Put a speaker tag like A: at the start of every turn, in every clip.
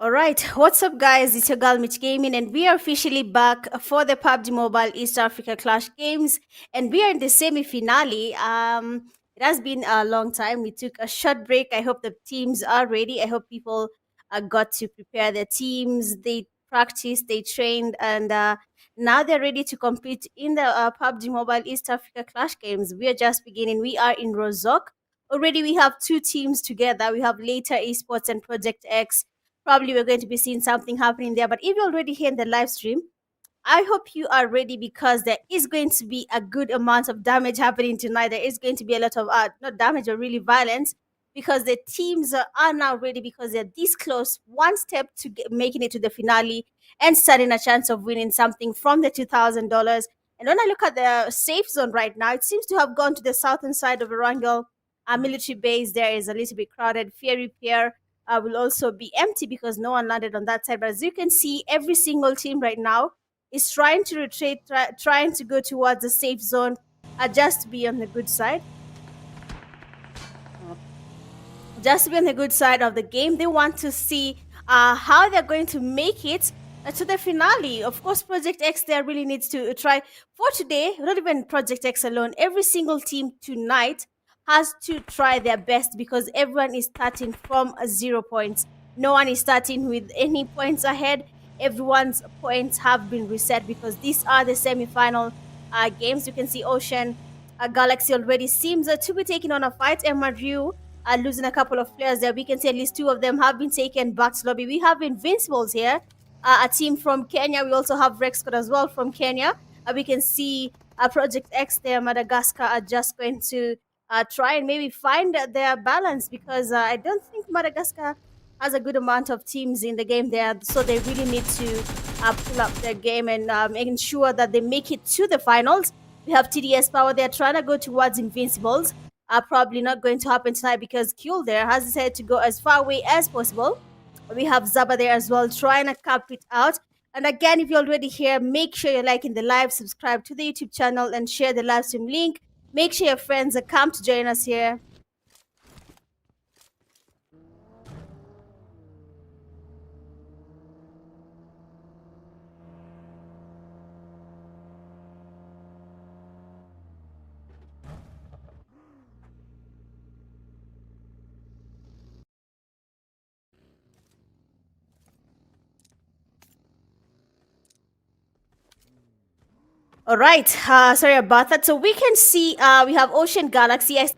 A: All right, what's up, guys? It's your girl Mitch Gaming, and we are officially back for the PUBG Mobile East Africa Clash Games, and we are in the semi-finale. It has been a long time. We took a short break. I hope the teams are ready. I hope people got to prepare their teams. They practiced, they trained, and now they're ready to compete in the PUBG Mobile East Africa Clash Games. We are just beginning. We are in Rozok. Already, we have two teams together. We have Later Esports and Project X. Probably we're going to be seeing something happening there. But if you're already here in the live stream, I hope you are ready because there is going to be a good amount of damage happening tonight. There is going to be a lot of not damage or really violence because the teams are now ready because they're this close, one step to making it to the finale and starting a chance of winning something from the $2,000. And when I look at the safe zone right now, it seems to have gone to the southern side of Erangel. Our military base there is a little bit crowded. Fairy Pier will also be empty because no one landed on that side. But as you can see, every single team right now is trying to retreat, trying to go towards the safe zone, just to be on the good side. Just to be on the good side of the game. They want to see how they're going to make it to the finale. Of course, Project X there really needs to try. For today, not even Project X alone, every single team tonight has to try their best because everyone is starting from 0 points. No one is starting with any points ahead. Everyone's points have been reset because these are the semi-final games. You can see Ocean Galaxy already seems to be taking on a fight. And Ryu are losing a couple of players there. We can see at least two of them have been taken back to lobby. We have Invincibles here, a team from Kenya. We also have Rexcode as well from Kenya. We can see Project X there, Madagascar, are just going to try and maybe find their balance because I don't think Madagascar has a good amount of teams in the game there. So they really need to pull up their game and ensure that they make it to the finals. We have TDS Power there trying to go towards Invincibles. Are probably not going to happen tonight because Kill there has decided to go as far away as possible. We have Zaba there as well trying to cap it out. And again, if you're already here, make sure you're liking the live, subscribe to the YouTube channel, and share the live stream link. Make sure your friends come to join us here. All right. Sorry about that. So we can see we have Ocean Galaxy. I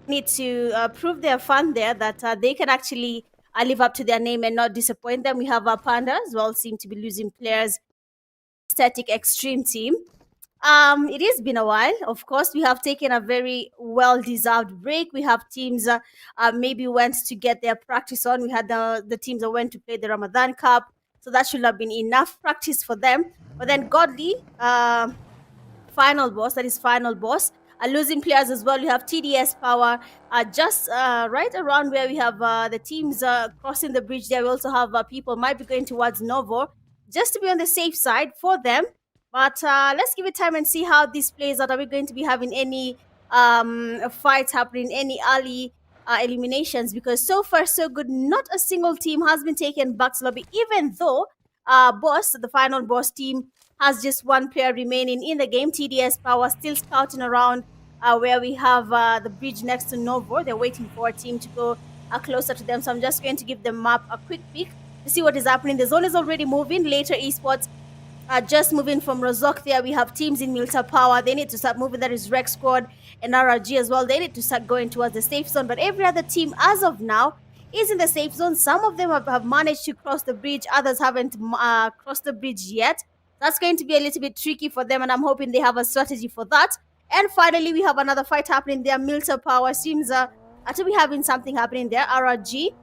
A: need to prove their fun there that they can actually live up to their name and not disappoint them. We have Panda as well, seem to be losing players. Static Extreme team. It has been a while. Of course, we have taken a very well-deserved break. We have teams maybe went to get their practice on. We had the teams that went to play the Ramadan Cup, so that should have been enough practice for them. But then Godly, final boss, that is final boss, losing players as well. We have TDS Power, just right around where we have the teams crossing the bridge there. We also have people might be going towards Novo, just to be on the safe side for them. But let's give it time and see how this plays out. Are we going to be having any fights happening, any early eliminations? Because so far so good. Not a single team has been taken back to lobby, even though boss, the final boss team, has just one player remaining in the game. TDS Power still scouting around where we have the bridge next to Novo. They're waiting for a team to go closer to them. So I'm just going to give the map a quick peek to see what is happening. The zone is already moving. Later esports just moving from Rozok there. We have teams in Milta Power. They need to start moving. That is Rex Squad and RRG as well. They need to start going towards the safe zone. But every other team, as of now, is in the safe zone. Some of them have managed to cross the bridge. Others haven't crossed the bridge yet. That's going to be a little bit tricky for them, and I'm hoping they have a strategy for that. And finally, we have another fight happening there. Milta Power seems to be having something happening there. RRG,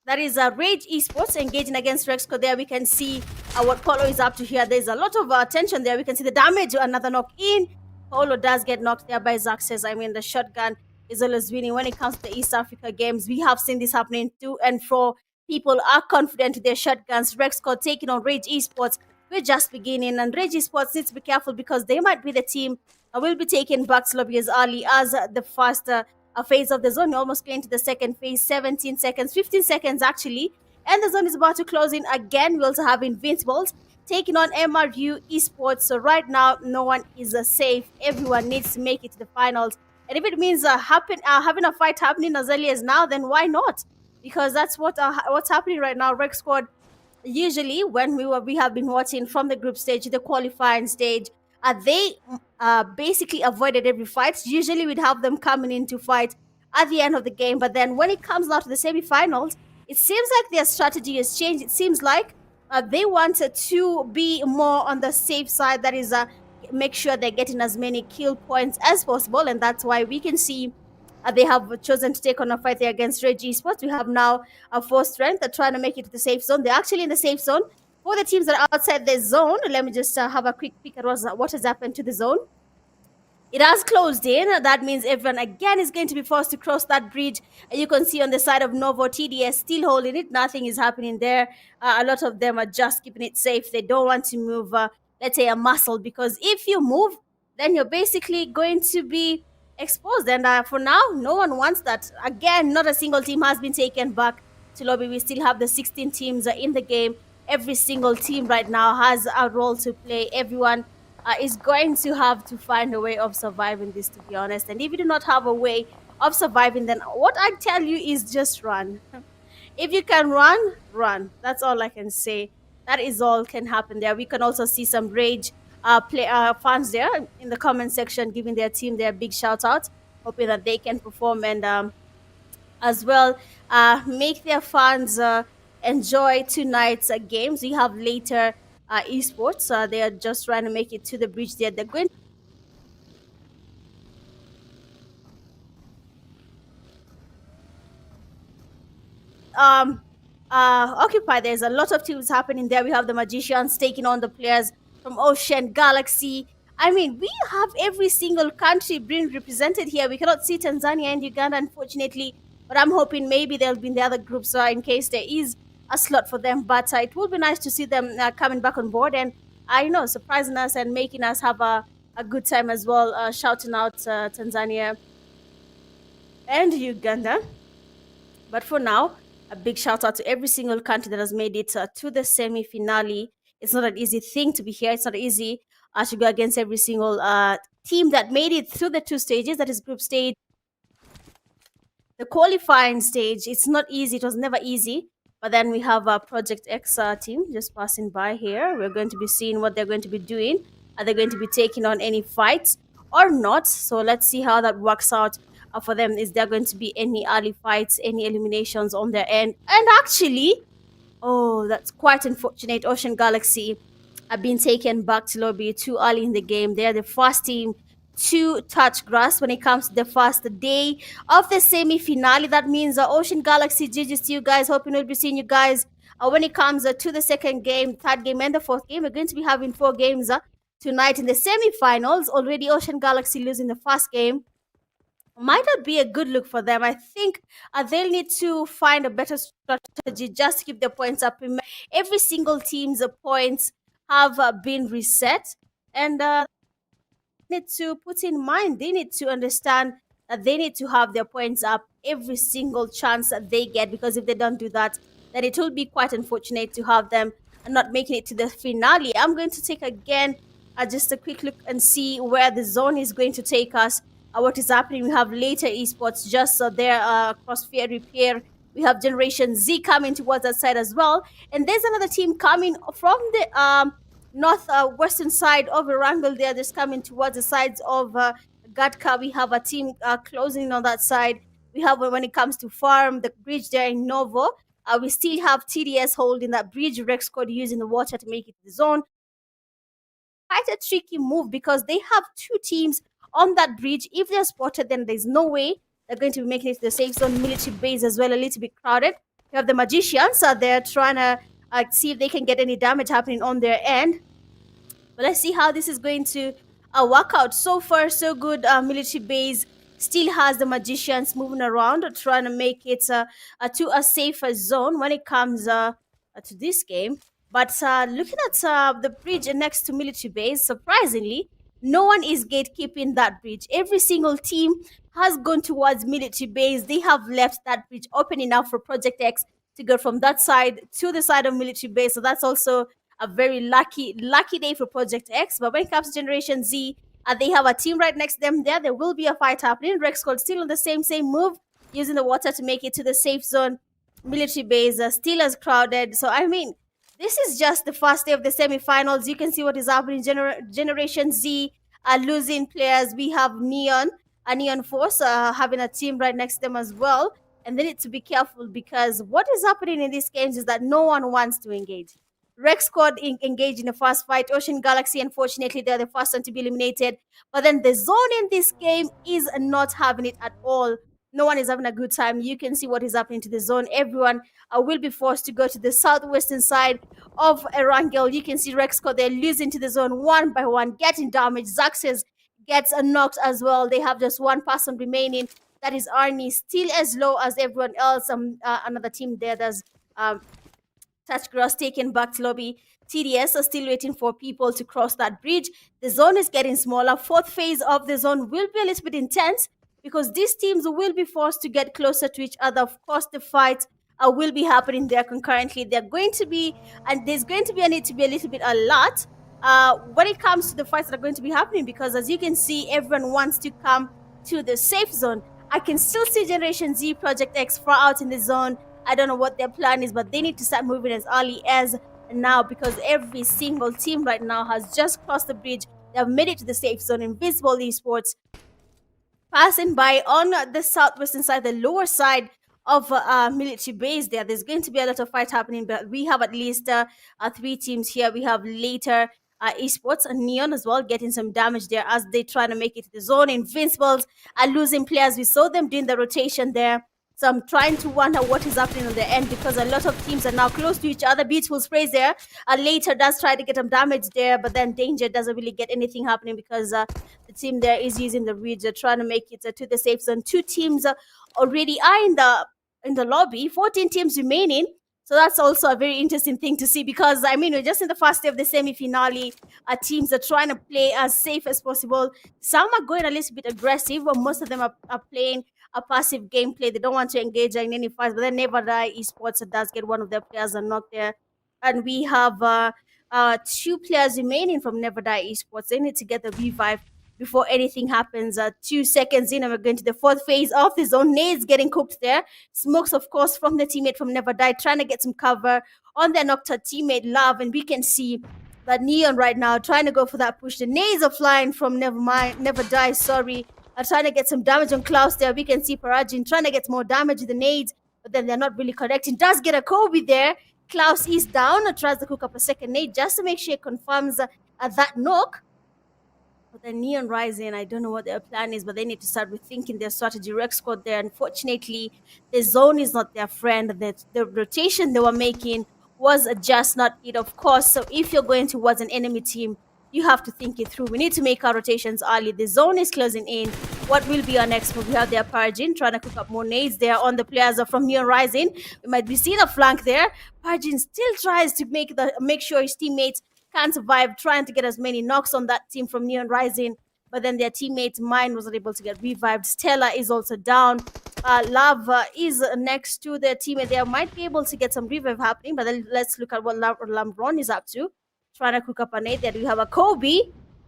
A: that is Rage Esports engaging against Rexco. There we can see what Polo is up to here. There's a lot of tension there. We can see the damage. Another knock in. Polo does get knocked there by Zaxes. I mean, the shotgun is always winning when it comes to the East Africa games. We have seen this happening to and fro. People are confident with their shotguns. Rexco taking on Rage Esports. We're just beginning, and Rage Esports needs to be careful because they might be the team that will be taking back lobby as early as the first phase of the zone. You're almost going to the second phase, 17 seconds, 15 seconds actually. And the zone is about to close in again. We also have Invincibles taking on MRU Esports. So right now, no one is safe. Everyone needs to make it to the finals. And if it means having a fight happening as early as now, then why not? Because that's what's happening right now. Rec Squad, usually when we have been watching from the group stage to the qualifying stage, they basically avoided every fight. Usually we'd have them coming in to fight at the end of the game, but then when it comes now to the semifinals, it seems like their strategy has changed. It seems like they wanted to be more on the safe side. That is, make sure they're getting as many kill points as possible, and that's why we can see they have chosen to take on a fight there against Reg Esports. We have now a fourth strength. They're trying to make it to the safe zone. They're actually in the safe zone. For the teams that are outside the zone, let me just have a quick peek at what has happened to the zone. It has closed in. That means everyone again is going to be forced to cross that bridge. You can see on the side of Novo, TDS still holding it. Nothing is happening there. A lot of them are just keeping it safe. They don't want to move, let's say, a muscle, because if you move, then you're basically going to be exposed. And for now, no one wants that. Again, not a single team has been taken back to lobby. We still have the 16 teams in the game. Every single team right now has a role to play. Everyone is going to have to find a way of surviving this, to be honest. And if you do not have a way of surviving, then what I tell you is just run. If you can run, run. That's all I can say. That is all can happen there. We can also see some Rage fans there in the comment section giving their team their big shout out, hoping that they can perform and as well make their fans enjoy tonight's games. We have later esports. They are just trying to make it to the bridge there. They're going um occupy. There's a lot of teams happening there. We have the magicians taking on the players from Ocean Galaxy. I mean, we have every single country being represented here. We cannot see Tanzania and Uganda, unfortunately, but I'm hoping maybe they'll be in the other groups in case there is a slot for them. But it would be nice to see them coming back on board and surprising us and making us have a good time as well, shouting out Tanzania and Uganda. But for now, a big shout out to every single country that has made it to the semi finale. It's not an easy thing to be here. It's not easy to go against every single team that made it through the two stages, that is group stage, the qualifying stage. It's not easy. It was never easy. But then we have our Project X team just passing by here. We're going to be seeing what they're going to be doing. Are they going to be taking on any fights or not? So let's see how that works out for them. Is there going to be any early fights, any eliminations on their end? And actually, oh, that's quite unfortunate. Ocean Galaxy have been taken back to lobby too early in the game. They're the first team to touch grass when it comes to the first day of the semi-finale. That means Ocean Galaxy GG's to you guys. Hoping we'll be seeing you guys when it comes to the second game, third game, and the fourth game. We're going to be having 4 games tonight in the semi-finals. Already Ocean Galaxy losing the first game might not be a good look for them. I think they'll need to find a better strategy just to keep the points up. Every single team's points have been reset, and need to put in mind, they need to understand that they need to have their points up every single chance that they get, because if they don't do that, then it will be quite unfortunate to have them not making it to the finale. I'm going to take again just a quick look and see where the zone is going to take us. What is happening? We have later esports just there crossfire repair. We have Generation Z coming towards that side as well, and there's another team coming from the north western side of Erangel. They're just coming towards the sides of Gatka. We have a team closing on that side. We have when it comes to farm, the bridge there in Novo. We still have TDS holding that bridge. Rex Code using the water to make it to the zone. Quite a tricky move because they have 2 teams on that bridge. If they're spotted, then there's no way they're going to be making it to the safe zone. Military base as well, a little bit crowded. You have the magicians they're trying to see if they can get any damage happening on their end. But let's see how this is going to work out. So far, so good. Military base still has the magicians moving around, trying to make it to a safer zone when it comes to this game. But looking at the bridge next to military base, surprisingly, no one is gatekeeping that bridge. Every single team has gone towards military base. They have left that bridge open enough for Project X to go from that side to the side of military base. So that's also a very lucky day for Project X. But when it comes to Generation Z, they have a team right next to them there. There will be a fight happening. Rex Squad still on the same move, using the water to make it to the safe zone. Military base still as crowded. So, I mean, this is just the first day of the semi-finals. You can see what is happening. Generation Z are losing players. We have Neon, a Neon Force, having a team right next to them as well. And they need to be careful because what is happening in these games is that no one wants to engage. Rex Squad engaged in the first fight. Ocean Galaxy, unfortunately, they're the first one to be eliminated. But then the zone in this game is not having it at all. No one is having a good time. You can see what is happening to the zone. Everyone will be forced to go to the southwestern side of Erangel. You can see Rex Squad, they're losing to the zone one by one, getting damaged. Zaxes gets knocked as well. They have just one person remaining. That is Arnie, still as low as everyone else. Another team there that's touch grass taken back to lobby. TDS are still waiting for people to cross that bridge. The zone is getting smaller. Fourth phase of the zone will be a little bit intense because these teams will be forced to get closer to each other. Of course, the fight will be happening there concurrently. They're going to be, and there's going to be a need to be a little bit alert when it comes to the fights that are going to be happening, because as you can see, everyone wants to come to the safe zone. I can still see Generation Z, Project X far out in the zone. I don't know what their plan is, but they need to start moving as early as now because every single team right now has just crossed the bridge. They have made it to the safe zone. Invisible Esports passing by on the southwestern side, the lower side of military base there. There's going to be a lot of fight happening, but we have at least 3 teams here. We have later esports and Neon as well getting some damage there as they try to make it to the zone. Invincibles are losing players. We saw them doing the rotation there. So I'm trying to wonder what is happening on the end because a lot of teams are now close to each other. Beautiful sprays there. Later does try to get some damage there, but then Danger doesn't really get anything happening because the team there is using the ridge, trying to make it to the safe zone. 2 teams already are in the lobby. 14 teams remaining. So that's also a very interesting thing to see because, I mean, we're just in the first day of the semi-finale. Teams are trying to play as safe as possible. Some are going a little bit aggressive, but most of them are playing a passive gameplay. They don't want to engage in any fights, but then Never Die Esports does get one of their players knocked there. And we have 2 players remaining from Never Die Esports. They need to get the revive before anything happens. 2 seconds in, and we're going to the fourth phase of the zone. Nades getting cooked there. Smokes, of course, from the teammate from Never Die, trying to get some cover on their Nocta teammate Love, and we can see that Neon right now trying to go for that push. The nades are flying from Never Die, sorry. Trying to get some damage on Klaus there. We can see Parajin trying to get more damage with the nades, but then they're not really connecting. Does get a Kobe there. Klaus is down, tries to cook up a second nade just to make sure it confirms that knock. But then Neon Rising, I don't know what their plan is, but they need to start rethinking their strategy. Rex squad there. Unfortunately, the zone is not their friend. The rotation they were making was just not it, of course. So if you're going towards an enemy team, you have to think it through. We need to make our rotations early. The zone is closing in. What will be our next move? We have their Parjin trying to cook up more nades there on the players from Neon Rising. We might be seeing a flank there. Parjin still tries to make sure his teammates can survive, trying to get as many knocks on that team from Neon Rising, but then their teammates Mine wasn't able to get revived. Stella is also down. Love is next to their teammate. They might be able to get some revive happening, but then let's look at what Lambron is up to. Trying to cook up a nade there. We have a Kobe.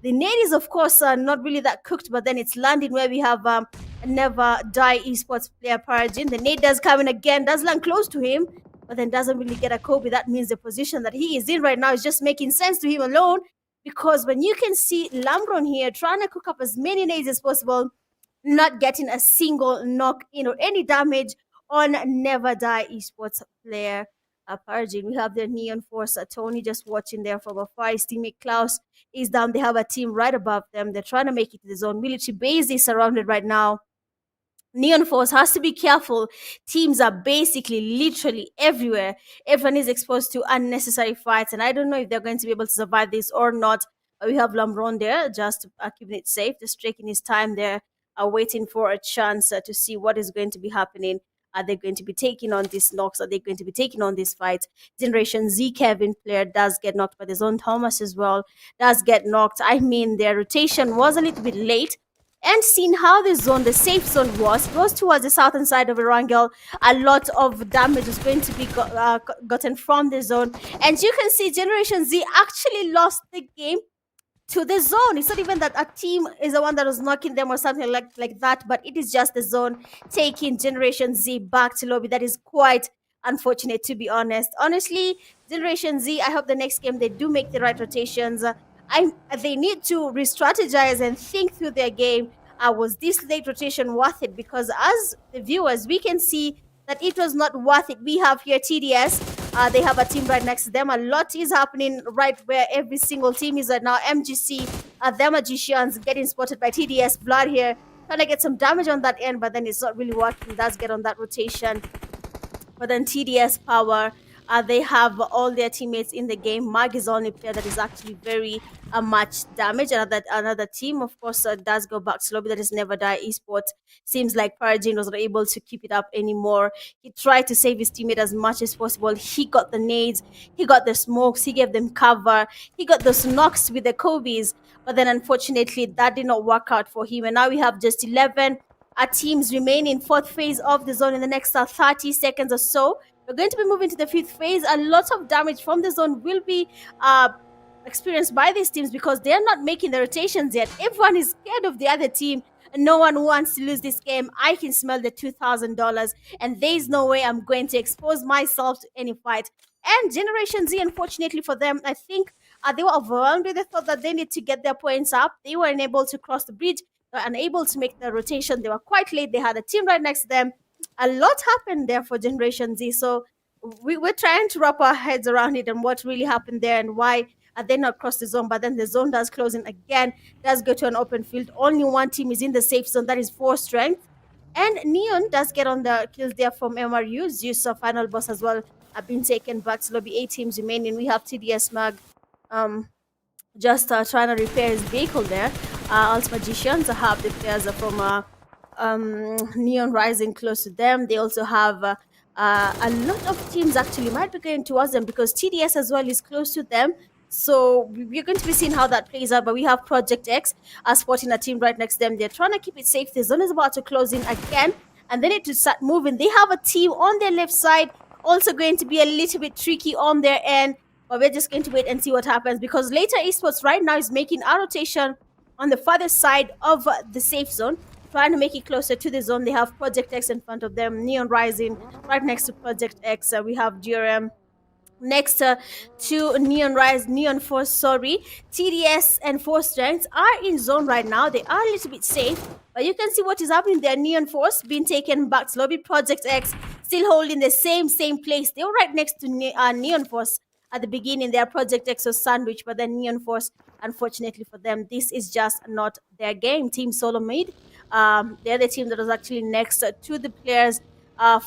A: The nade is, of course, not really that cooked, but then it's landing where we have Never Die Esports player Parajin. The nade does come in again, does land close to him, but then doesn't really get a Kobe. That means the position that he is in right now is just making sense to him alone, because when you can see Lambron here trying to cook up as many nades as possible, not getting a single knock in or any damage on Never Die Esports player Parjin. We have their Neon Force, Tony just watching there from afar. His teammate Klaus is down. They have a team right above them. They're trying to make it to the zone. Military base is surrounded right now. Neon Force has to be careful. Teams are basically literally everywhere. Everyone is exposed to unnecessary fights, and I don't know if they're going to be able to survive this or not. We have Lambron there, just keeping it safe, just taking his time there, waiting for a chance to see what is going to be happening. Are they going to be taking on these knocks? Are they going to be taking on this fight? Generation Z Kevin player does get knocked, but his own Thomas as well does get knocked. I mean, their rotation was a little bit late. And seeing how the safe zone was, it was towards the southern side of Erangel. A lot of damage is going to be gotten from the zone. And you can see Generation Z actually lost the game to the zone. It's not even that a team is the one that was knocking them or something like that, but it is just the zone taking Generation Z back to lobby. That is quite unfortunate, to be honest. Honestly, Generation Z, I hope the next game they do make the right rotations. They need to re-strategize and think through their game. Was this late rotation worth it? Because as the viewers, we can see that it was not worth it. We have here TDS. They have a team right next to them. A lot is happening right where every single team is right now. MGC, their magicians getting spotted by TDS. Blood here, trying to get some damage on that end, but then it's not really working. Does get on that rotation. But then TDS Power, they have all their teammates in the game. Mag is the only player that is actually very much damaged. Another team, of course, does go back to lobby. That is Never Die Esports. Seems like Parajin was not able to keep it up anymore. He tried to save his teammate as much as possible. He got the nades, he got the smokes, he gave them cover, he got those knocks with the Kobe's. But then unfortunately, that did not work out for him. And now we have just 11 teams remaining. Fourth phase of the zone in the next 30 seconds or so. We're going to be moving to the fifth phase. A lot of damage from the zone will be experienced by these teams because they're not making the rotations yet. Everyone is scared of the other team. And no one wants to lose this game. I can smell the $2,000, and there's no way I'm going to expose myself to any fight. And Generation Z, unfortunately for them, I think they were overwhelmed with the thought that they need to get their points up. They were unable to cross the bridge. They were unable to make the rotation. They were quite late. They had a team right next to them. A lot happened there for Generation Z. So we're trying to wrap our heads around it and what really happened there and why they not cross the zone. But then the zone does close in again, does go to an open field. Only one team is in the safe zone. That is 4 strength. And Neon does get on the kills there from MRU. Zeus, final boss as well, have been taken back to lobby. 8 teams remaining. We have TDS Mag just trying to repair his vehicle there. Also Magicians have the players from Neon Rising close to them. They also have a lot of teams actually might be going towards them because TDS as well is close to them. So we're going to be seeing how that plays out. But we have Project X spotting a team right next to them. They're trying to keep it safe. The zone is about to close in again, and they need to start moving. They have a team on their left side, also going to be a little bit tricky on their end. But we're just going to wait and see what happens because later esports right now is making a rotation on the farther side of the safe zone, trying to make it closer to the zone. They have Project X in front of them, Neon Rising right next to Project X. We have DRM next to Neon Rise, Neon Force, sorry. TDS and Force Strength are in zone right now. They are a little bit safe, but you can see what is happening there. Neon Force being taken back to lobby. Project X still holding the same place. They were right next to Neon Force at the beginning. Their Project X was sandwich, but then Neon Force, unfortunately for them, this is just not their game. Team SOLOMID, they're the team that was actually next to the players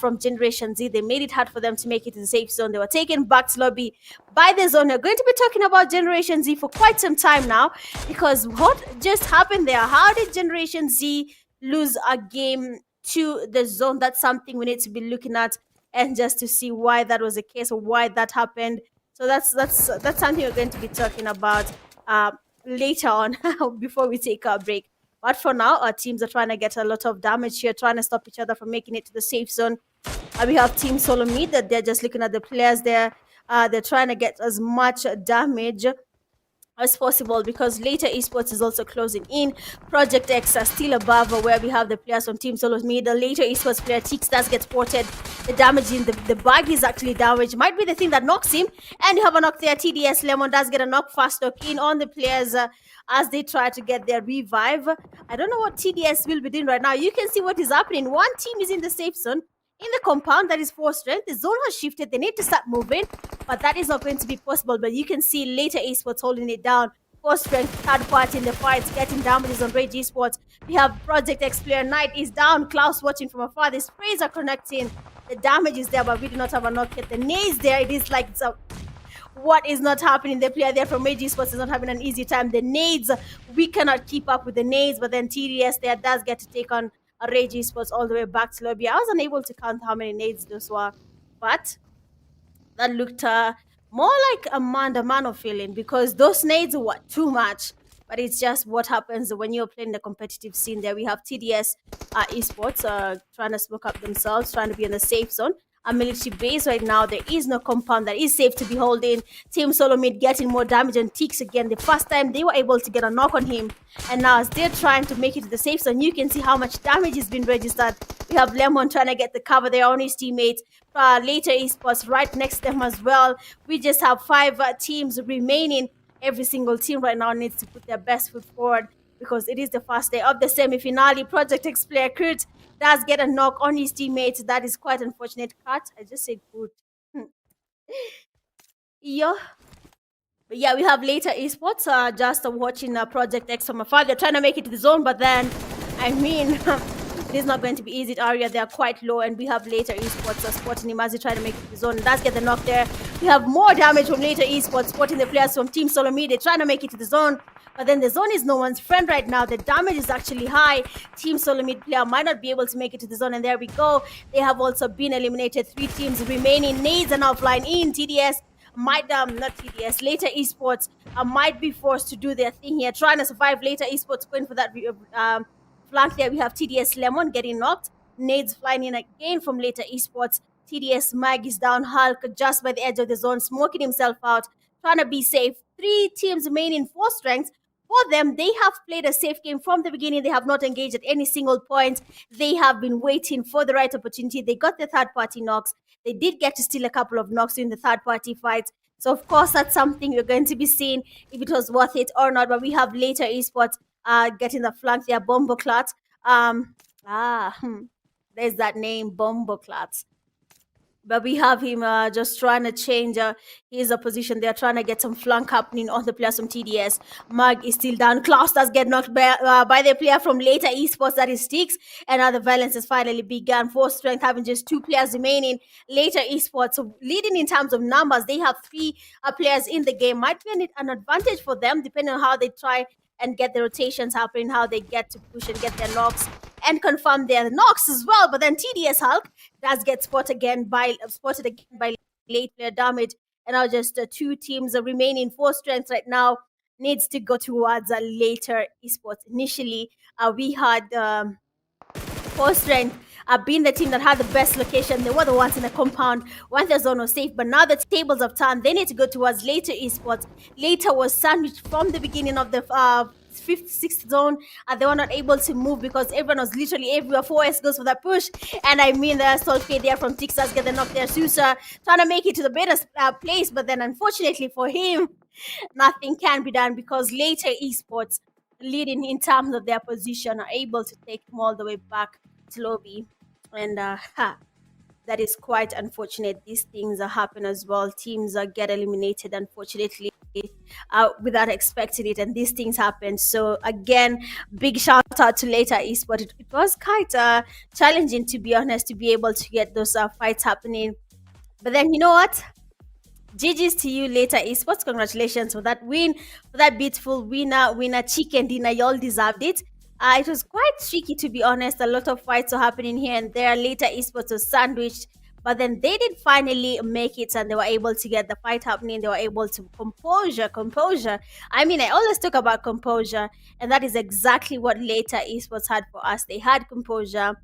A: from Generation Z. They made it hard for them to make it to the safe zone. They were taken back to lobby by the zone. We're going to be talking about Generation Z for quite some time now, because what just happened there? How did Generation Z lose a game to the zone? That's something we need to be looking at, and just to see why that was the case or why that happened. So that's something we're going to be talking about later on before we take our break. But for now, our teams are trying to get a lot of damage here, trying to stop each other from making it to the safe zone. We have Team SOLOMID that they're just looking at the players there. They're trying to get as much damage as possible, because later esports is also closing in. Project X are still above where we have the players from Team SOLOMID. The later esports player Tix does get spotted. The damage in the bag is actually damaged. Might be the thing that knocks him. And you have a knock there. TDS Lemon does get a knock, fast knock in on the players as they try to get their revive. I don't know what TDS will be doing right now. You can see what is happening. One team is in the safe zone in the compound, that is Force Strength. The zone has shifted. They need to start moving, but that is not going to be possible. But you can see later esports holding it down. Force Strength, third party in the fights, getting damages on Rage Esports. We have Project X player Knight is down. Klaus watching from afar. The sprays are connecting. The damage is there, but we do not have a knock yet. The nades there, it is like what is not happening. The player there from Rage Esports is not having an easy time. The nades, we cannot keep up with the nades, but then TDS there does get to take on a Rage Esports all the way back to lobby. I was unable to count how many nades those were, but that looked more like a man feeling, because those nades were too much. But it's just what happens when you're playing the competitive scene. There we have TDS Esports trying to smoke up themselves, trying to be in the safe zone. A military base right now. There is no compound that is safe to be holding. Team SOLOMID getting more damage on Tix again. The first time they were able to get a knock on him, and now as they're trying to make it to the safe zone, you can see how much damage has been registered. We have Lemon trying to get the cover there on his teammates. Later esports right next to them as well. We just have 5 teams remaining. Every single team right now needs to put their best foot forward, because it is the first day of the semi-finale. Project X player Kurt does get a knock on his teammates. That is quite unfortunate. Cut, I just said Kurt. Yeah. But yeah, we have later esports just watching Project X from afar. They're trying to make it to the zone, but then, I mean, it is not going to be easy. Area, they are quite low, and we have later esports spotting him as he try to make it to the zone. And does get the knock there. We have more damage from later esports spotting the players from Team SOLOMID. They're trying to make it to the zone, but then the zone is no one's friend right now. The damage is actually high. Team SOLOMID player might not be able to make it to the zone, and there we go. They have also been eliminated. 3 teams remaining. Nades are now flying in. TDS might not TDS, later esports might be forced to do their thing here, trying to survive. Later esports going for that flank there. We have TDS Lemon getting knocked. Nades flying in again from later esports. TDS Mag is down. Hulk just by the edge of the zone, smoking himself out, trying to be safe. 3 teams remaining, 4 strengths. For them, they have played a safe game from the beginning. They have not engaged at any single point. They have been waiting for the right opportunity. They got the third-party knocks. They did get to steal a couple of knocks in the third-party fights. So, of course, that's something we're going to be seeing if it was worth it or not. But we have later esports getting the flank there, Bomboclat. There's that name, Bomboclat. But we have him just trying to change his position. They're trying to get some flank happening on the players from TDS. Mag is still down. Klaus does get knocked by the player from later esports, that is Sticks. And now the violence has finally begun. Force Strength having just 2 players remaining. Later esports leading in terms of numbers. They have 3 players in the game. Might be an advantage for them, depending on how they try and get the rotations happening, how they get to push and get their knocks and confirm their knocks as well. But then TDS Hulk does get spotted again by late player damage. And now just 2 teams are remaining. 4 strengths right now needs to go towards a later esports. Initially, we had 4 strength being the team that had the best location. They were the ones in the compound when the zone was safe. But now the tables have turned. They need to go towards later esports. Later was sandwiched from the beginning of the fifth, sixth zone, and they were not able to move because everyone was literally everywhere. 4S goes for that push, and I mean, the Solskjaer there from Texas get the knock there. Sousa trying to make it to the better place, but then unfortunately for him, nothing can be done because later esports leading in terms of their position are able to take him all the way back to lobby, and that is quite unfortunate. These things are happen as well. Teams get eliminated, unfortunately, without expecting it, and these things happen. So again, big shout out to later esports. It was quite challenging, to be honest, to be able to get those fights happening. But then you know what? GG's to you later esports. Congratulations for that win, for that beautiful winner chicken dinner. You all deserved it. It was quite tricky, to be honest. A lot of fights are happening here and there. Later esports was sandwiched, but then they did finally make it and they were able to get the fight happening. They were able to composure. I mean, I always talk about composure, and that is exactly what later esports had for us. They had composure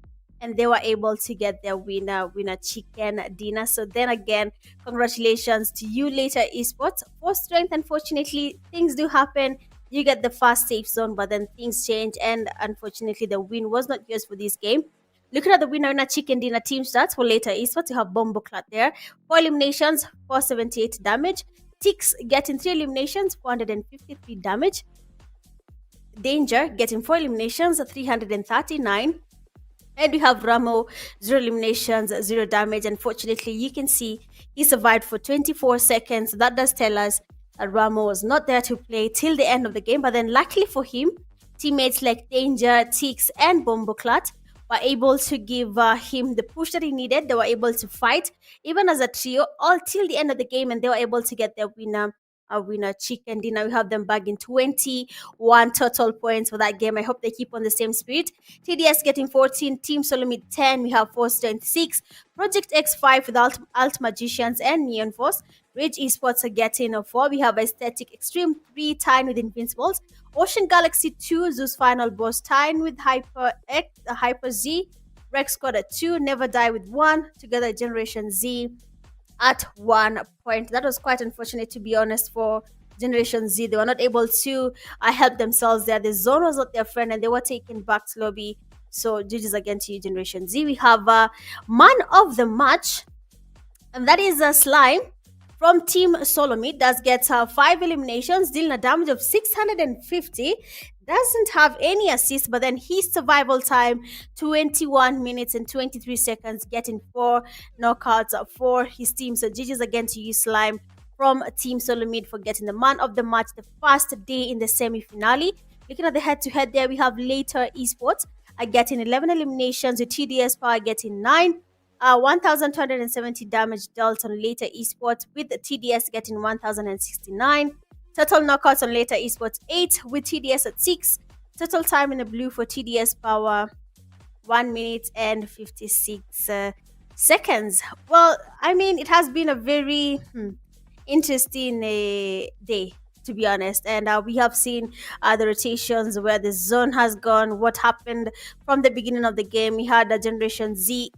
A: and they were able to get their winner chicken dinner. So then again, congratulations to you later esports for strength. Unfortunately, things do happen. You get the fast safe zone, but then things change, and unfortunately, the win was not yours for this game. Looking at the winner chicken dinner team stats for later esports, you have Bombo Clat there. 4 eliminations, 478 damage. Tix getting 3 eliminations, 453 damage. Danger getting 4 eliminations, 339. And we have Ramo, 0 eliminations, 0 damage. Unfortunately, you can see he survived for 24 seconds. That does tell us that Ramo was not there to play till the end of the game. But then luckily for him, teammates like Danger, Tix, and Bomboclat were able to give him the push that he needed. They were able to fight, even as a trio, all till the end of the game, and they were able to get their winner chicken dinner. We have them back in 21 total points for that game. I hope they keep on the same spirit. TDS getting 14, Team Solomid 10. We have Force Strength 6, Project X5 with Alt Magicians and Neon Force. Rage Esports are getting a 4. We have Aesthetic Extreme 3, tying with Invincibles. Ocean Galaxy 2, Zeus Final Boss, tying with HYPERZ. Rex Squad at 2, Never Die with 1. Together Generation Z at 1 point. That was quite unfortunate, to be honest, for Generation Z. They were not able to help themselves there. The zone was not their friend and they were taken back to lobby. So GG's again to you, Generation Z. We have man of the match, and that is Slime from Team Solomid. Does get 5 eliminations, dealing a damage of 650. Doesn't have any assist, but then his survival time 21 minutes and 23 seconds, getting 4 knockouts for his team. So GG's again to you, Slime from Team Solomid, for getting the man of the match the first day in the semi-finale. Looking at the head-to-head there, we have later esports getting 11 eliminations, with TDS Power getting 9. 1,270 damage dealt on later esports, with TDS getting 1,069. Total knockouts on later esports 8, with TDS at 6. Total time in the blue for TDS Power 1 minute and 56 seconds. Well, I mean, it has been a very interesting day, to be honest, and we have seen the rotations, where the zone has gone, what happened from the beginning of the game. We had a Generation Z.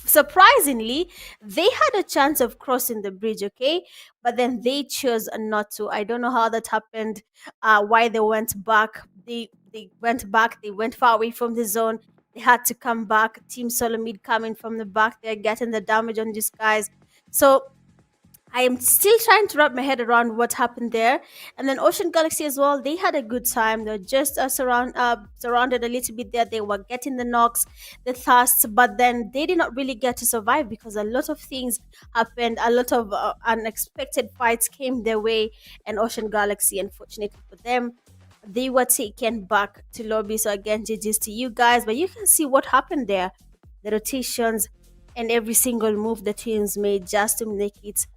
A: Surprisingly, they had a chance of crossing the bridge, okay, but then they chose not to. I don't know how that happened, why they went back. They went back, they went far away from the zone. They had to come back. Team Solomid coming from the back, they're getting the damage on these guys. So I am still trying to wrap my head around what happened there. And then Ocean Galaxy as well, they had a good time. They're just surrounded a little bit there. They were getting the knocks, the thirsts, but then they did not really get to survive because a lot of things happened. A lot of unexpected fights came their way. And Ocean Galaxy, unfortunately for them, they were taken back to lobby. So again, GG's to you guys. But you can see what happened there. The rotations and every single move the teams made just to make it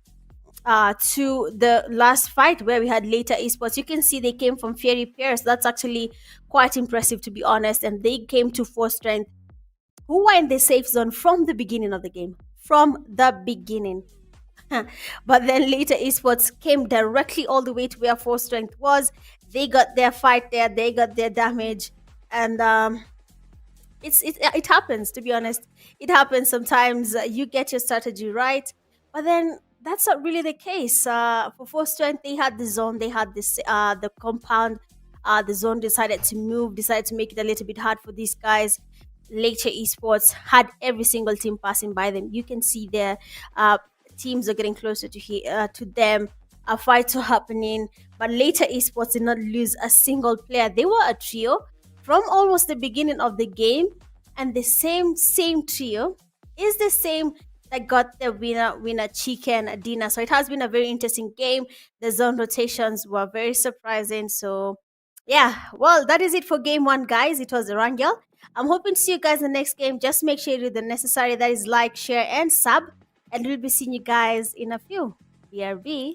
A: to the last fight, where we had later esports. You can see they came from fairy pairs. That's actually quite impressive, to be honest. And they came to Force Strength, who were in the safe zone from the beginning of the game. From the beginning. But then later esports came directly all the way to where Force Strength was. They got their fight there. They got their damage. And it happens, to be honest. It happens sometimes. You get your strategy right, but then that's not really the case. For Force Strength, they had the zone, they had this the compound, The zone decided to make it a little bit hard for these guys. Later esports had every single team passing by them. You can see their uh, teams are getting closer to them. Fights are happening, but later esports did not lose a single player. They were a trio from almost the beginning of the game, and the same trio is the same that got the winner chicken dinner. So it has been a very interesting game. The zone rotations were very surprising. So yeah, well, that is it for game one, guys. It was Erangel. I'm hoping to see you guys in the next game. Just make sure you do the necessary, that is like, share, and sub. And we'll be seeing you guys in a few. BRB.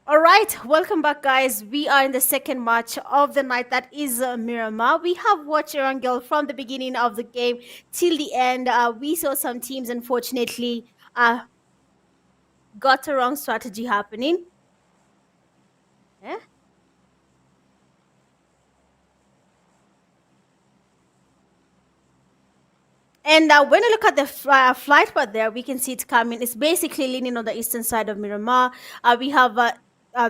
A: All right, welcome back, guys. We are in the second match of the night. That is Miramar. We have watched Erangel from the beginning of the game till the end. We saw some teams, unfortunately, got a wrong strategy happening. Yeah. And when you look at the flight path there, we can see it coming. It's basically leaning on the eastern side of Miramar. We have the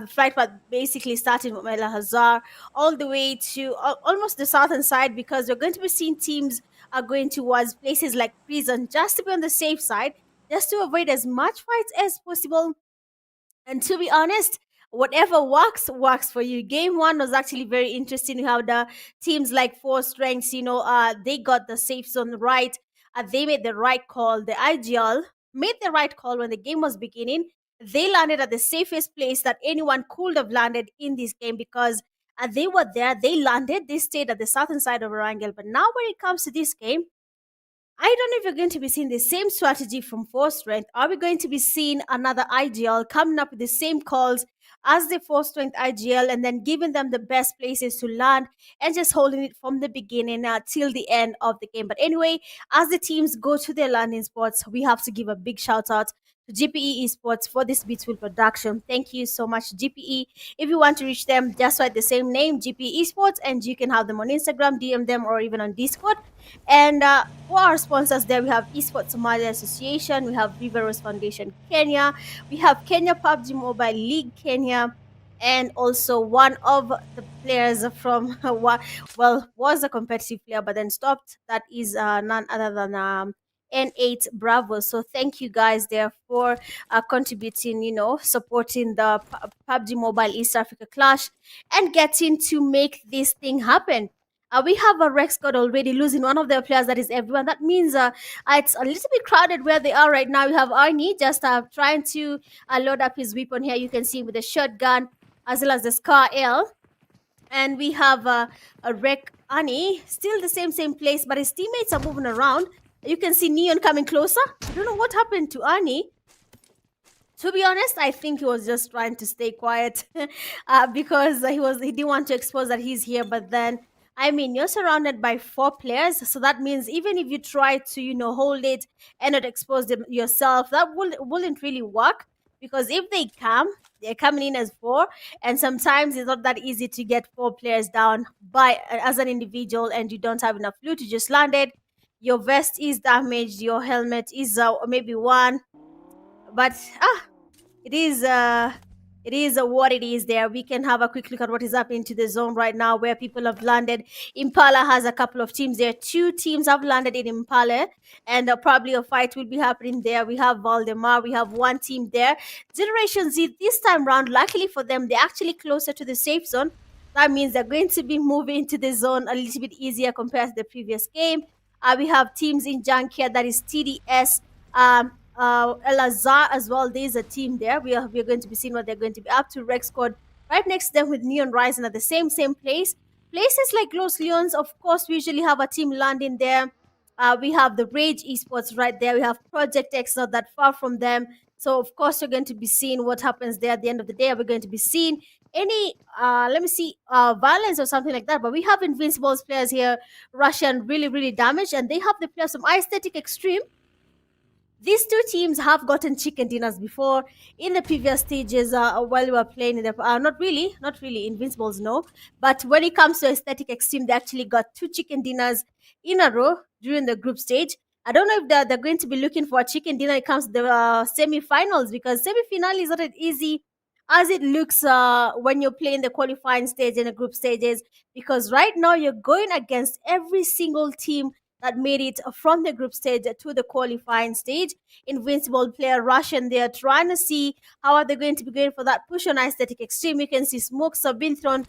A: flight path basically starting from El Hazar all the way to almost the southern side, because we're going to be seeing teams are going towards places like prison just to be on the safe side, just to avoid as much fights as possible. And to be honest, whatever works, works for you. Game one was actually very interesting how the teams like Four Strengths, they got the safe zone right. They made the right call. The IGL made the right call when the game was beginning. They landed at the safest place that anyone could have landed in this game, because they were there, they landed, they stayed at the southern side of Erangel. But now, when it comes to this game, I don't know if you're going to be seeing the same strategy from Force Strength. Are we going to be seeing another IGL coming up with the same calls as the Force Strength IGL, and then giving them the best places to land and just holding it from the beginning till the end of the game? But anyway, as the teams go to their landing spots, we have to give a big shout out to GPE Esports for this beautiful production. Thank you so much, GPE. If you want to reach them, just write the same name, GPE Esports, and you can have them on Instagram, DM them, or even on Discord. And for our sponsors there, we have Esports Somalia Association, we have Viveros Foundation Kenya, we have Kenya PUBG Mobile League Kenya, and also one of the players from well, was a competitive player but then stopped. That is none other than N8 Bravo. So thank you guys there for contributing, supporting the PUBG Mobile East Africa Clash and getting to make this thing happen. We have a Rex squad already losing one of their players, that is everyone. That means it's a little bit crowded where they are right now. We have Arnie just trying to load up his weapon here. You can see him with a shotgun as well as the Scar L. And we have a Wreck Arnie, still the same place, but his teammates are moving around. You can see Neon coming closer. I don't know what happened to Arnie. To be honest, I think he was just trying to stay quiet because he didn't want to expose that he's here. But then, I mean, you're surrounded by four players, so that means even if you try to hold it and not expose them yourself, that wouldn't really work, because if they come, they're coming in as four, and sometimes it's not that easy to get four players down by as an individual, and you don't have enough loot. You just landed. Your vest is damaged. Your helmet is maybe one, but it is what it is. There we can have a quick look at what is happening to the zone right now, where people have landed. Impala has a couple of teams there. Two teams have landed in Impala, and probably a fight will be happening there. We have Valdemar, we have one team there. Generation Z this time round, luckily for them, they're actually closer to the safe zone. That means they're going to be moving to the zone a little bit easier compared to the previous game. We have teams in Junkia, that is TDS, El Azhar as well. There's a team there. We are going to be seeing what they're going to be up to. Rex squad right next to them with Neon Rising at the same place. Places like Los Leons, of course, we usually have a team landing there. We have the Rage Esports right there. We have Project X not that far from them. So of course you're going to be seeing what happens there at the end of the day. We're going to be seeing any let me see violence or something like that. But we have Invincible's players here, Russian, really damaged, and they have the players from Aesthetic Extreme. These two teams have gotten chicken dinners before in the previous stages while we were playing in the not really Invincibles, no. But when it comes to Aesthetic Extreme, they actually got two chicken dinners in a row during the group stage. I don't know if they're going to be looking for a chicken dinner when it comes to the semi-finals, because semi-final is not as easy as it looks when you're playing the qualifying stage and the group stages, because right now you're going against every single team that made it from the group stage to the qualifying stage. Invincible player Russian, they are trying to see how are they going to be going for that push on Aesthetic Extreme. You can see smokes have been thrown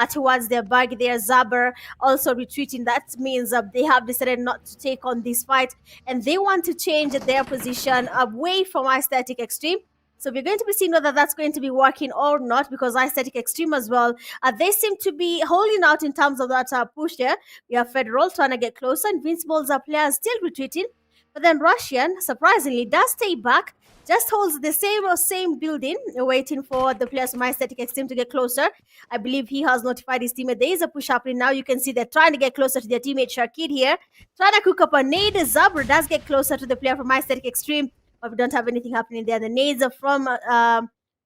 A: towards their bag there. Zaber also retreating. That means they have decided not to take on this fight, and they want to change their position away from Aesthetic Extreme. So we're going to be seeing whether that's going to be working or not, because Aesthetic Extreme as well, they seem to be holding out in terms of that push there. We have Federal trying to get closer. Invincible's players still retreating. But then Russian, surprisingly, does stay back, just holds the same building, waiting for the players from Aesthetic X team to get closer. I believe he has notified his teammate. There is a push happening now. You can see they're trying to get closer to their teammate Shakid here. Trying to cook up a nade. Zabra does get closer to the player from Aesthetic Extreme, but we don't have anything happening there. The nades are from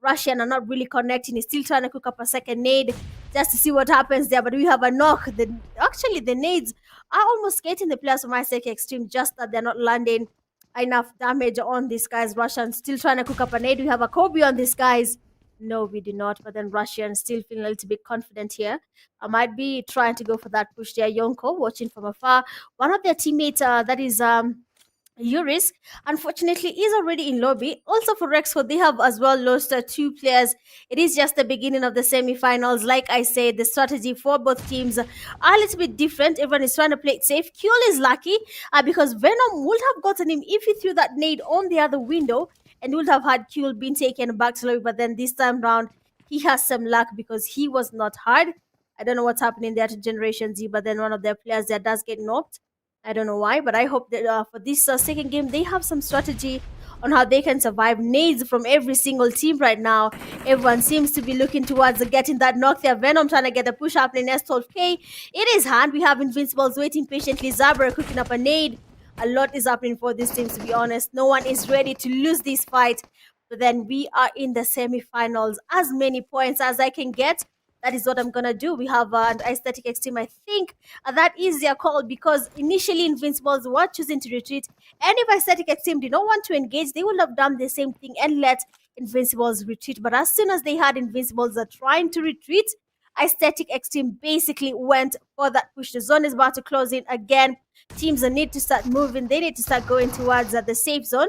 A: Russian are not really connecting. He's still trying to cook up a second nade just to see what happens there. But we have a knock. Actually, the nades are almost getting the players from Aesthetic Extreme, just that they're not landing enough damage on these guys. Russian still trying to cook up a nade. We have a Kobe on these guys. No, we do not. But then Russian still feeling a little bit confident here. I might be trying to go for that push there. Yonko watching from afar. One of their teammates, that is Uris, unfortunately, is already in lobby. Also for Rexford, they have as well lost two players. It is just the beginning of the semi-finals. Like I said, the strategy for both teams are a little bit different. Everyone is trying to play it safe. Kuel is lucky because Venom would have gotten him if he threw that nade on the other window and would have had Kuel been taken back to lobby. But then this time round, he has some luck because he was not hard. I don't know what's happening there to Generation Z, but then one of their players there does get knocked. I don't know why, but I hope that for this second game, they have some strategy on how they can survive. Nades from every single team right now. Everyone seems to be looking towards getting that knock there. Venom trying to get the push up in S12K. In his hand, we have Invincibles waiting patiently. Zabra cooking up a nade. A lot is happening for this team, to be honest. No one is ready to lose this fight. But then we are in the semi-finals. As many points as I can get, that is what I'm gonna do. We have an Aesthetic X team. I think that is their call because initially Invincibles were choosing to retreat. And if Aesthetic X team did not want to engage, they would have done the same thing and let Invincibles retreat. But as soon as they had Invincibles trying to retreat, Aesthetic X team basically went for that push. The zone is about to close in again. Teams need to start moving. They need to start going towards the safe zone.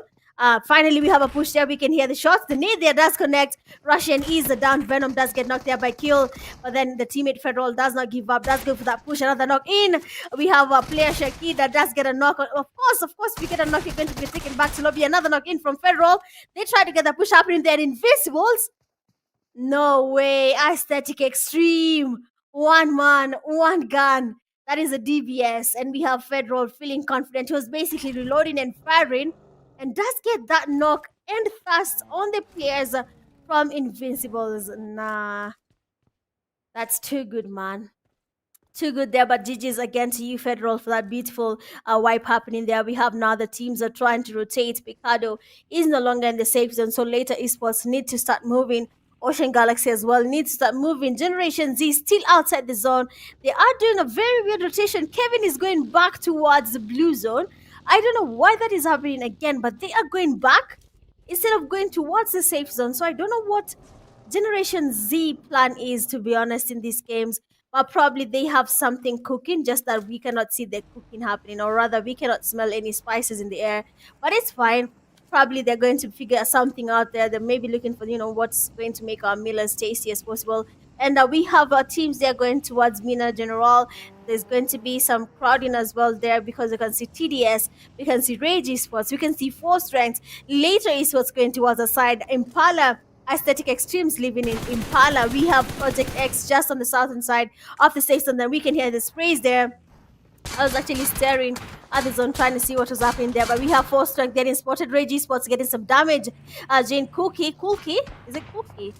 A: Finally, we have a push there. We can hear the shots. The nade there does connect. Russian is down. Venom does get knocked there by Kill. But then the teammate Federal does not give up. Does go for that push. Another knock in. We have a player Shaki that does get a knock. Of course, we get a knock. You're going to be taken back to lobby. Another knock in from Federal. They try to get the push happening there. Invincibles. No way. Aesthetic Extreme. One man, one gun. That is a DBS. And we have Federal feeling confident. He was basically reloading and firing and does get that knock and thrust on the players from Invincibles. Nah, that's too good, man. Too good there, but GG's again to you, Federal, for that beautiful wipe happening there. We have now the teams are trying to rotate. Picado is no longer in the safe zone, so later esports need to start moving. Ocean Galaxy as well needs to start moving. Generation Z still outside the zone. They are doing a very weird rotation. Kevin is going back towards the blue zone. I don't know why that is happening again, but they are going back instead of going towards the safe zone. So I don't know what Generation Z plan is, to be honest, in these games. But probably they have something cooking, just that we cannot see the cooking happening, or rather, we cannot smell any spices in the air. But it's fine. Probably they're going to figure something out there. They may be looking for, what's going to make our meal as tasty as possible. And we have our teams there going towards Mina General. There's going to be some crowding as well there because you can see TDS, we can see Rage Esports, we can see Four Strength. Later Esports going towards the side. Impala Aesthetic Extremes living in Impala. We have Project X just on the southern side of the station. Then we can hear the sprays there. I was actually staring at the zone trying to see what was happening there. But we have Four Strength getting spotted. Rage Esports getting some damage. Jane Cookie, is it Cookie?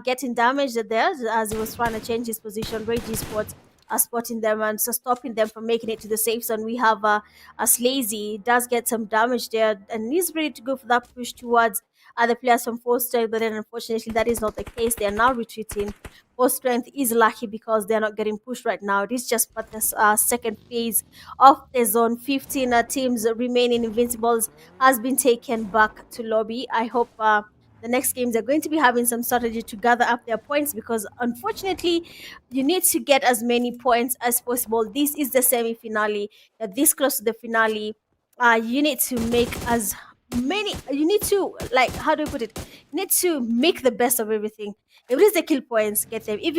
A: Getting damaged there as he was trying to change his position. Rage Esports spotting them and so stopping them from making it to the safe zone. We have a Slazy does get some damage there and he's ready to go for that push towards the players from Four Strength, but then unfortunately that is not the case. They are now retreating. Four Strength is lucky because they're not getting pushed right now. It is just but the second phase of the zone. 15 teams remaining. Invincibles has been taken back to lobby. I hope the next games are going to be having some strategy to gather up their points because unfortunately you need to get as many points as possible. This is the semi-finale. You're this close to the finale. You need to make as many, you need to, like, how do I put it, you need to make the best of everything. If it is the kill points, get them. If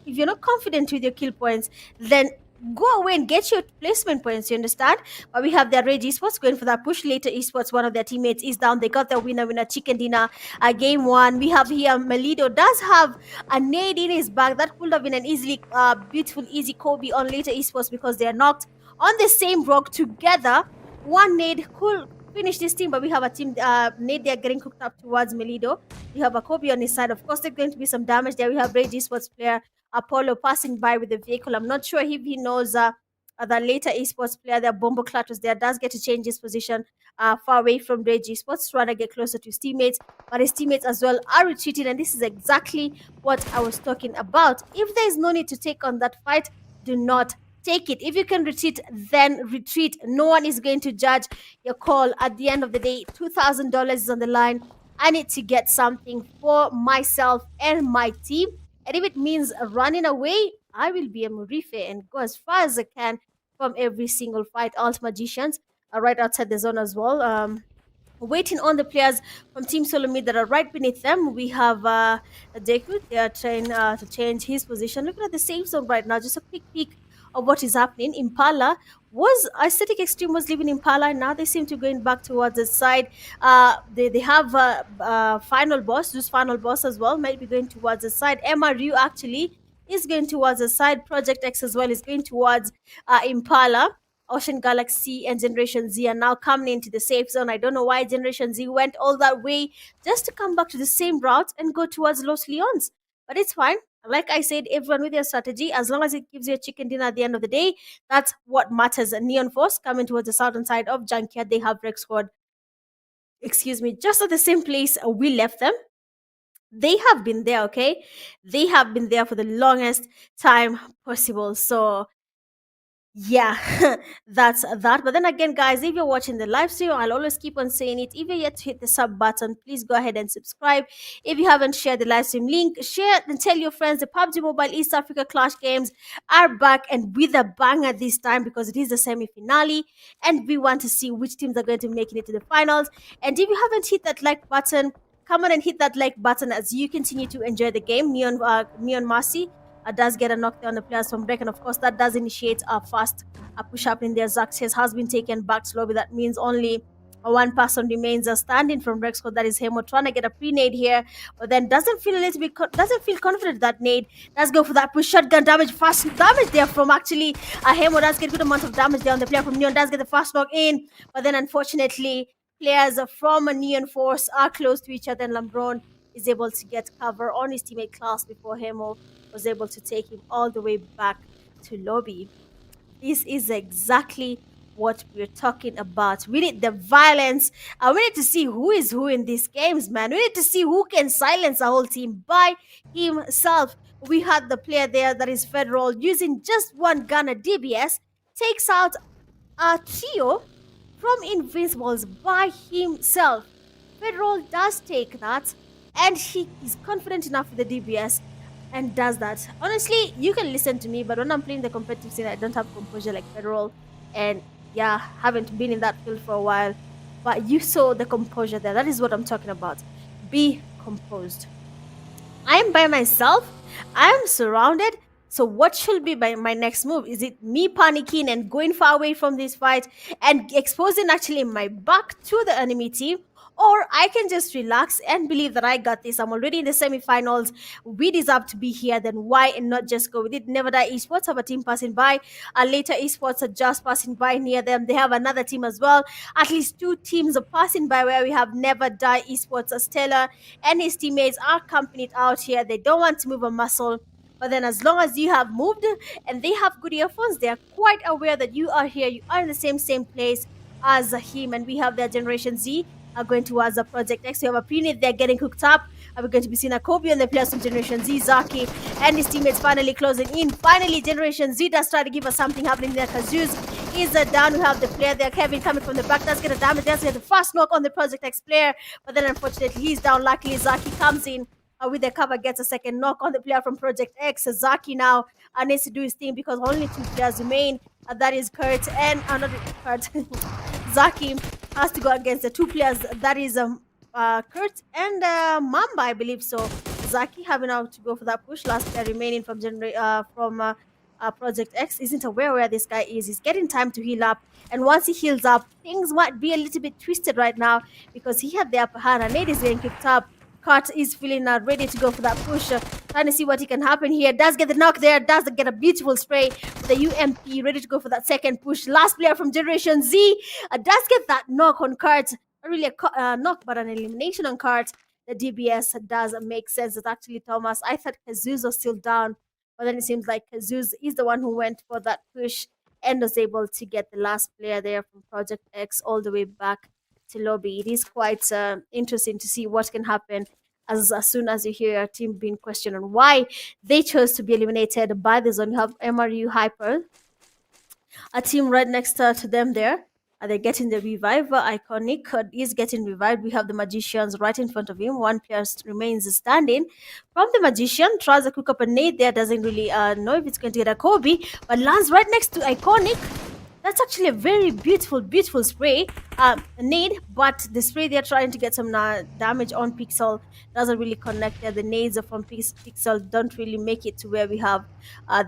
A: you're not confident with your kill points, then go away and get your placement points, you understand? But we have their Rage Esports going for that push. Later Esports, one of their teammates is down. They got their winner chicken dinner. Game one. We have here Melido does have a nade in his bag. That could have been an beautiful easy Kobe on Later Esports because they are knocked on the same rock together. one nade could finish this team, but we have a team nade they're getting cooked up towards Melido. We have a Kobe on his side. Of course, there's going to be some damage there. We have Rage Esports player Apollo passing by with the vehicle. I'm not sure if he knows the later esports player, their Bombo Clutches there, does get to change his position far away from Rage Esports, trying to get closer to his teammates. But his teammates as well are retreating, and this is exactly what I was talking about. If there is no need to take on that fight, do not take it. If you can retreat, then retreat. No one is going to judge your call. At the end of the day, $2,000 is on the line. I need to get something for myself and my team. And if it means running away, I will be a Murife and go as far as I can from every single fight. Alt Magicians are right outside the zone as well. Waiting on the players from Team SOLOMID that are right beneath them. We have Deku. They are trying to change his position. Looking at the safe zone right now. Just a quick peek of what is happening. Impala was Aesthetic Extreme was leaving Impala. Now they seem to be going back towards the side. They have Final Boss. This Final Boss as well might be going towards the side. MRU actually is going towards the side. Project X as well is going towards Impala. Ocean Galaxy and Generation Z are now coming into the safe zone. I don't know why Generation Z went all that way just to come back to the same route and go towards Los Leons. But it's fine. Like I said, everyone with their strategy, as long as it gives you a chicken dinner at the end of the day, that's what matters. Neon Force coming towards the southern side of Junkyard. They have Rex Squad, just at the same place we left them. They have been there, okay? They have been there for the longest time possible. So yeah, that's that. But then again, guys, if you're watching the live stream, I'll always keep on saying it. If you're yet to hit the sub button, please go ahead and subscribe. If you haven't shared the live stream link, share and tell your friends. The PUBG Mobile East Africa Clash games are back and with a banger this time because it is the semi-finale and we want to see which teams are going to make it into the finals. And if you haven't hit that like button, come on and hit that like button as you continue to enjoy the game. Neon Marcy does get a knockdown on the players from break, and of course that does initiate a fast push up in there. Zaxes has been taken back slowly. That means only one person remains standing from Rexco. That is Hemo trying to get a pre-nade here, but then doesn't feel a little bit doesn't feel confident that nade. Does go for that push shotgun damage, fast damage there from actually Hemo does get good amount of damage there on the player from Neon. Does get the fast knock in, but then unfortunately players from a Neon Force are close to each other, and Lambron is able to get cover on his teammate Class before Hemo was able to take him all the way back to lobby. This is exactly what we're talking about. We need the violence. We need to see who is who in these games, man. We need to see who can silence a whole team by himself. We had the player there that is Federal using just one gun at DBS, takes out a trio from Invincibles by himself. Federal does take that, and he is confident enough with the DBS and does that. Honestly, you can listen to me, but when I'm playing the competitive scene, I don't have composure like Federal, and yeah, haven't been in that field for a while. But you saw the composure there. That is what I'm talking about. Be composed. I am by myself. I am surrounded. So what should be my next move? Is it me panicking and going far away from this fight and exposing actually my back to the enemy team? Or I can just relax and believe that I got this. I'm already in the semifinals. We deserve to be here. Then why not just go with it? Never Die Esports have a team passing by. Later Esports are just passing by near them. They have another team as well. At least two teams are passing by where we have Never Die Esports. Stella and his teammates are accompanied out here. They don't want to move a muscle. But then as long as you have moved and they have good earphones, they are quite aware that you are here. You are in the same place as him. And we have their Generation Z are going towards the Project X. We have a pre-nade, they're getting cooked up. We're going to be seeing a Kobe and the players from Generation Z, Zaki, and his teammates finally closing in. Finally, Generation Z does try to give us something happening there. Kazuz is down. We have the player there, Kevin, coming from the back. Does get a damage. Does get the fast knock on the Project X player, but then unfortunately he's down. Luckily, Zaki comes in with the cover, gets a second knock on the player from Project X. Zaki now needs to do his thing because only two players remain. That is Kurt and another Kurt. Zaki has to go against the two players. That is Kurt and Mamba, I believe so. Zaki having now to go for that push. Last player remaining from Project X isn't aware where this guy is. He's getting time to heal up, and once he heals up, things might be a little bit twisted right now because he had the upper hand. And Nate is getting kicked up. Kurt is feeling ready to go for that push. trying to see what he can happen here. Does get the knock there. Does get a beautiful spray with the UMP ready to go for that second push. Last player from Generation Z does get that knock on cards. Not really a knock, but an elimination on cards. The DBS does make sense. It's actually Thomas. I thought Jesus was still down, but then it seems like Jesus is the one who went for that push and was able to get the last player there from Project X all the way back to lobby. It is quite interesting to see what can happen as soon as you hear a team being questioned on why they chose to be eliminated by the zone. You have MRU Hyper, a team right next to them there. They're getting the revive. Iconic is getting revived. We have the Magicians right in front of him. One player remains standing. From the Magician, tries to cook up a nade there. Doesn't really know if it's going to get a Kobe, but lands right next to Iconic. That's actually a very beautiful spray. Nade, but the spray they're trying to get some damage on Pixel doesn't really connect there. The nades from Pixel don't really make it to where we have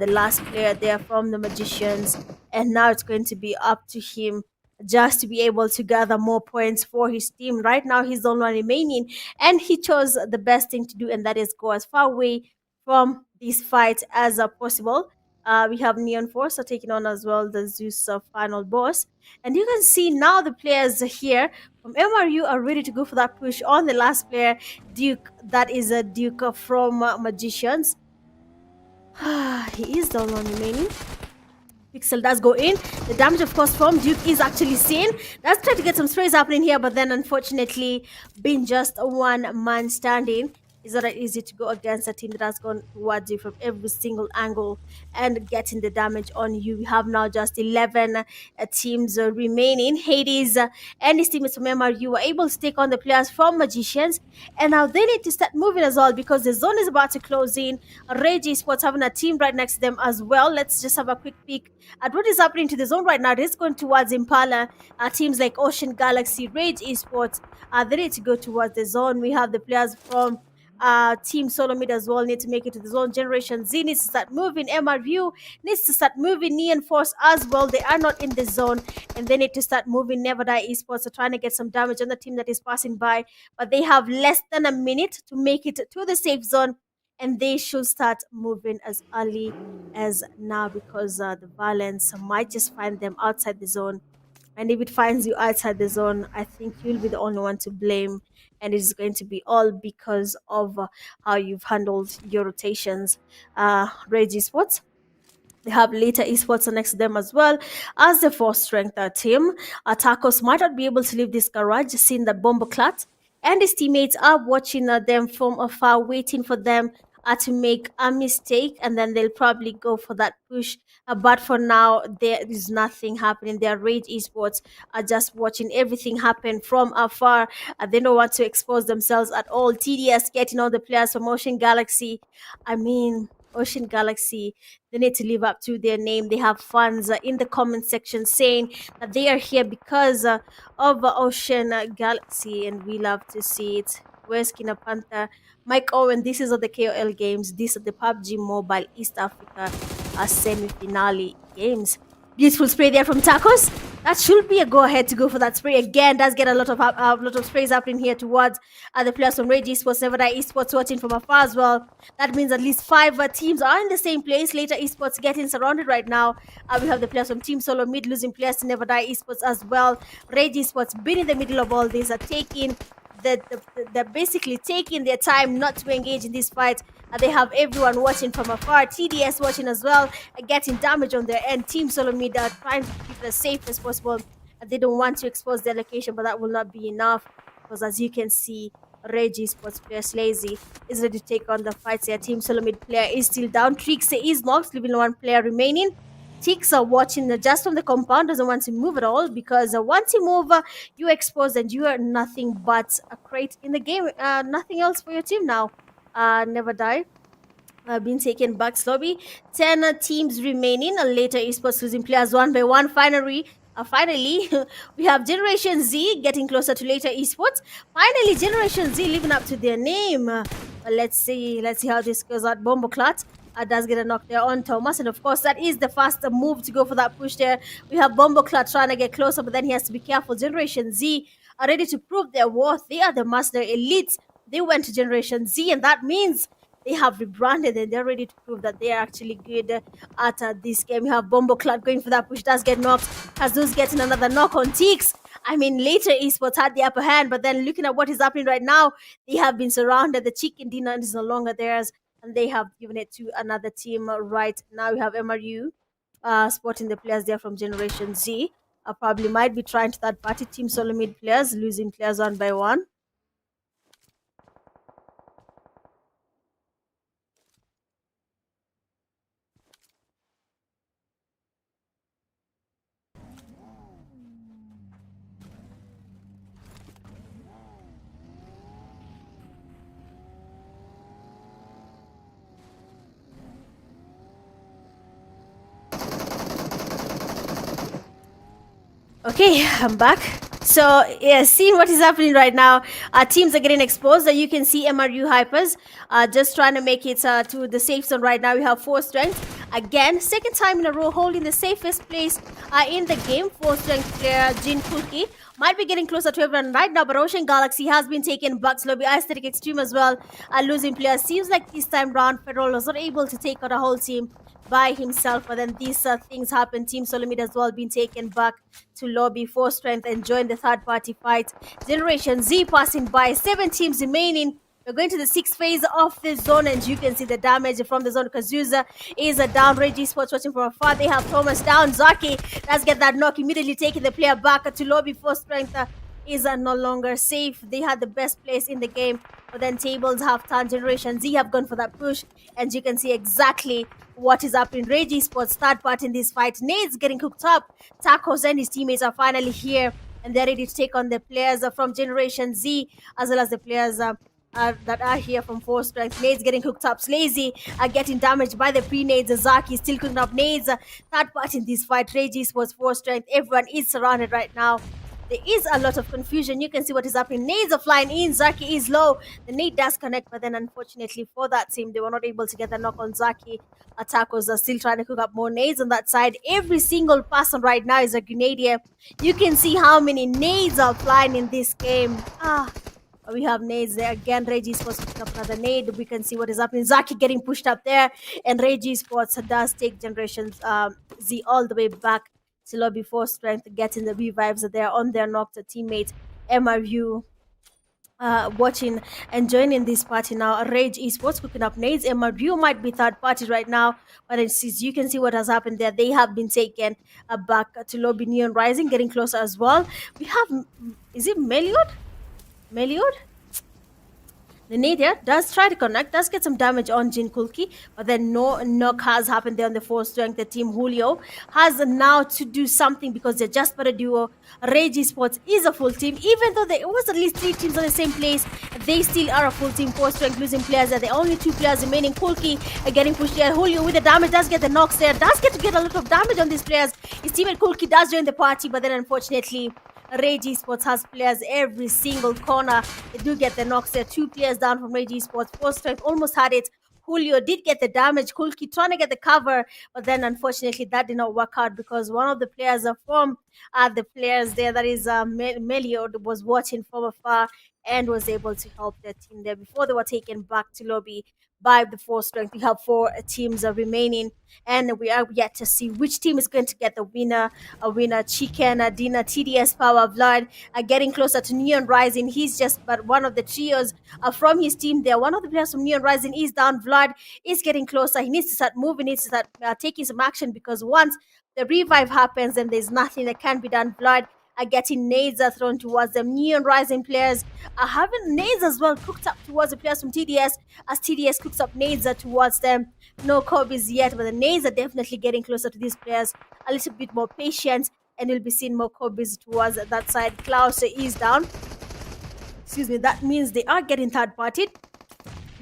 A: the last player there from the Magicians. And now it's going to be up to him just to be able to gather more points for his team. Right now, he's the only one remaining, and he chose the best thing to do, and that is go as far away from this fight as possible. We have Neon Force taking on as well the Zeus final boss. And you can see now the players here from MRU are ready to go for that push on the last player, Duke. That is a Duke from Magicians. He is the only one remaining. Pixel does go in. The damage, of course, from Duke is actually seen. Does try to get some sprays happening here, but then unfortunately, being just a one-man standing, it's not that easy to go against a team that has gone towards you from every single angle and getting the damage on you. We have now just 11 teams remaining. Hades and his teammates from MRU were able to take on the players from Magicians, and now they need to start moving as well because the zone is about to close in. Rage Esports having a team right next to them as well. Let's just have a quick peek at what is happening to the zone right now. It is going towards Impala. Teams like Ocean Galaxy, Rage Esports, they need to go towards the zone. We have the players from Team SOLOMID as well need to make it to the zone. Generation Z needs to start moving. MRU needs to start moving. Neon Force as well. They are not in the zone, and they need to start moving. Never Die Esports are trying to get some damage on the team that is passing by, but they have less than a minute to make it to the safe zone, and they should start moving as early as now because the violence might just find them outside the zone. And if it finds you outside the zone, I think you'll be the only one to blame. And it's going to be all because of how you've handled your rotations. Rage Esports, they have later esports next to them as well as the fourth strength team. Tacos might not be able to leave this garage, seeing that Bomboclat and his teammates are watching them from afar, waiting for them to make a mistake, and then they'll probably go for that push. But for now, there is nothing happening. Their Rage Esports are just watching everything happen from afar. They don't want to expose themselves at all. TDS getting all the players from Ocean Galaxy. I mean, Ocean Galaxy, they need to live up to their name. They have fans in the comment section saying that they are here because of Ocean Galaxy, and we love to see it. Where's Kina Panther? Mike Owen, this is of the KOL games. These are the PUBG Mobile East Africa semi-finale games. Beautiful spray there from Tacos. That should be a go-ahead to go for that spray again. Does get a lot of sprays happening here towards the players from Rage Esports, Never Die Esports watching from afar as well. That means at least 5 teams are in the same place. Later Esports getting surrounded right now. We have the players from Team SOLOMID losing players to Never Die Esports as well. Rage Esports being in the middle of all this, are taking they're basically taking their time not to engage in this fight. They have everyone watching from afar. TDS watching as well, getting damage on their end. Team Solomid are trying to keep it as safe as possible. They don't want to expose their location, but that will not be enough because, as you can see, Regi Sports player Slazy is ready to take on the fights. Their Team Solomid player is still down. Trix is knocked, leaving one player remaining. Ticks are watching just from the compound, doesn't want to move at all because once you move, you expose and you are nothing but a crate in the game. Nothing else for your team now. Never Die. Been taken back slowly. 10 teams remaining. Later, esports losing players one by one. Finally, we have Generation Z getting closer to later esports. Finally, Generation Z living up to their name. Let's see how this goes out. Bomboclat does get a knock there on Thomas, and of course that is the faster move to go for that push there. We have Bomboclat trying to get closer, but then he has to be careful. Generation Z are ready to prove their worth. They are the master elites. They went to Generation Z, and that means They have rebranded and they're ready to prove that they are actually good at this game. You have Bombo Club going for that push, does get knocked. Kazu's getting another knock on Tix. I mean, later esports had the upper hand, but then looking at what is happening right now, they have been surrounded. The chicken dinner is no longer theirs, and they have given it to another team right now. We have MRU spotting the players there from Generation Z. Probably might be trying to third party team SOLOMID players, losing players one by one. Okay, I'm back. So, yeah, seeing what is happening right now, teams are getting exposed. You can see MRU HYPERZ just trying to make it to the safe zone right now. We have 4 strength. Again, second time in a row, holding the safest place in the game. 4 strength player Jin Kulki might be getting closer to everyone right now, but Ocean Galaxy has been taken back. Lobby Aesthetic Extreme as well, losing players. Seems like this time round, Federal was not able to take out a whole team by himself, but then these things happen. Team SOLOMID as well being taken back to lobby 4 strength and join the third party fight. Generation Z passing by, 7 teams remaining. We're going to the 6th phase of the zone, and you can see the damage from the zone. Kazuza is a down. Regi Sports watching from afar. They have Thomas down. Zaki does get that knock, immediately taking the player back to lobby 4 strength. Is no longer safe. They had the best place in the game, but then tables have turned. Generation Z have gone for that push, and you can see exactly what is happening. Regi Sports third part in this fight. Nade's getting cooked up. Tacos and his teammates are finally here, and they're ready to take on the players from Generation Z, as well as the players that are here from 4 strength. Nade's getting cooked up. Slazy are getting damaged by the pre-nades. Zaki is still cooking up nades. Third part in this fight. Regi Sports 4 strength. Everyone is surrounded right now. There is a lot of confusion. You can see what is happening. Nades are flying in. Zaki is low. The nade does connect, but then unfortunately for that team, they were not able to get the knock on Zaki. Attackers are still trying to cook up more nades on that side. Every single person right now is a grenadier. You can see how many nades are flying in this game. We have nades there again. Regi Sports picking up another nade. We can see what is happening. Zaki getting pushed up there, and Regi Sports does take Generations Z all the way back to lobby 4 strength, getting the revives there on their knocked teammate MRU. Watching and joining this party now. Rage Esports cooking up nades. MRU might be third party right now, but you can see what has happened there. They have been taken back to lobby Neon Rising, getting closer as well. We have, is it Meliod? Meliod? The nade here does try to connect, does get some damage on Jin Kulki, but then no knock has happened there on the 4 strength. The team Julio has now to do something because they're just but a duo. Regi Sports is a full team, even though there was at least 3 teams on the same place. They still are a full team. 4 strength losing players. They're the only 2 players remaining. Kulki getting pushed here. Julio with the damage does get the knocks there. Does get a lot of damage on these players. His teammate Kulki does join the party, but then unfortunately, Regi Sports has players every single corner. They do get the knocks there. 2 players down from Regi Sports. 4 strength almost had it. Julio did get the damage. Kulki trying to get the cover, but then unfortunately that did not work out because one of the players from the players there, that is Meliod, was watching from afar and was able to help their team there before they were taken back to lobby by the 4 strength. We have 4 teams remaining, and we are yet to see which team is going to get the winner. A winner, Chicken, Dina, TDS, Power, Vlad, getting closer to Neon Rising. He's just but one of the trios from his team there. One of the players from Neon Rising is down. Vlad is getting closer. He needs to start moving, needs to start taking some action because once the revive happens and there's nothing that can be done, Vlad are getting nades are thrown towards them. Neon Rising players are having nades as well cooked up towards the players from TDS as TDS cooks up nades towards them. No Kobe's yet, but the nades are definitely getting closer to these players. A little bit more patience, and you'll be seeing more Kobe's towards that side. Klaus is down. Excuse me, that means they are getting third partied.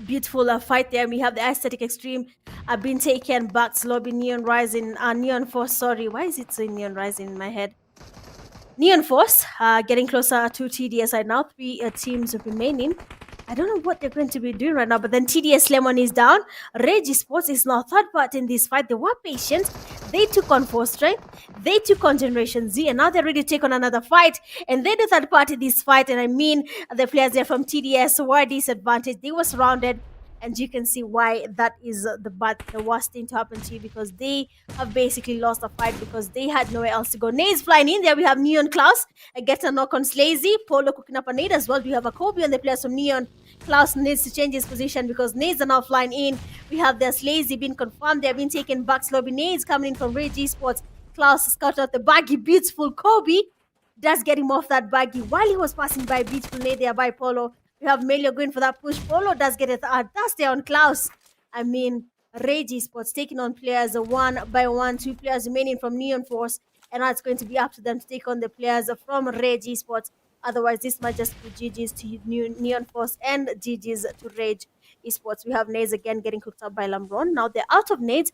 A: Beautiful fight there. We have the Aesthetic Extreme been taken back to lobby Neon Rising. Neon Force, sorry. Why is it saying Neon Rising in my head? Neon Force getting closer to TDS right now. 3 teams remaining. I don't know what they're going to be doing right now, but then TDS Lemon is down. Regi Sports is now third part in this fight. They were patient. They took on 4 strength. They took on Generation Z, and now they're ready to take on another fight. And they the third part in this fight, and I mean the players there from TDS were disadvantaged. They were surrounded. and you can see why that is the worst thing to happen to you, because they have basically lost the fight because they had nowhere else to go. Nade's flying in there. We have Neon Klaus get a knock on Slazy. Polo cooking up a nade as well. We have a Kobe on the players from Neon. Klaus needs to change his position because nades are now flying in. We have their Slazy being confirmed. They're being taken back slowly. Nades coming in from Rage Esports. Klaus scout out the baggy, beautiful Kobe. Does get him off that baggy while he was passing by beautiful nade there by Polo. We have Melio going for that push. Polo does get it. That's there on Klaus. I mean, Rage Esports taking on players one by one, two players remaining from Neon Force. And now it's going to be up to them to take on the players from Rage Esports. Otherwise, this might just be GG's to Neon Force and GG's to Rage Esports. We have nades again getting cooked up by Lambron. Now they're out of nades.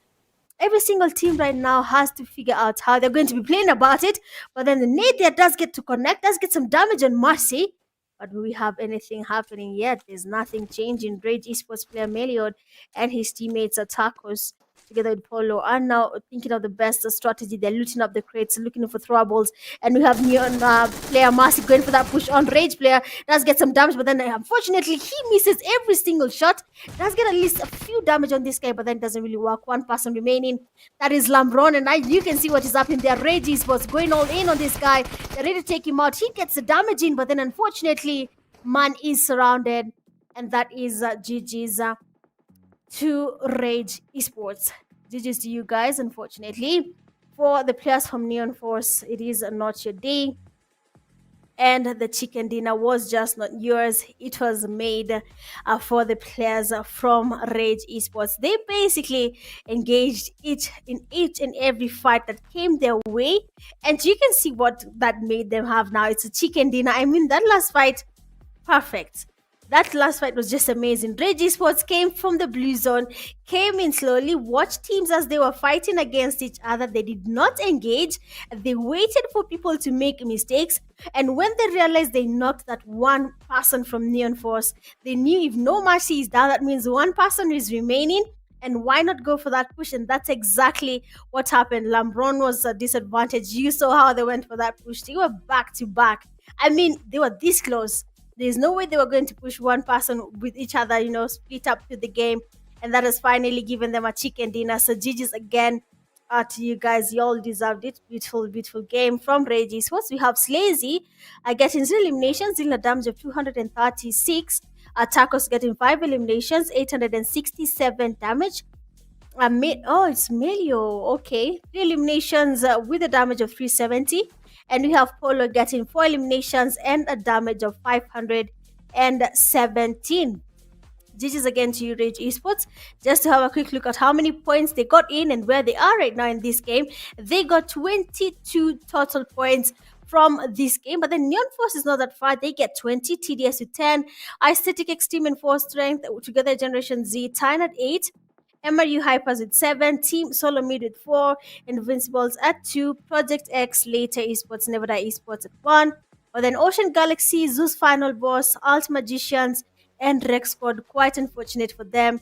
A: Every single team right now has to figure out how they're going to be playing about it. But then the nade there does get to connect, does get some damage on Marcy. But do we have anything happening yet? There's nothing changing. Rage Esports player Meliod and his teammates Atakos together with Polo are now thinking of the best strategy. They're looting up the crates, looking for throwables. And we have Neon player Marcy going for that push on Rage player. Does get some damage, but then unfortunately he misses every single shot. Does get at least a few damage on this guy, but then doesn't really work. One person remaining. That is Lambron, and you can see what is happening there. Rage Esports going all in on this guy. They're ready to take him out. He gets the damage in, but then unfortunately, man is surrounded, and that is GG's to Rage Esports. GG's to you guys, unfortunately. For the players from Neon Force, it is not your day. And the chicken dinner was just not yours. It was made for the players from Rage Esports. They basically engaged in each and every fight that came their way. And you can see what that made them have now. It's a chicken dinner. I mean, that last fight, perfect. That last fight was just amazing. Rage Esports came from the blue zone, came in slowly, watched teams as they were fighting against each other. They did not engage. They waited for people to make mistakes. And when they realized they knocked that one person from Neon Force, they knew if no mercy is down, that means one person is remaining. And why not go for that push? And that's exactly what happened. Lambron was a disadvantage. You saw how they went for that push. They were back to back. I mean, they were this close. There's no way they were going to push one person with each other, split up to the game. And that has finally given them a chicken dinner. So GG's again to you guys. You all deserved it. Beautiful, beautiful game from Rage Esports. We have Slazy getting 0 eliminations, dealing a damage of 236. Tacos getting 5 eliminations, 867 damage. It's Melio. Okay. 3 eliminations with a damage of 370. And we have Polo getting 4 eliminations and a damage of 517. GG's again to you, Rage Esports. Just to have a quick look at how many points they got in and where they are right now in this game. They got 22 total points from this game, but then Neon Force is not that far. They get 20, TDS with 10, Aesthetic Extreme and 4 Strength, together Generation Z, Tyne at 8, MRU HYPERZ with 7, Team SOLOMID with 4, Invincibles at 2, Project X, later Esports, Never Die Esports at 1. But then Ocean Galaxy, Zeus Final Boss, Alt Magicians, and Rex Squad, quite unfortunate for them.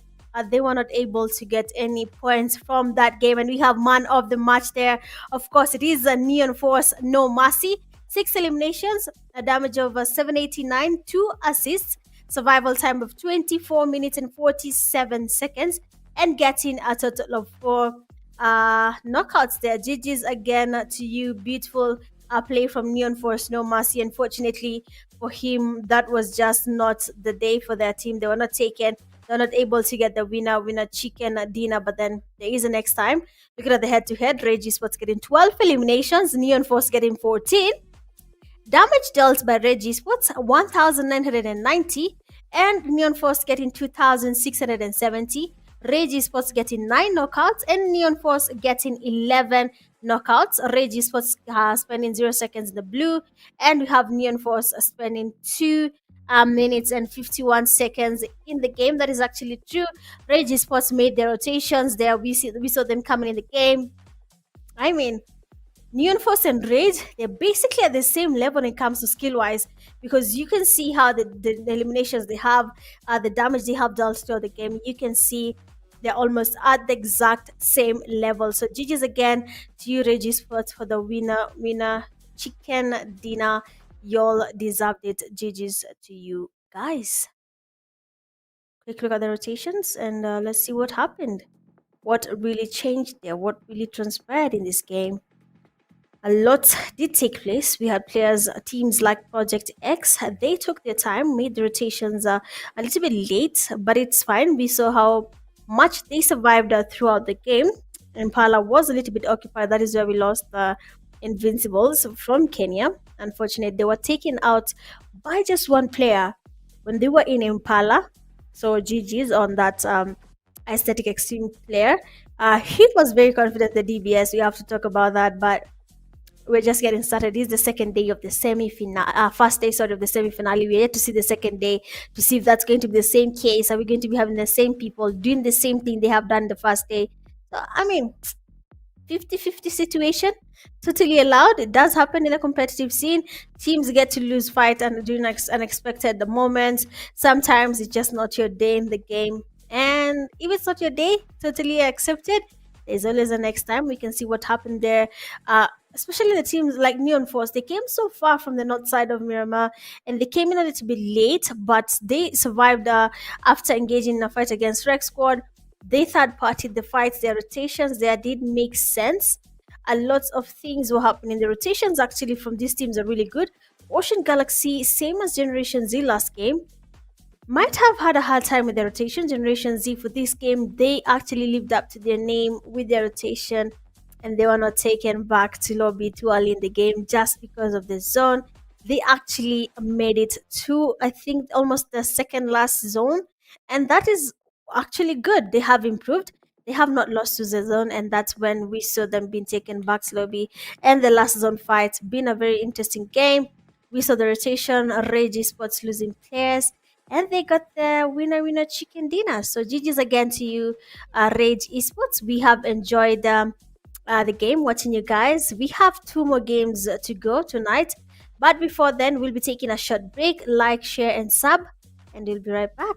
A: They were not able to get any points from that game. And we have man of the match there. Of course, it is a Neon Force, No Mercy. 6 eliminations, a damage of 789, 2 assists, survival time of 24 minutes and 47 seconds, and getting a total of 4 knockouts there. GG's again to you. Beautiful play from Neon Force, No Mercy. Unfortunately for him, that was just not the day for their team. They were not taken. They're not able to get the winner chicken dinner, but then there is a next time. Looking at the head-to-head, Rage Esports getting 12 eliminations, Neon Force getting 14. Damage dealt by Rage Esports 1,990, and Neon Force getting 2,670. Rage Esports getting 9 knockouts, and Neon Force getting 11 knockouts. Rage Esports spending 0 seconds in the blue, and we have Neon Force spending 2 minutes and 51 seconds in the game. That is actually true. Rage Esports made their rotations there. We saw them coming in the game. I mean, Neon Force and Rage, they're basically at the same level when it comes to skill-wise, because you can see how the eliminations they have, the damage they have dealt throughout the game. You can see they're almost at the exact same level. So GG's again to you, Rage Esports, for the winner chicken dinner. Y'all deserved it. GG's to you guys. quick look at the rotations and let's see what happened. What really changed there? What really transpired in this game? A lot did take place. We had players, teams like Project X, they took their time, made the rotations a little bit late, but it's fine. We saw how much they survived throughout the game. Impala was a little bit occupied. That is where we lost the Invincibles from Kenya. Unfortunately, they were taken out by just one player when they were in Impala. So GG's on that aesthetic extreme player. He was very confident, the DBS. We have to talk about that, but we're just getting started. This is the second day of the semi-final, first day, sorry, of the semi-finale. We're yet to see the second day to see if that's going to be the same case. Are we going to be having the same people doing the same thing they have done the first day? So, I mean, 50-50 situation, totally allowed. It does happen in a competitive scene. Teams get to lose fight and during unexpected moments. Sometimes it's just not your day in the game, and if it's not your day, totally accepted. There's always a next time. We can see what happened there. Especially the teams like Neon Force, they came so far from the north side of Miramar, and they came in a little bit late, but they survived after engaging in a fight against Rex Squad. They third partied the fights, their rotations there did make sense. A lot of things were happening. The rotations actually from these teams are really good. Ocean Galaxy, same as Generation Z last game, might have had a hard time with their rotation. Generation Z for this game, they actually lived up to their name with their rotation, and they were not taken back to lobby too early in the game just because of the zone. They actually made it to, I think, almost the second last zone, and that is actually good. They have improved. They have not lost to the zone, and that's when we saw them being taken back to lobby. And the last zone fight been a very interesting game. We saw the rotation, Rage Esports losing players, and they got the winner chicken dinner. So GG's again to you, Rage Esports. We have enjoyed the game watching you guys. We have two more games to go tonight, but before then, we'll be taking a short break. Like, share, and sub, and we'll be right back.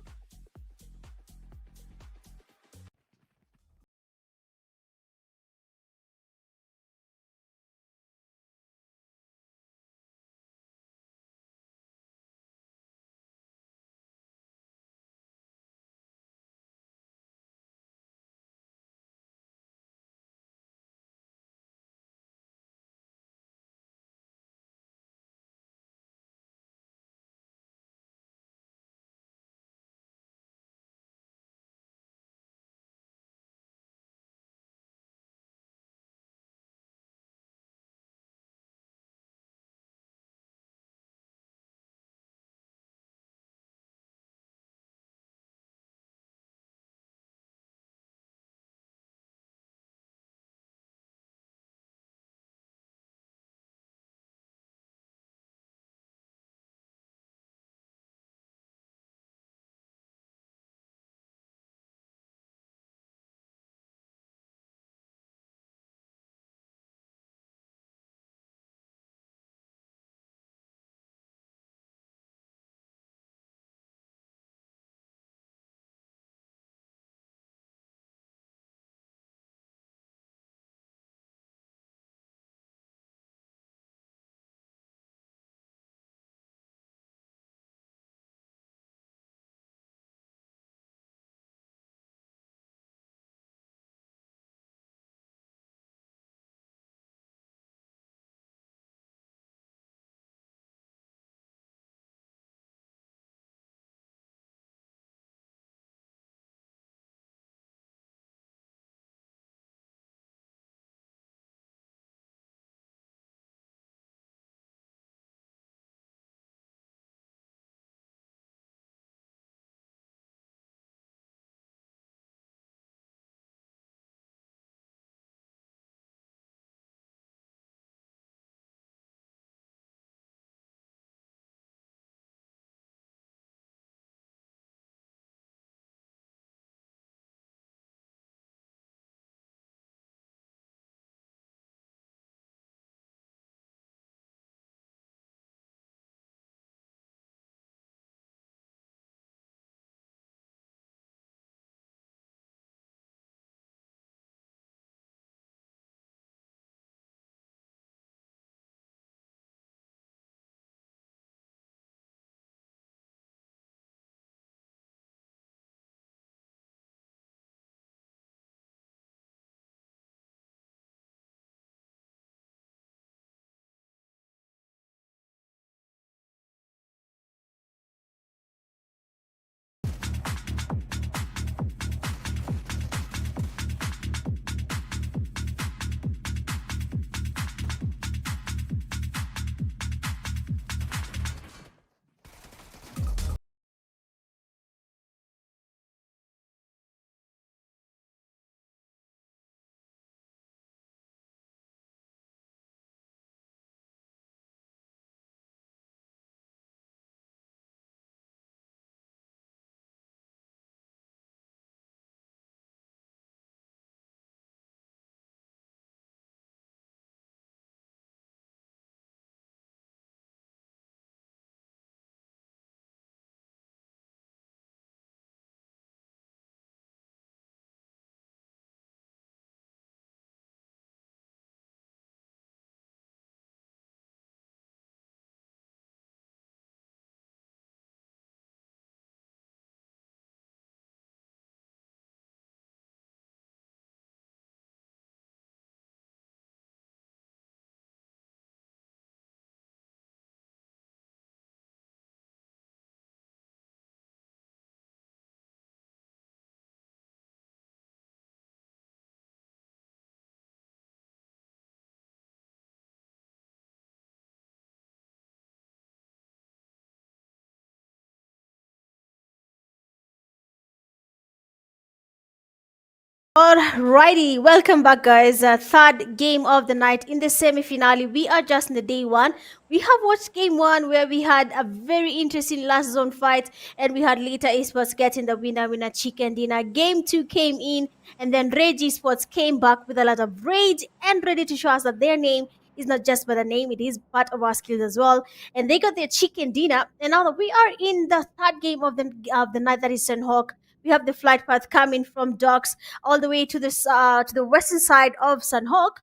A: Alrighty, welcome back, guys. Third game of the night in the semi-finale. We are just in the day one. We have watched game one where we had a very interesting last zone fight, and we had later esports getting the winner chicken dinner. Game two came in, and then Rage esports came back with a lot of rage and ready to show us that their name is not just by the name; it is part of our skills as well. And they got their chicken dinner, and now that we are in the third game of the night, that is Sanhok. We have the flight path coming from docks all the way to the western side of Sanhok.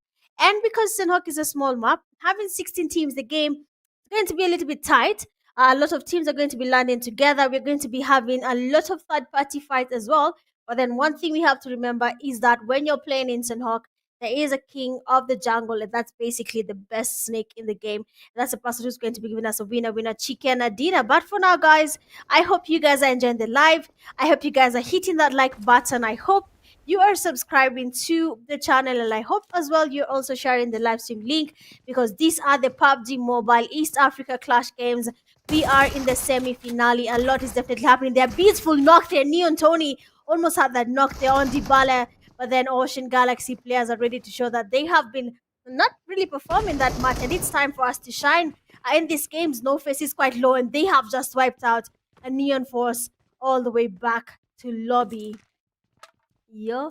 A: And because Sanhok is a small map, having 16 teams, the game is going to be a little bit tight. A lot of teams are going to be landing together. We're going to be having a lot of third party fights as well. But then one thing we have to remember is that when you're playing in Sanhok, there is a king of the jungle, and that's basically the best snake in the game. That's the person who's going to be giving us a winner chicken dinner. But for now, guys, I hope you guys are enjoying the live. I hope you guys are hitting that like button. I hope you are subscribing to the channel, and I hope as well you're also sharing the live stream link, because these are the PUBG Mobile East Africa Clash games. We are in the semi-finale. A lot is definitely happening. They're beautiful knock there. Neon Tony almost had that knock there on Dybala, but then Ocean Galaxy players are ready to show that they have been not really performing that much, and it's time for us to shine. In these games, no face is quite low, and they have just wiped out a Neon Force all the way back to lobby. Yo,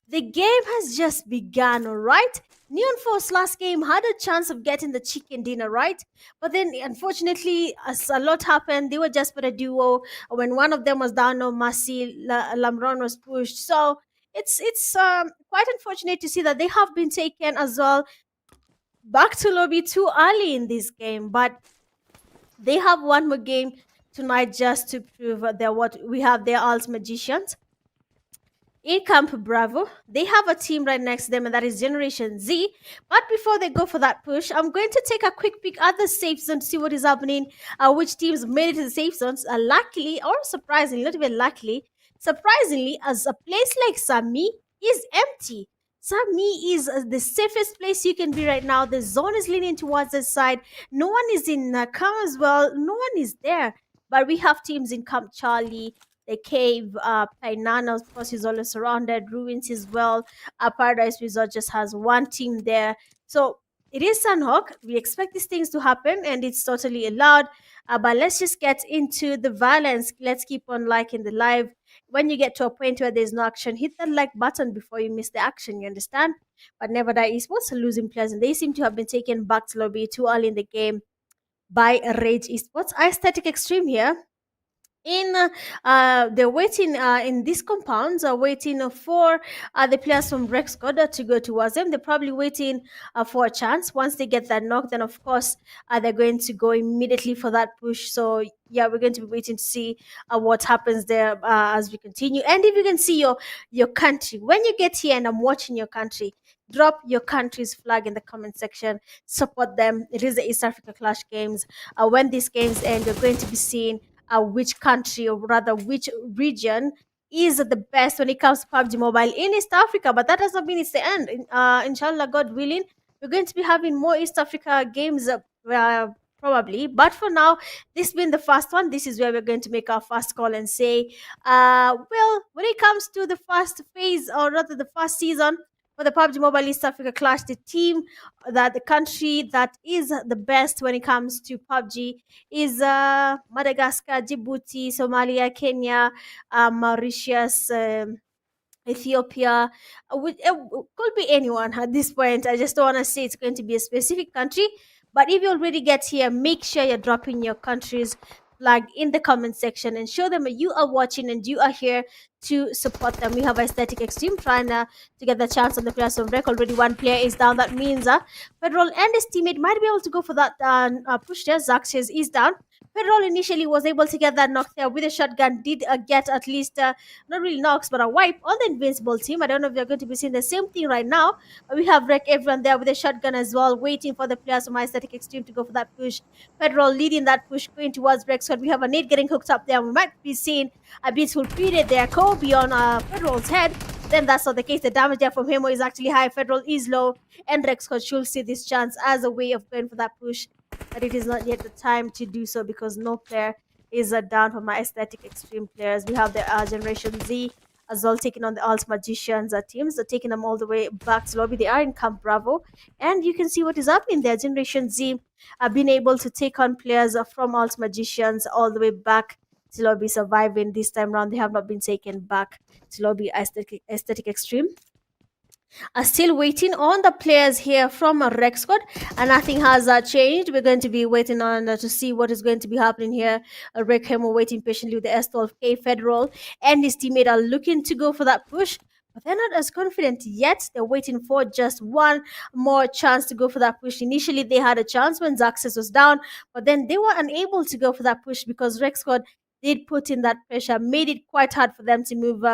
A: the game has just begun, alright? Neon Force last game had a chance of getting the chicken dinner, right? But then, unfortunately, as a lot happened, they were just for a duo. When one of them was down, no mercy, Lamron was pushed. So it's quite unfortunate to see that they have been taken as well back to lobby too early in this game. But they have one more game tonight just to prove that what we have. Their alt magicians in Camp Bravo. They have a team right next to them, and that is Generation Z. But before they go for that push, I'm going to take a quick peek at the safe zone to see what is happening, which teams made it to the safe zones. Luckily, or surprisingly, not even luckily, surprisingly, as a place like Sami is empty. Sami is the safest place you can be right now. The zone is leaning towards the side. No one is in Camp as well. No one is there. But we have teams in Camp Charlie, the cave, Painana, of course, is always surrounded, ruins as well. Paradise Resort just has one team there. So it is Sanhok. We expect these things to happen, and it's totally allowed. But let's just get into the violence. Let's keep on liking the live. When you get to a point where there's no action, hit that like button before you miss the action, you understand? But Never Die Esports are losing players, and they seem to have been taken back to lobby too early in the game by Rage Esports. Aesthetic Extreme here in they're waiting in these compounds, are waiting for the players from Rex Goda to go towards them. They're probably waiting for a chance. Once they get that knock, then of course they're going to go immediately for that push. So yeah, we're going to be waiting to see what happens there as we continue. And if you can see your country when you get here, and I'm watching your country, drop your country's flag in the comment section. Support them. It is the East Africa Clash games. When these games end, you're going to be seeing which country, or rather which region, is the best when it comes to PUBG Mobile in East Africa. But that doesn't mean it's the end. Inshallah, God willing, we're going to be having more East Africa games probably. But for now, this being the first one, this is where we're going to make our first call and say, well, when it comes to the first phase, or rather the first season for the PUBG Mobile East Africa Clash, the team, that the country that is the best when it comes to PUBG is Madagascar, Djibouti, Somalia, Kenya, Mauritius, Ethiopia. Could be anyone at this point. I just don't want to say it's going to be a specific country. But if you already get here, make sure you're dropping your country's flag in the comment section and show them you are watching and you are here to support them. We have Aesthetic Extreme trying to get the chance on the players of Rec. Already one player is down. That means Federal and his teammate might be able to go for that push there. Zaxes is down. Federal initially was able to get that knock there with a shotgun, did get at least, not really knocks, but a wipe on the Invincible team. I don't know if you're going to be seeing the same thing right now. We have Rec everyone there with a shotgun as well, waiting for the players from Aesthetic Extreme to go for that push. Federal leading that push, going towards Rec. So we have a nade getting hooked up there. We might be seeing a beautiful pre-raid there. Kobe on Federal's head. Then that's not the case. The damage there from him is actually high. Federal is low, and Rex should see this chance as a way of going for that push. But it is not yet the time to do so, because no player is down for my Aesthetic Extreme players. We have the Generation Z as well, taking on the Alt Magicians teams. They're taking them all the way back to lobby. They are in Camp Bravo, and you can see what is happening there. Generation Z have been able to take on players from Alt Magicians all the way back to lobby, surviving. This time round, they have not been taken back to lobby aesthetic extreme. Are still waiting on the players here from Rex Squad, and nothing has changed. We're going to be waiting on to see what is going to be happening here. Rick Hemo waiting patiently with the S12K Federal, and his teammate are looking to go for that push, but they're not as confident yet. They're waiting for just one more chance to go for that push. Initially, they had a chance when Zaxxas was down, but then they were unable to go for that push because Rex Squad did put in that pressure, made it quite hard for them to move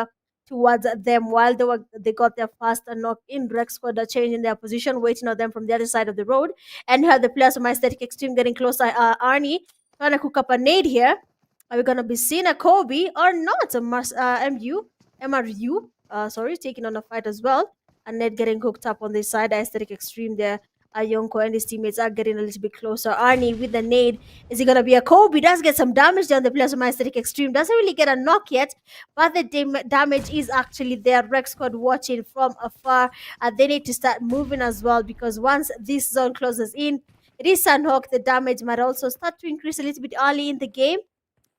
A: towards them while they got their first knock in. Rex Squad are changing their position, waiting on them from the other side of the road. And you have the players from Aesthetic Extreme getting closer. Arnie trying to cook up a nade here. Are we going to be seeing a Kobe or not? MRU, taking on a fight as well. And Ned getting hooked up on this side. Aesthetic Extreme there. Yonko and his teammates are getting a little bit closer. Arnie with the nade. Is he going to be a Kobe? Does get some damage down the players from Aesthetic Extreme. Doesn't really get a knock yet, but the damage is actually there. Rex Squad watching from afar. They need to start moving as well, because once this zone closes in, it is Sanhok. The damage might also start to increase a little bit early in the game.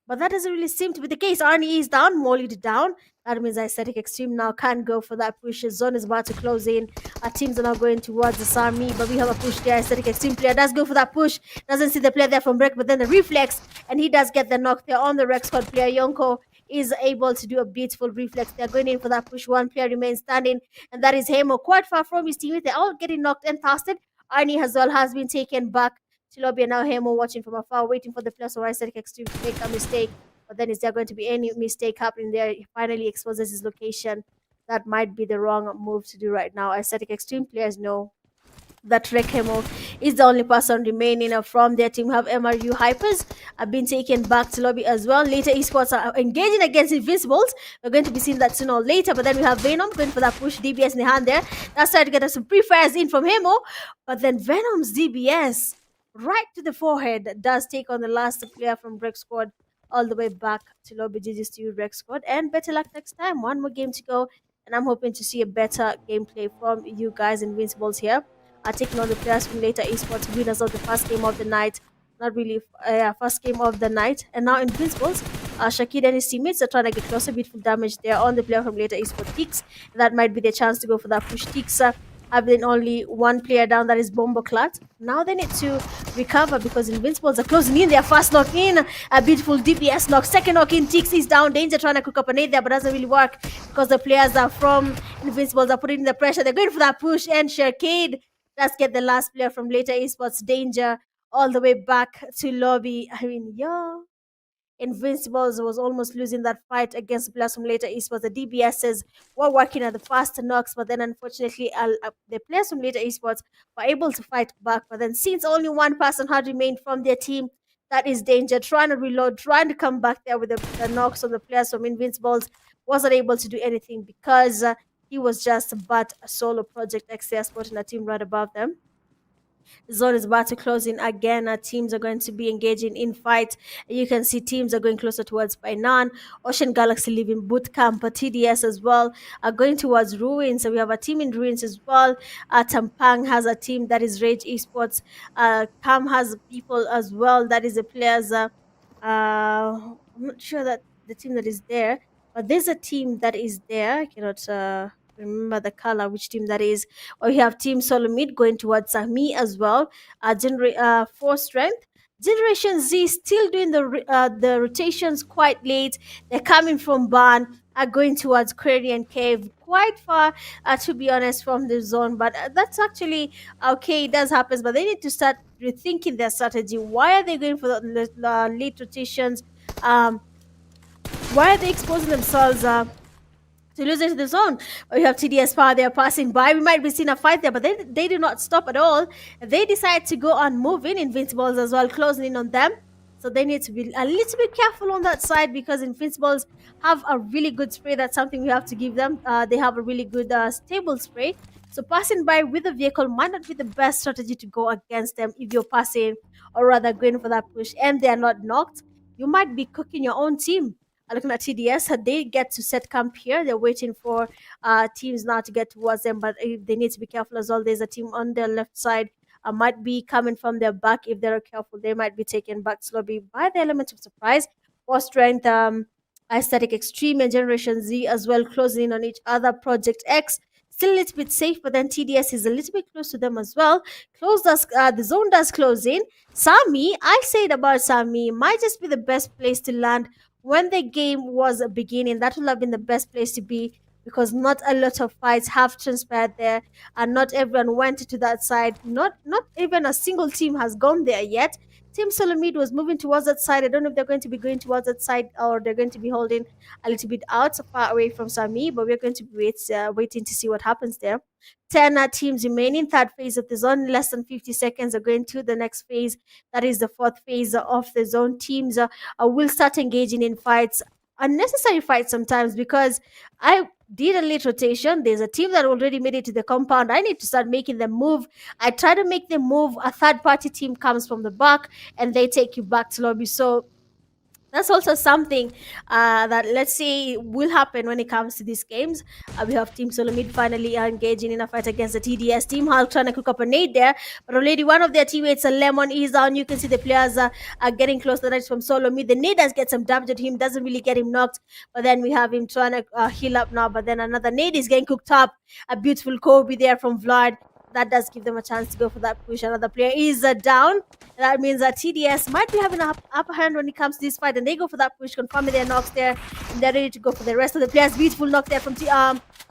A: But that doesn't really seem to be the case. Arnie is down, Mollied down. That means Aesthetic Extreme now can't go for that push. Zone is about to close in. Our teams are now going towards the Sami, but we have a push there. Aesthetic Extreme player does go for that push. Doesn't see the player there from Rek, but then the reflex, and he does get the knock there on the Rex Squad player. Yonko is able to do a beautiful reflex. They're going in for that push. One player remains standing, and that is Hemo, quite far from his teammates. They're all getting knocked and tasted. Arnie as well has been taken back to lobby, and now Hemo watching from afar, waiting for the players of Aesthetic Extreme to make a mistake. But then is there going to be any mistake happening there? He finally exposes his location. That might be the wrong move to do right now. Aesthetic Extreme players know that Rekemo is the only person remaining from their team. We have MRU HYPERZ have been taken back to lobby as well. Later, esports are engaging against Invincibles. We're going to be seeing that sooner or later. But then we have Venom going for that push. DBS in the hand there. That's trying to get us some pre-fires in from Hemo. But then Venom's DBS right to the forehead does take on the last player from Break Squad all the way back to lobby. GG's to you, Rex Squad. And better luck next time. One more game to go. And I'm hoping to see a better gameplay from you guys. Invincibles here are taking on the players from Later Esports, winners of the first game of the night. Not really, first game of the night. And now Invincibles, Shakid and his teammates are trying to get closer. Beautiful damage there on the player from Later Esports, Tix. That might be the chance to go for that push. Tix having only one player down, that is Bomboclat. Now they need to recover because Invincibles are closing in. Their first knock in, a beautiful DPS knock. Second knock in, Tix is down. Danger trying to cook up a nade there, but doesn't really work because the players are from Invincibles are putting in the pressure. They're going for that push, and Shakid does get the last player from Later Esports, Danger, all the way back to lobby. I mean, yeah. Invincibles was almost losing that fight against the players from Later Esports. The DBSs were working at the fast knocks, but then unfortunately, the players from Later Esports were able to fight back. But then, since only one person had remained from their team, that is Danger, trying to reload, trying to come back there with the knocks on the players from Invincibles, wasn't able to do anything because he was just but a solo project. XCS sporting a team right above them. The zone is about to close in again. Teams are going to be engaging in fight. You can see teams are going closer towards Painan. Ocean Galaxy Living Bootcamp, TDS as well, are going towards Ruins. So we have a team in Ruins as well. Tampang has a team that is Rage Esports. Cam has people as well. That is the players. I'm not sure that the team that is there, but there's a team that is there. I cannot remember the color, which team that is. Or you have Team SOLOMID going towards Sami as well. 4 strength. Generation Z still doing the rotations quite late. They're coming from Ban, are going towards Quarian Cave, quite far, to be honest, from the zone. But that's actually okay. It does happen, but they need to start rethinking their strategy. Why are they going for the late rotations? Why are they exposing themselves? To lose into the zone. Or you have TDS Power, they're passing by. We might be seeing a fight there, but they do not stop at all. They decide to go on moving. Invincibles as well, closing in on them. So they need to be a little bit careful on that side because Invincibles have a really good spray. That's something we have to give them. They have a really good stable spray. So passing by with a vehicle might not be the best strategy to go against them if you're passing or rather going for that push and they are not knocked. You might be cooking your own team. looking at TDS, they get to set camp here. They're waiting for teams now to get towards them, but they need to be careful as well. There's a team on their left side. Might be coming from their back. If they're careful, they might be taken back slowly by the element of surprise. For strength, aesthetic extreme and generation Z as well, closing in on each other. Project X still a little bit safe, but then TDS is a little bit close to them as well. The zone does close in. Sami, I said about Sami, might just be the best place to land when the game was beginning. That would have been the best place to be, because not a lot of fights have transpired there, and not everyone went to that side. Not even a single team has gone there yet. Team SOLOMID was moving towards that side. I don't know if they're going to be going towards that side or they're going to be holding a little bit out, so far away from Sami, but we're going to be waiting to see what happens there. 10 teams remaining. Third phase of the zone, less than 50 seconds are going to the next phase. That is the fourth phase of the zone. Teams will start engaging in fights, unnecessary fights sometimes, because I did a late rotation. There's a team that already made it to the compound. I need to start making them move. I try to make them move. A third party team comes from the back and they take you back to lobby. So that's also something that, let's say, will happen when it comes to these games. We have Team Solomid finally engaging in a fight against the TDS. Team Hulk trying to cook up a nade there, but already one of their teammates, a Lemon, is down. You can see the players are getting close to the from Solomid. The nade does get some damage to him, doesn't really get him knocked, but then we have him trying to heal up now, but then another nade is getting cooked up. A beautiful Kobe there from Vlad. That does give them a chance to go for that push. Another player is down. That means that TDS might be having an upper hand when it comes to this fight, and they go for that push, confirming their knocks there, and they're ready to go for the rest of the players. Beautiful knock there from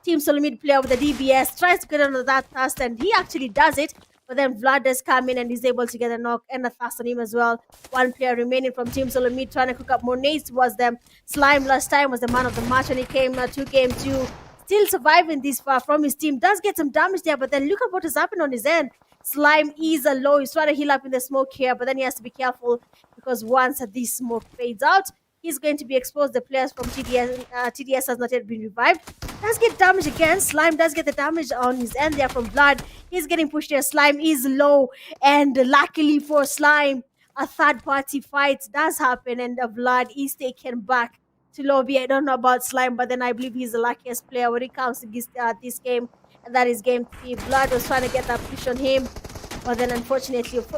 A: Team Solomid player with the DBS. Tries to get under that thrust, and he actually does it. But then Vlad does come in and he's able to get a knock and a thrust on him as well. One player remaining from Team Solomid trying to cook up more nades towards them. Slime last time was the man of the match when he came to game 2. Still surviving this far from his team. Does get some damage there, but then look at what has happened on his end. Slime is low. He's trying to heal up in the smoke here, but then he has to be careful, because once this smoke fades out, he's going to be exposed. The players from TDS has not yet been revived. Does get damage again. Slime does get the damage on his end there from Blood. He's getting pushed there. Slime is low, and luckily for Slime, a third party fight does happen, and Blood is taken back to lobby. I don't know about Slime, but then I believe he's the luckiest player when it comes to this game, and that is game 3. Blood was trying to get that push on him, but then unfortunately for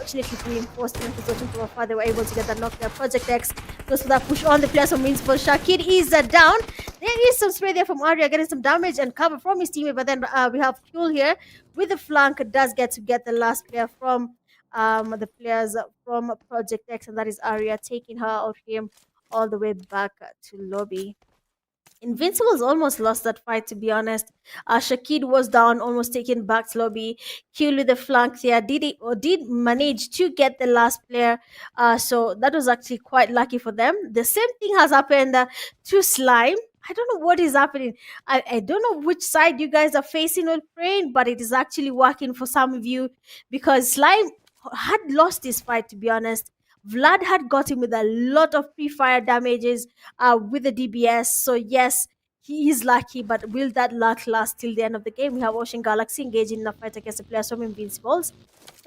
A: him, forced him to go too far. They were able to get that knock there. Project X goes for that push on the players from Invincible. Shakid is down. There is some spray there from Arya, getting some damage and cover from his teammate, but then we have Fuel here with the flank. Does get to get the last player from the players from Project X, and that is Arya, taking her out him all the way back to lobby. Invincibles almost lost that fight, to be honest. Shakid was down, almost taken back to lobby. Kill with the flank there. Did manage to get the last player. So that was actually quite lucky for them. The same thing has happened to Slime. I don't know what is happening. I don't know which side you guys are facing or praying, but it is actually working for some of you, because Slime had lost this fight, to be honest. Vlad had got him with a lot of pre-fire damages with the DBS. So yes, he is lucky, but will that luck last till the end of the game? We have Ocean Galaxy engaging in a fight against the players from Invincibles.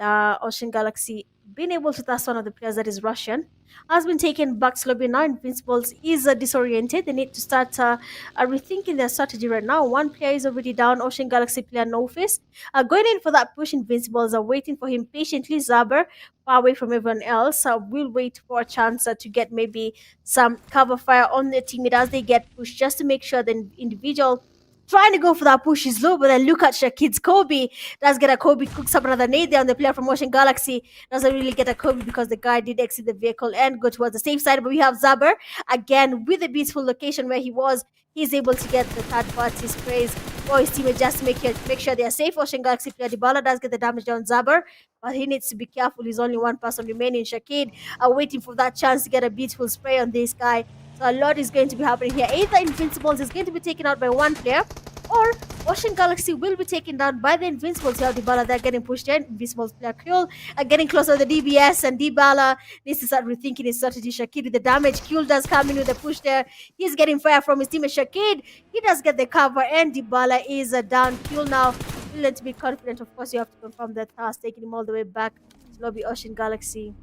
A: Ocean Galaxy being able to test one of the players that is Russian has been taken back to lobby now. Invincibles is disoriented. They need to start rethinking their strategy right now. One player is already down. Ocean Galaxy player No Face going in for that push. Invincibles are waiting for him patiently. Zaber, far away from everyone else, will wait for a chance to get maybe some cover fire on their teammate as they get pushed, just to make sure the individual trying to go for that push is low. But then look at Shakid's Kobe. Does get a Kobe, cooks up another nade there on the player from Ocean Galaxy. Doesn't really get a Kobe because the guy did exit the vehicle and go towards the safe side. But we have Zaber again with a beautiful location where he was. He's able to get the third party sprays for his teammate just to make sure they are safe. Ocean Galaxy player Dybala does get the damage down Zaber, but he needs to be careful. He's only one person remaining. Shakid are waiting for that chance to get a beautiful spray on this guy. So a lot is going to be happening here. Either Invincibles is going to be taken out by one player, or Ocean Galaxy will be taken down by the Invincibles. You have Dybala, they're getting pushed in. Invincibles player Kyul are getting closer to the DBS, and Dybala needs to start rethinking his strategy. Shakid with the damage. Kyul does come in with the push there. He's getting fire from his teammate Shakid. He does get the cover, and Dybala is down. Kyul now will need to be confident. Of course, you have to confirm that task, taking him all the way back to lobby. Ocean Galaxy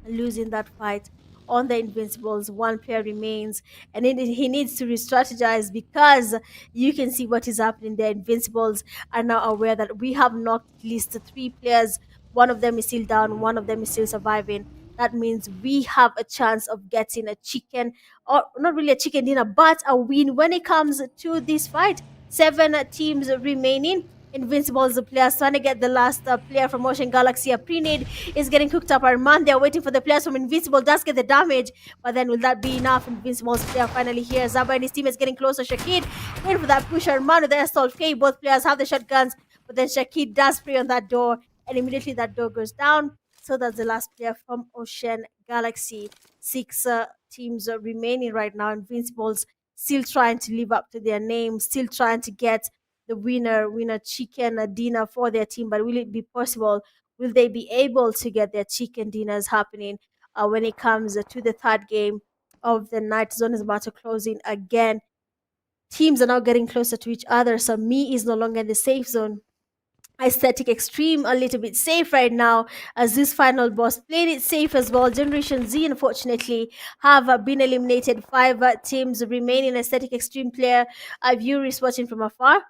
A: losing that fight on the Invincibles. One player remains, and he needs to re-strategize because you can see what is happening. The Invincibles are now aware that we have knocked at least three players. One of them is still down, one of them is still surviving. That means we have a chance of getting a chicken, or not really a chicken dinner, but a win when it comes to this fight. Seven teams remaining. Invincibles, the players trying to get the last player from Ocean Galaxy. A pre-nade is getting cooked up. Armand, they're waiting for the players from Invincible. Does get the damage, but then will that be enough? Invincibles player finally here. Zaba and his team is getting closer. Shakid going for that push. Armand with the assault K. Both players have the shotguns, but then Shakid does spray on that door, and immediately that door goes down. So that's the last player from Ocean Galaxy. Six teams remaining right now. Invincibles still trying to live up to their name, still trying to get the winner chicken dinner for their team. But will it be possible? Will they be able to get their chicken dinners happening when it comes to the third game of the night? Zone is about to close in again. Teams are now getting closer to each other. So me is no longer in the safe zone. Aesthetic Extreme a little bit safe right now, as this final boss played it safe as well. Generation Z, unfortunately, have been eliminated. Five teams remaining. Aesthetic Extreme player viewer is watching from afar.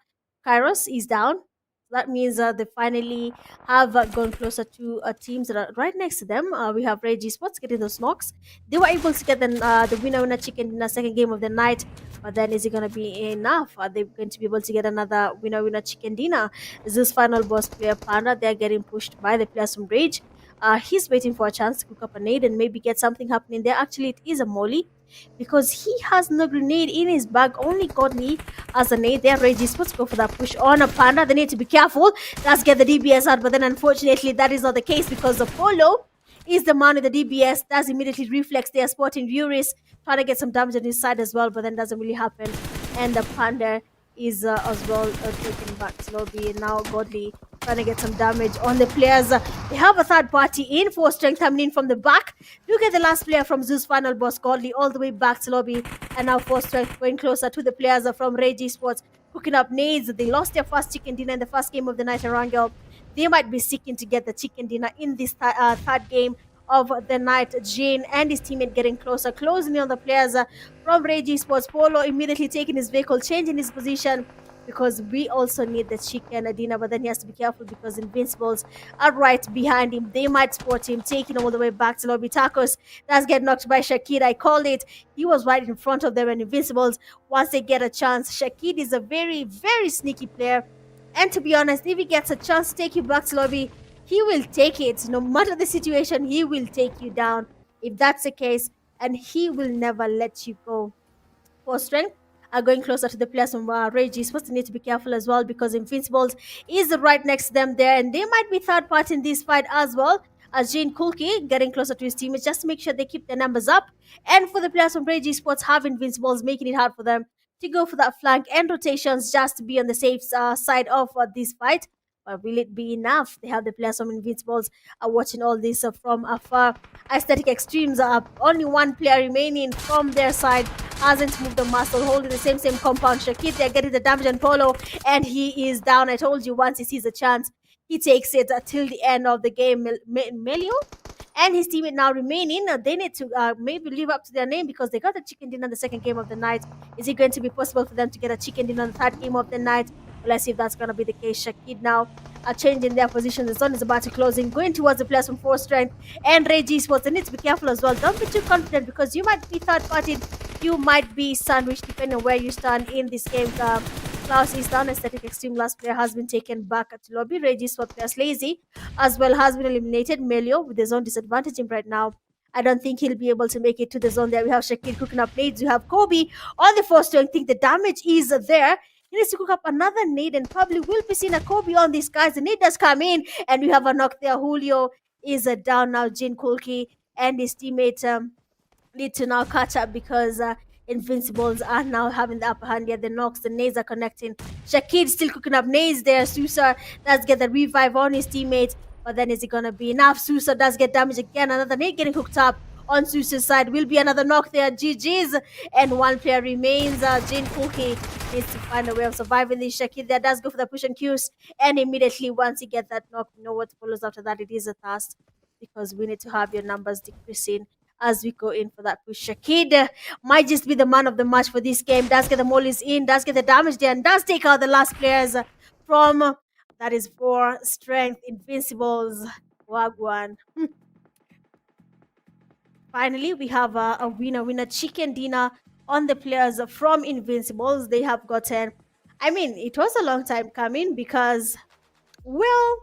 A: Kairos is down. That means they finally have gone closer to teams that are right next to them. We have Rage Sports getting those knocks. They were able to get the winner chicken in the second game of the night, but then is it going to be enough? Are they going to be able to get another winner chicken dinner? Is this final boss player Panda? They're getting pushed by the players from Rage. He's waiting for a chance to cook up a nade and maybe get something happening there. Actually, it is a molly because he has no grenade in his bag. Only Godly has a nade there. Rage Sports go for that push on a Panda. They need to be careful. Let's get the DBS out, but then unfortunately that is not the case because the Polo is the man with the DBS. Does immediately reflex their Sporting Furies, trying to get some damage on his side as well, but then doesn't really happen. And the Panda is as well taken back to lobby. Now Godly trying to get some damage on the players. They have a third party in for strength coming in from the back. Look at the last player from Zeus final boss Godly all the way back to lobby, and now for strength going closer to the players from Rage Sports, cooking up nades. They lost their first chicken dinner in the first game of the night. Erangel, they might be seeking to get the chicken dinner in this third game of the night. Jane and his teammate getting closer, closing in on the players from Rage Sports. Polo immediately taking his vehicle, changing his position because we also need the chicken dinner, but then he has to be careful because Invincibles are right behind him. They might spot him, taking all the way back to lobby. Tacos does get knocked by Shakid. I called it. He was right in front of them, and Invincibles, once they get a chance, Shakid is a very, very sneaky player. And to be honest, if he gets a chance to take you back to lobby, he will take it. No matter the situation, he will take you down if that's the case, and he will never let you go. For strength, are going closer to the players from Rage. You're supposed to need to be careful as well because Invincibles is right next to them there, and they might be third party in this fight as well. As Jane Kulki getting closer to his teammates just to make sure they keep their numbers up. And for the players from Rage Sports have Invincibles, making it hard for them to go for that flank and rotations just to be on the safe side of this fight. But will it be enough? They have the players from Invincibles watching all this from afar. Aesthetic Extremes are only one player remaining from their side. Hasn't moved the muscle, holding the same compound. Shakir, they're getting the damage on Polo, and he is down. I told you, once he sees a chance, he takes it till the end of the game. Melio and his teammate now remaining. They need to maybe live up to their name because they got a chicken dinner in the second game of the night. Is it going to be possible for them to get a chicken dinner in the third game of the night? Well, let's see if that's going to be the case. Shakid now are changing their position. The zone is about to close in, going towards the players from 4 strength and Rage Sports. They need to be careful as well. Don't be too confident because you might be third party. You might be sandwiched depending on where you stand in this game. Klaus is down. Aesthetic Extreme last player has been taken back to lobby. Rage Sports players Lazy as well has been eliminated. Melio with his own disadvantage him right now. I don't think he'll be able to make it to the zone there. We have Shakir cooking up nades. You have Kobe on the first strength. I think the damage is there. He needs to cook up another nade and probably will be seeing a Kobe on these guys. The nade does come in and we have a knock there. Julio is down now. Jin Kulki and his teammate need to now catch up because Invincibles are now having the upper hand. Yeah, the knocks, the nades are connecting. Shakid still cooking up nades there. Susa does get the revive on his teammate, but then is it gonna be enough? Susa does get damage again. Another nade getting hooked up on Susa's side. Will be another knock there. GG's, and one player remains. Jane Cookie needs to find a way of surviving this. Shakid there does go for the push and cues, and immediately once he gets that knock, you know what follows after that? It is a task because we need to have your numbers decreasing as we go in for that push. Shakid might just be the man of the match for this game. Does get the mollies in, does get the damage there, and does take out the last players from that is for strength invincibles. Wagwan. Finally, we have a winner chicken dinner on the players from Invincibles. They have gotten, I mean, it was a long time coming because, well,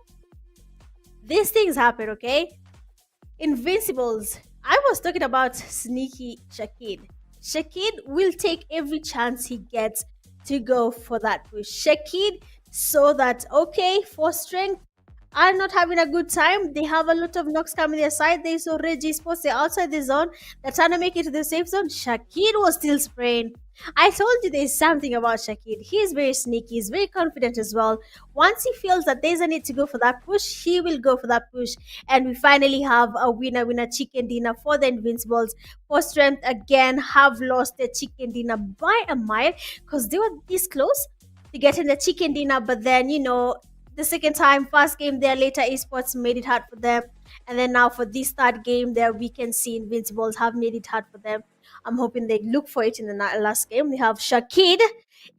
A: these things happen, okay? Invincibles. I was talking about sneaky Shakid. Shakid will take every chance he gets to go for that push. Shakid so that, okay, for strength, are not having a good time. They have a lot of knocks coming their side. They saw Reggie Sports, they're outside the zone. They're trying to make it to the safe zone. Shakid was still spraying. I told you there's something about Shakid. He's very sneaky, he's very confident as well. Once he feels that there's a need to go for that push, he will go for that push. And we finally have a winner chicken dinner for the Invincibles. For strength, again, have lost the chicken dinner by a mile because they were this close to getting the chicken dinner, but then, the second time, first game there, later esports made it hard for them. And then now for this third game there, we can see Invincibles have made it hard for them. I'm hoping they look for it in the last game. We have Shakid,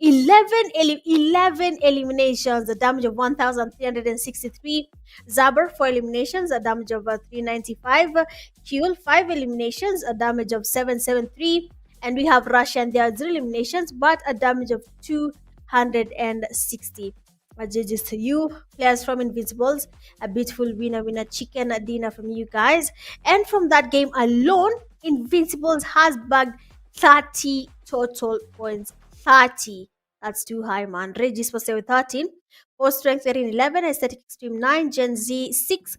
A: 11 eliminations, a damage of 1,363. Zaber, 4 eliminations, a damage of 395. Fuel, 5 eliminations, a damage of 773. And we have Russian, there are 0 eliminations, but a damage of 260. Judges to you, players from Invincibles, a beautiful winner chicken dinner from you guys. And from that game alone, Invincibles has bagged 30 total points. 30. That's too high, man. Regis was there with 13. For strength, they're in 11. Aesthetic Extreme 9. Gen Z 6.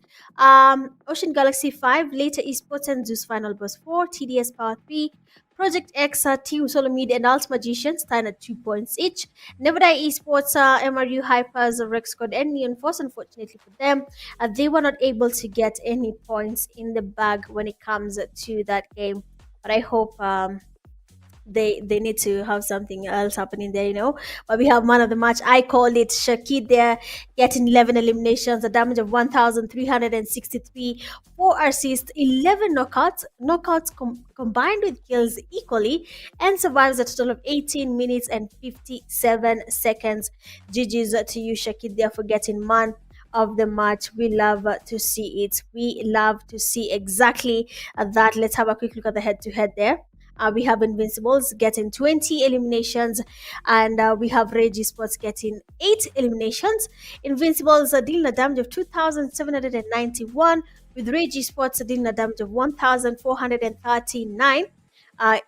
A: Ocean Galaxy 5. Later Esports and Zeus Final Boss 4. TDS Power 3. Project X, Team SOLOMID, and Alt Magician stand at 2 points each. Never Die Esports, MRU, HYPERZ, Rex Code, and Neon Force. Unfortunately for them, they were not able to get any points in the bag when it comes to that game. But I hope they need to have something else happening there. But we have man of the match. I called it. Shakid there, getting 11 eliminations, a damage of 1,363, 4 assists, 11 knockouts combined with kills equally, and survives a total of 18 minutes and 57 seconds. GG's to you, Shakid, there, for getting man of the match. We love to see it. We love to see exactly that. Let's have a quick look at the head-to-head there. We have Invincibles getting 20 eliminations, and we have Reggie Sports getting 8 eliminations. Invincibles are dealing a damage of 2,791, with Reggie Sports dealing a damage of 1,439.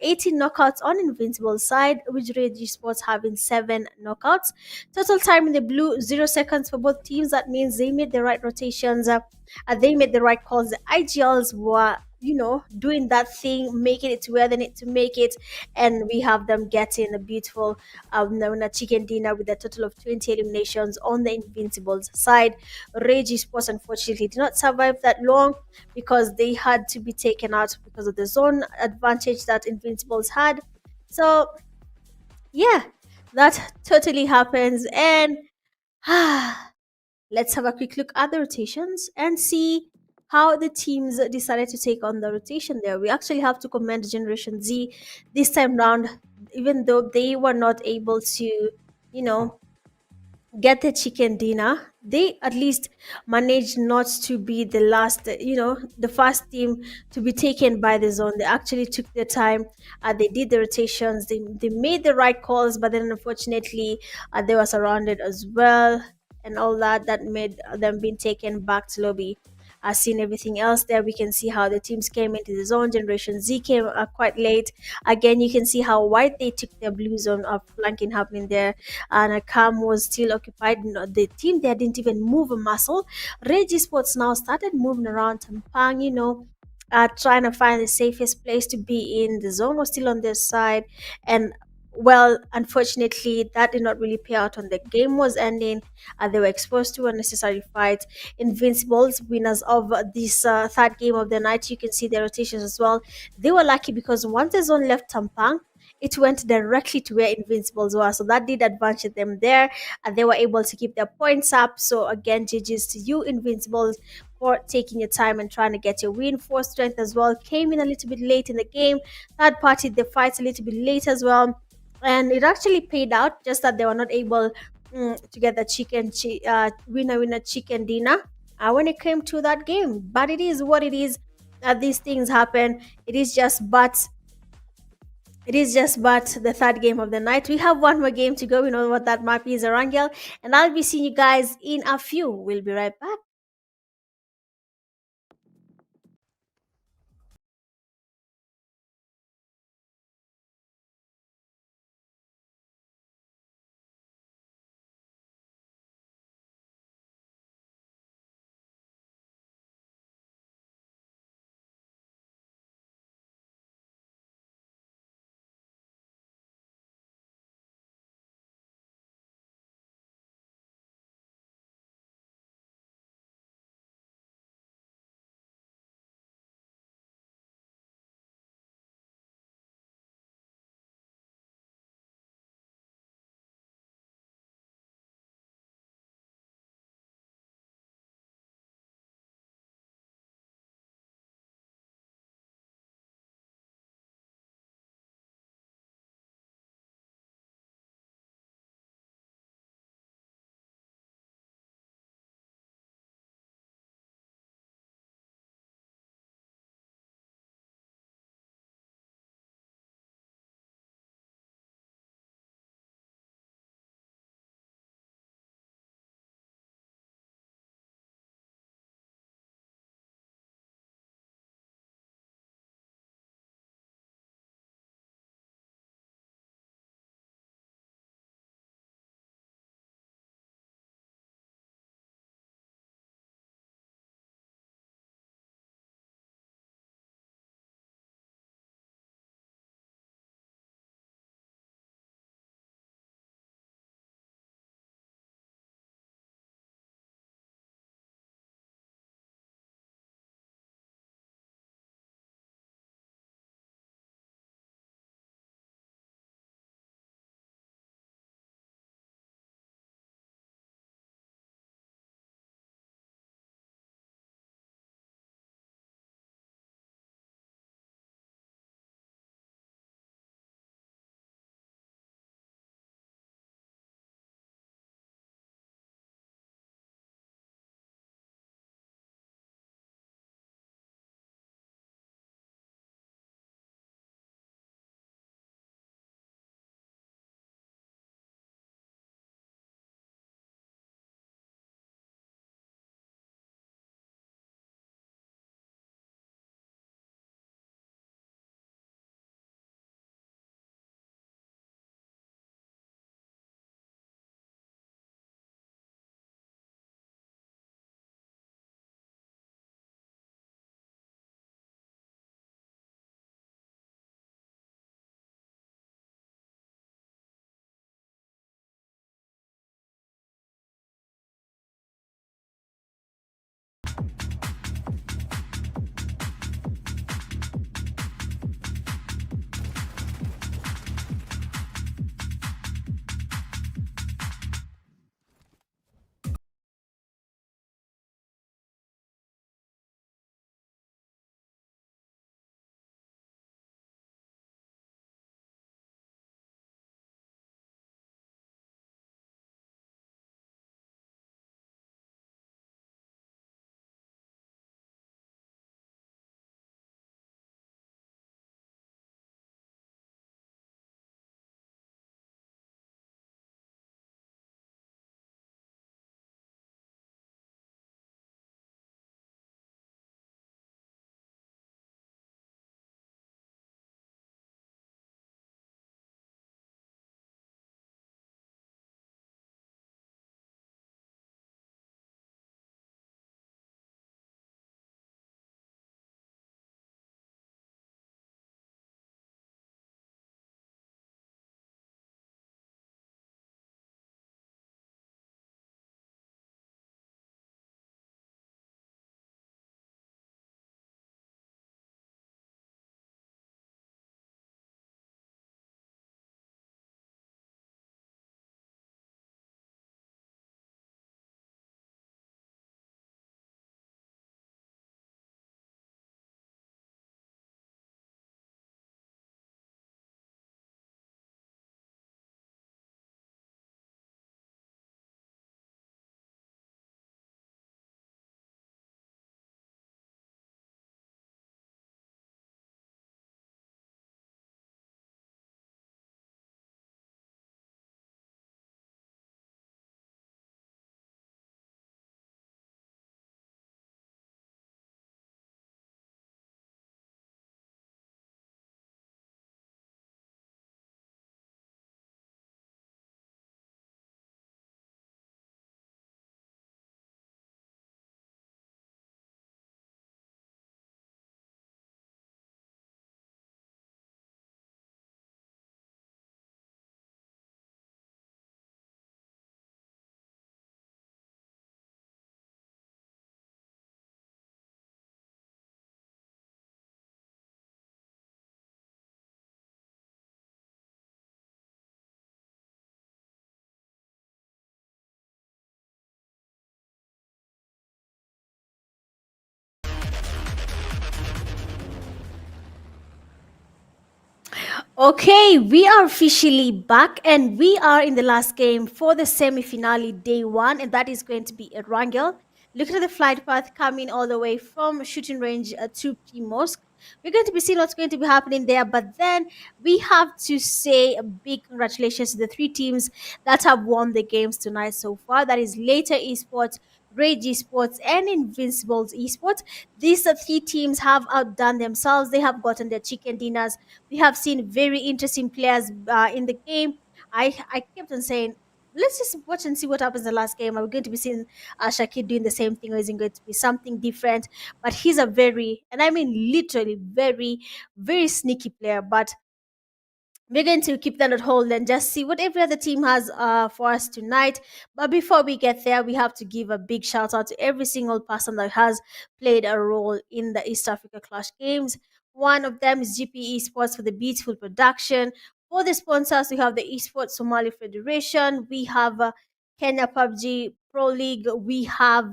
A: 18 knockouts on Invincible side, with Reggie Sports having 7 knockouts. Total time in the blue, 0 seconds for both teams. That means they made the right rotations. They made the right calls. The IGLs were doing that thing, making it to where they need to make it, and we have them getting a beautiful chicken dinner with a total of 20 eliminations on the Invincibles side. Reggie Sports unfortunately did not survive that long because they had to be taken out because of the zone advantage that Invincibles had. So yeah, that totally happens. And let's have a quick look at the rotations and see how the teams decided to take on the rotation there. We actually have to commend Generation Z this time round, even though they were not able to, get the chicken dinner. They at least managed not to be the last, the first team to be taken by the zone. They actually took their time. They did the rotations. They made the right calls, but then unfortunately, they were surrounded as well, and all that made them being taken back to lobby. Seeing everything else there, we can see how the teams came into the zone. Generation Z came quite late. Again, you can see how white they took their blue zone of flanking happening there, and Cam was still occupied. The team there didn't even move a muscle. Reggie Sports now started moving around. Tampang, trying to find the safest place to be in. The zone was still on their side, and well, unfortunately, that did not really pay out. On the game was ending. They were exposed to unnecessary fights. Invincibles, winners of this third game of the night. You can see their rotations as well. They were lucky because once the zone left Tampang, it went directly to where Invincibles were. So that did advantage them there, and they were able to keep their points up. So again, GG's to you, Invincibles, for taking your time and trying to get your win. Force Strength as well came in a little bit late in the game. Third party, the fights a little bit late as well. And it actually paid out, just that they were not able to get the winner chicken dinner when it came to that game. But it is what it is. These things happen. It is just but the third game of the night. We have one more game to go. We know what that map is, Erangel. And I'll be seeing you guys in a few. We'll be right back. Okay, we are officially back and we are in the last game for the semi finale day one, and that is going to be Erangel. Look at the flight path coming all the way from shooting range to Primorsk. We're going to be seeing what's going to be happening there, but then we have to say a big congratulations to the three teams that have won the games tonight so far. That is Later Esports, Rage Esports, and Invincibles Esports. These three teams have outdone themselves. They have gotten their chicken dinners. We have seen very interesting players in the game. I kept on saying, let's just watch and see what happens in the last game. Are we going to be seeing Shakir doing the same thing, or is it going to be something different? But he's a very, and I mean literally very, very sneaky player. But we're going to keep that on hold and just see what every other team has for us tonight. But before we get there, we have to give a big shout out to every single person that has played a role in the East Africa Clash Games. One of them is GP Esports for the beautiful production. For the sponsors, we have the Esports Somali Federation. We have Kenya PUBG Pro League. We have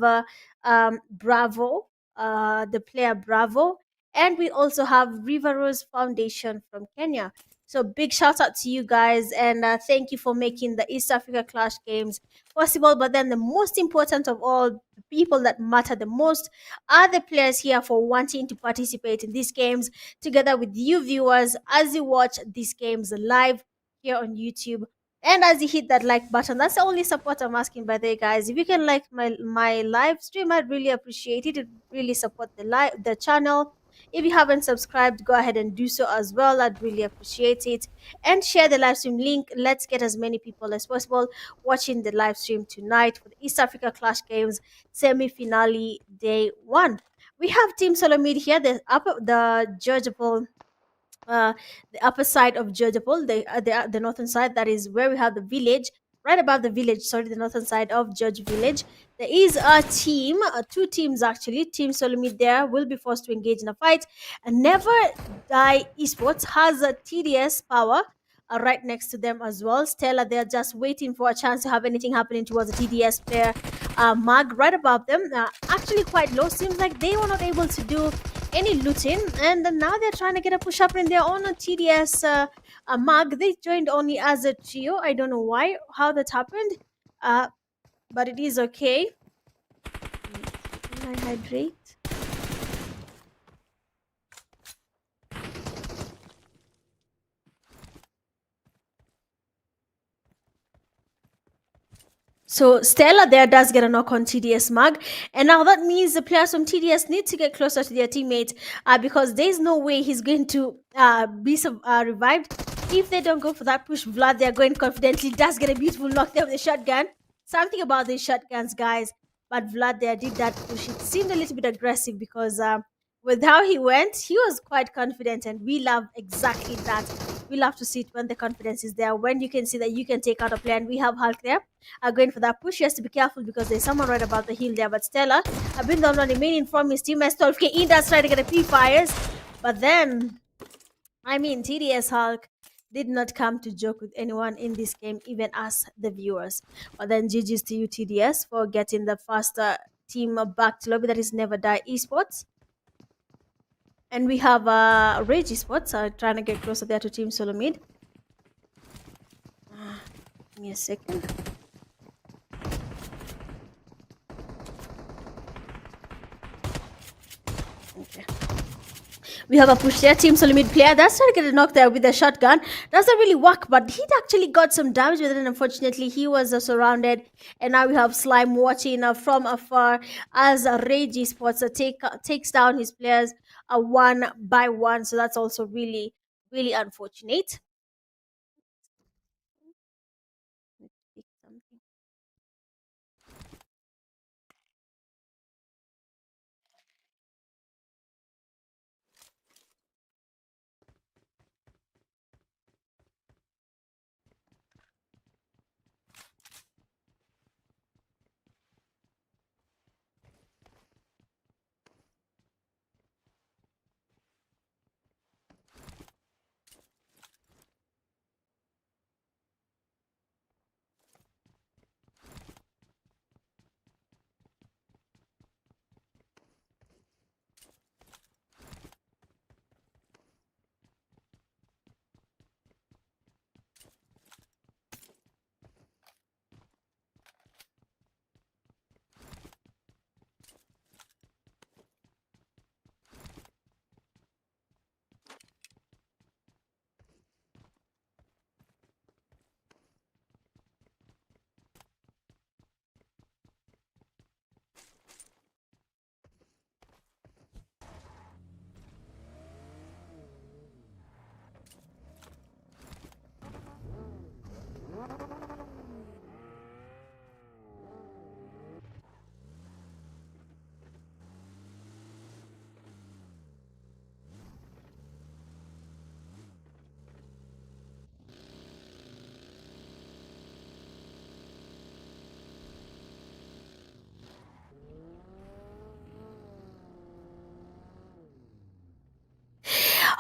A: Bravo, the player Bravo. And we also have River Rose Foundation from Kenya. So big shout out to you guys, and thank you for making the East Africa Clash Games possible. But then the most important of all, the people that matter the most are the players here for wanting to participate in these games together with you viewers as you watch these games live here on YouTube. And as you hit that like button, that's the only support I'm asking by the way, guys. If you can like my live stream, I'd really appreciate it. It really support the channel. If you haven't subscribed, go ahead and do so as well. I'd really appreciate it. And share the live stream link. Let's get as many people as possible watching the live stream tonight for the East Africa Clash Games semi finale day one. We have Team Solomid here, the judgeable uh, the upper side of Jodhpur, the northern side. That is where we have the village. Right above the village, sorry, the northern side of Judge Village, there is a team, two teams actually. Team Solomid there will be forced to engage in a fight. And Never Die Esports has a TDS power right next to them as well. Stella, they're just waiting for a chance to have anything happening towards the TDS player. Mag right above them, actually quite low. Seems like they were not able to do any looting, and now they're trying to get a push up in their own TDS mug. They joined only as a trio. I don't know why, how that happened, uh, but it is okay. Can I hydrate? So Stella there does get a knock on TDS mug, and now that means the players from TDS need to get closer to their teammate because there's no way he's going to be revived if they don't go for that push. Vlad there going confidently does get a beautiful knock there with the shotgun. Something about these shotguns, guys, but Vlad there did that push. It seemed a little bit aggressive because with how he went, he was quite confident, and we love exactly that. We love to see it when the confidence is there, when you can see that you can take out a player. And we have Hulk there going for that push. He has to be careful because there's someone right about the hill there. But Stella, I've been the one remaining from his teammates. 12k in does try to get a P-fires. But then, I mean, TDS Hulk did not come to joke with anyone in this game, even us, the viewers. But then GG's to you, TDS, for getting the faster team back to lobby. That is Never Die Esports. And we have Rage Esports trying to get closer there to Team Solomid. Give me a second. Okay. We have a push there. Team Solomid player. That's trying to get a knock there with the shotgun. Doesn't really work, but he actually got some damage with it. And unfortunately, he was surrounded. And now we have Slime watching from afar as Rage Esports takes down his players one by one. So that's also really, really unfortunate. Let's pick something.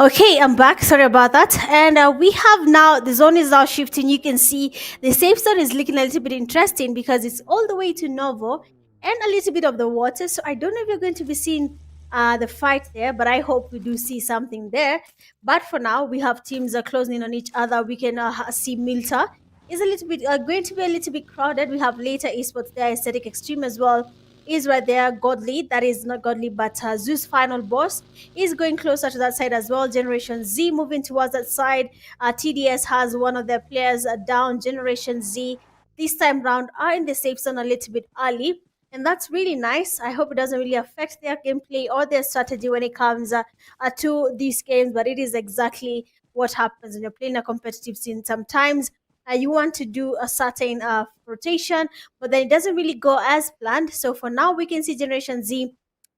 A: Okay, I'm back. Sorry about that. And we have now, the zone is now shifting. You can see the safe zone is looking a little bit interesting because it's all the way to Novo and a little bit of the water. So I don't know if you're going to be seeing the fight there, but I hope we do see something there. But for now, we have teams closing in on each other. We can see Milta is a little bit going to be a little bit crowded. We have later esports there, aesthetic extreme as well. Is right there, Godly. That is not Godly, but Zeus final boss is going closer to that side as well. Generation Z moving towards that side. TDS has one of their players down. Generation Z this time round are in the safe zone a little bit early. And that's really nice. I hope it doesn't really affect their gameplay or their strategy when it comes to these games. But it is exactly what happens when you're playing a competitive scene. Sometimes you want to do a certain rotation, but then it doesn't really go as planned. So for now, we can see Generation Z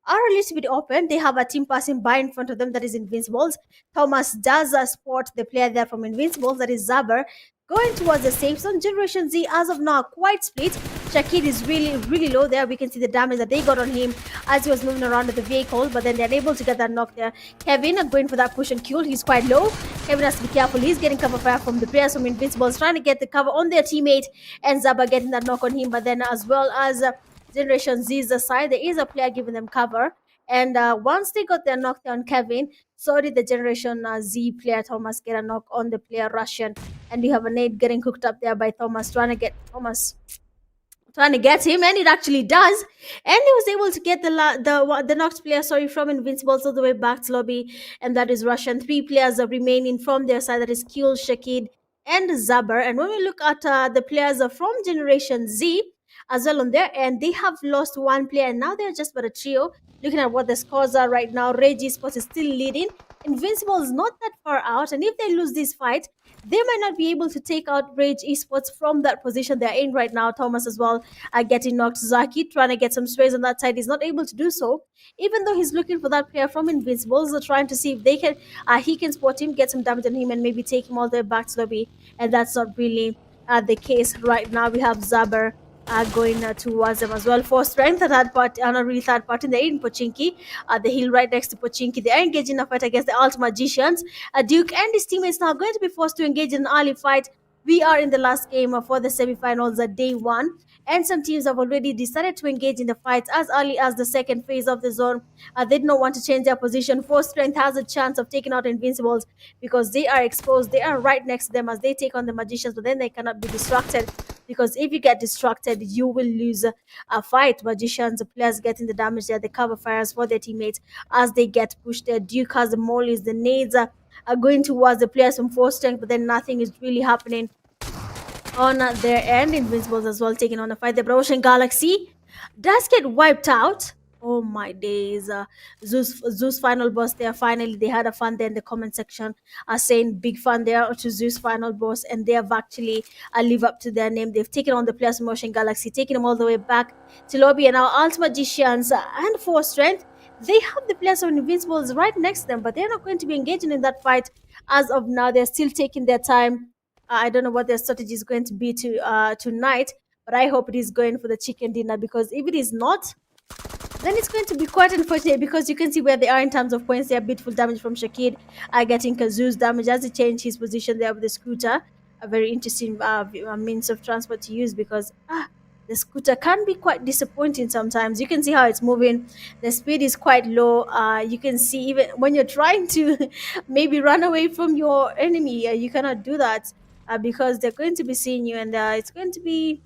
A: are a little bit open. They have a team passing by in front of them that is Invincibles. Thomas does sport the player there from Invincibles, that is Zaber. Going towards the safe zone, Generation Z as of now quite split. Shakir is really, really low there. We can see the damage that they got on him as he was moving around with the vehicle, but then they're able to get that knock there. Kevin going for that push and kill. He's quite low. Kevin has to be careful. He's getting cover fire from the players from Invincibles, trying to get the cover on their teammate, and Zaber getting that knock on him, but then as well as Generation Z's side, there is a player giving them cover. And once they got their knockdown, Kevin, so did the Generation Z player Thomas get a knock on the player Russian. And you have a nade getting cooked up there by Thomas, trying to get him, and it actually does. And he was able to get the knocked player, sorry, from Invincibles all the way back to lobby, and that is Russian. Three players are remaining from their side, that is Kill, Shakid, and Zaber. And when we look at the players from Generation Z as well on their end, they have lost one player, and now they're just but a trio. Looking at what the scores are right now, Rage Sports is still leading. Invincible is not that far out, and if they lose this fight, they might not be able to take out Rage Esports from that position they're in right now. Thomas as well getting knocked. Zaki trying to get some space on that side. He's not able to do so, even though he's looking for that player from Invincibles. They're trying to see if they can, he can spot him, get some damage on him, and maybe take him all the way back to lobby. And that's not really the case right now. We have Zaber going towards them as well for strength. A third party, not really third party, they're in Pochinki, the hill right next to Pochinki. They are engaging in a fight against the Alt Magicians. Duke and his teammates now going to be forced to engage in an early fight. We are in the last game for the semifinals at day one, and some teams have already decided to engage in the fights as early as the second phase of the zone. They did not want to change their position. Force Strength has a chance of taking out Invincibles because they are exposed. They are right next to them as they take on the Magicians, but then they cannot be distracted, because if you get distracted, you will lose a fight. Magicians, the players getting the damage there, the cover fires for their teammates as they get pushed there. Duke has the mollies, the nades are going towards the players from Force Strength, but then nothing is really happening on their end. Invincibles as well taking on a fight. The Ocean Galaxy does get wiped out. Oh my days. Zeus final boss there. Finally, they had a fun there in the comment section, saying big fun there to Zeus final boss, and they have actually live up to their name. They've taken on the players from Ocean Galaxy, taking them all the way back to lobby, and now Alt Magicians and Force Strength, they have the players of Invincibles right next to them, but they're not going to be engaging in that fight as of now. They're still taking their time. I don't know what their strategy is going to be tonight, but I hope it is going for the chicken dinner, because if it is not, then it's going to be quite unfortunate, because you can see where they are in terms of points. They are beautiful damage from Shakid, getting Kazu's damage as he changed his position there with the scooter. A very interesting means of transport to use, because the scooter can be quite disappointing sometimes. You can see how it's moving. The speed is quite low. You can see even when you're trying to maybe run away from your enemy, you cannot do that because they're going to be seeing you, and it's going to be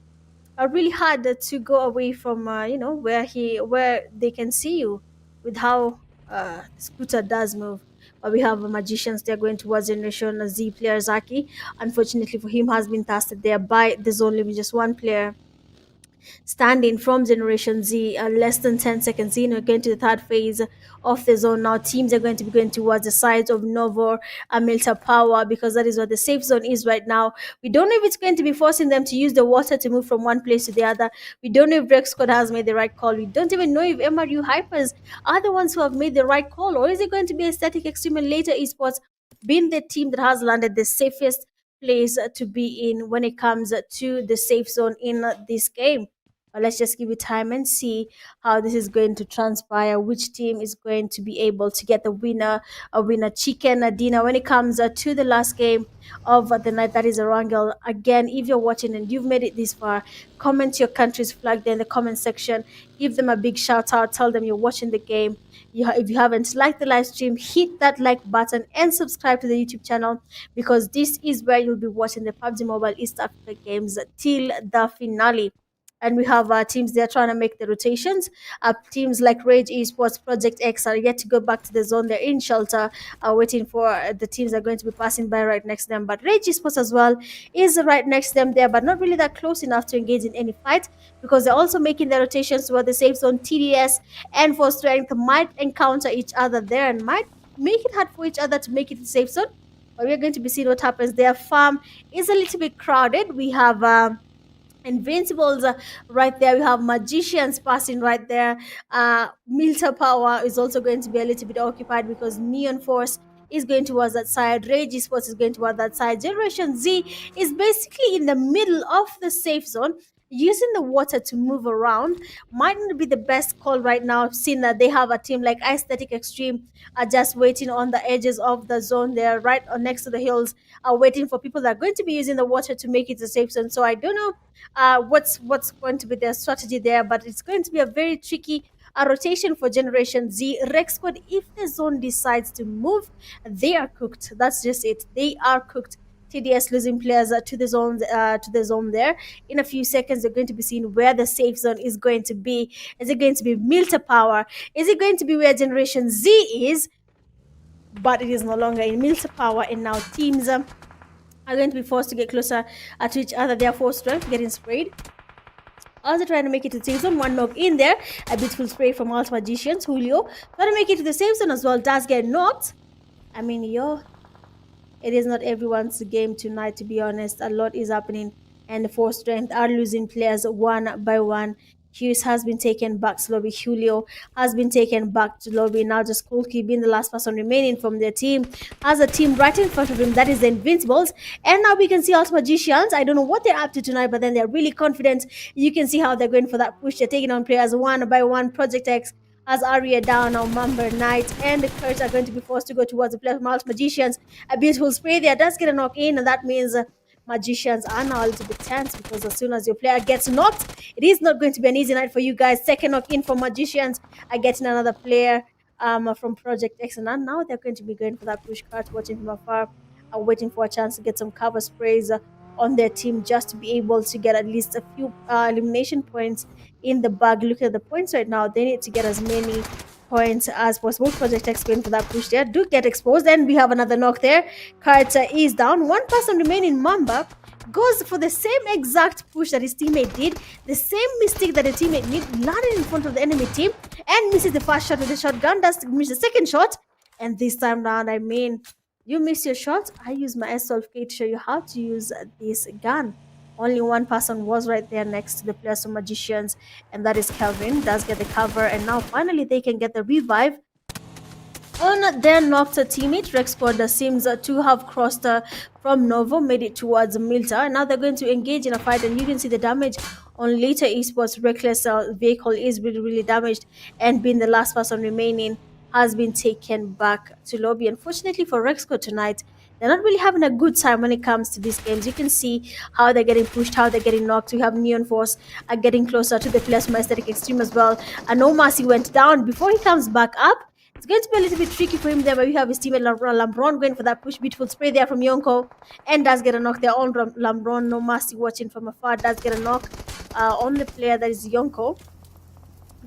A: really hard to go away from where they can see you with how the scooter does move. But we have magicians. They're going towards Generation Z player Zaki. Unfortunately for him, has been tasted there by the zone limit. Just one player standing from Generation Z, less than 10 seconds in. We're going to the third phase of the zone now. Teams are going to be going towards the sides of Novo, Milta Power, because that is what the safe zone is right now. We don't know if it's going to be forcing them to use the water to move from one place to the other. We don't know if Rex Squad has made the right call. We don't even know if MRU HYPERZ are the ones who have made the right call, or is it going to be Aesthetic Extreme and later Esports being the team that has landed the safest place to be in when it comes to the safe zone in this game. But let's just give it time and see how this is going to transpire. Which team is going to be able to get the winner, a winner chicken, a dinner when it comes to the last game of the night. That is Erangel. Again, if you're watching and you've made it this far, comment your country's flag there in the comment section. Give them a big shout out. Tell them you're watching the game. If you haven't liked the live stream, hit that like button and subscribe to the YouTube channel, because this is where you'll be watching the PUBG Mobile East Africa games till the finale. And we have teams there trying to make the rotations. Teams like Rage Esports, Project X are yet to go back to the zone. They're in shelter, waiting for the teams that are going to be passing by right next to them. But Rage Esports as well is right next to them there, but not really that close enough to engage in any fight, because they're also making their rotations toward the safe zone. TDS and For Strength might encounter each other there and might make it hard for each other to make it to the safe zone. But we're going to be seeing what happens. Their farm is a little bit crowded. We have Invincibles right there. We have Magicians passing right there. Milta Power is also going to be a little bit occupied, because Neon Force is going towards that side. Rage Sports is going towards that side. Generation Z is basically in the middle of the safe zone, using the water to move around. Might not be the best call right now, seeing that they have a team like Aesthetic Extreme are just waiting on the edges of the zone. They're right next to the hills, are waiting for people that are going to be using the water to make it a safe zone. So I don't know what's going to be their strategy there, but it's going to be a very tricky rotation for Generation Z. Rex Squad, if the zone decides to move, they are cooked. That's just it. They are cooked. TDS losing players to the zone there. In a few seconds, you're going to be seeing where the safe zone is going to be. Is it going to be Milta Power? Is it going to be where Generation Z is? But it is no longer in Milta Power, and now teams are going to be forced to get closer to each other. They are forced to getting sprayed. Also trying to make it to the safe zone. One knock in there. A beautiful spray from Alt Magicians. Julio trying to make it to the safe zone as well. Does get knocked. I mean, it is not everyone's game tonight, to be honest. A lot is happening, and the Force Strength are losing players one by one. Hughes has been taken back to lobby. Julio has been taken back to lobby. Now just Kulki, being the last person remaining from their team, has a team right in front of him. That is the Invincibles. And now we can see Alt Magicians. I don't know what they're up to tonight, but then they're really confident. You can see how they're going for that push. They're taking on players one by one. Project X has Arya down on Mamba Knight, and the Kurds are going to be forced to go towards the player from Alt Magicians. A beautiful spray there does get a knock in, and that means Magicians are now a little bit tense, because as soon as your player gets knocked, it is not going to be an easy night for you guys. Second knock in for Magicians are getting another player from Project X, and now they're going to be going for that push card, watching from afar, waiting for a chance to get some cover sprays on their team, just to be able to get at least a few elimination points in the bag. Look at the points right now. They need to get as many points as possible. Project X going for that push there. Do get exposed. Then we have another knock there. Carter is down. One person remaining. Mamba goes for the same exact push that his teammate did. The same mistake that the teammate did. Landed in front of the enemy team and misses the first shot with the shotgun. Does miss the second shot. And this time round, I mean, you miss your shot. I use my S12K to show you how to use this gun. Only one person was right there next to the players of Magicians, and that is Kelvin. Does get the cover, and now finally they can get the revive on their knocked teammate. Rex Squad seems to have crossed from Novo, made it towards Milta. Now they're going to engage in a fight, and you can see the damage on later esports. Reckless vehicle is really damaged, and being the last person remaining, has been taken back to lobby. Unfortunately for Rexco tonight, they're not really having a good time when it comes to these games. You can see how they're getting pushed, how they're getting knocked. We have Neon Force are getting closer to the players from Aesthetic Extreme as well. And No Mercy went down. Before he comes back up, it's going to be a little bit tricky for him there, but we have his teammate Lambron going for that push. Beautiful spray there from Yonko, and does get a knock there on Lambron. No Mercy watching from afar, does get a knock on the player that is Yonko.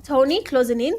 A: Tony closing in.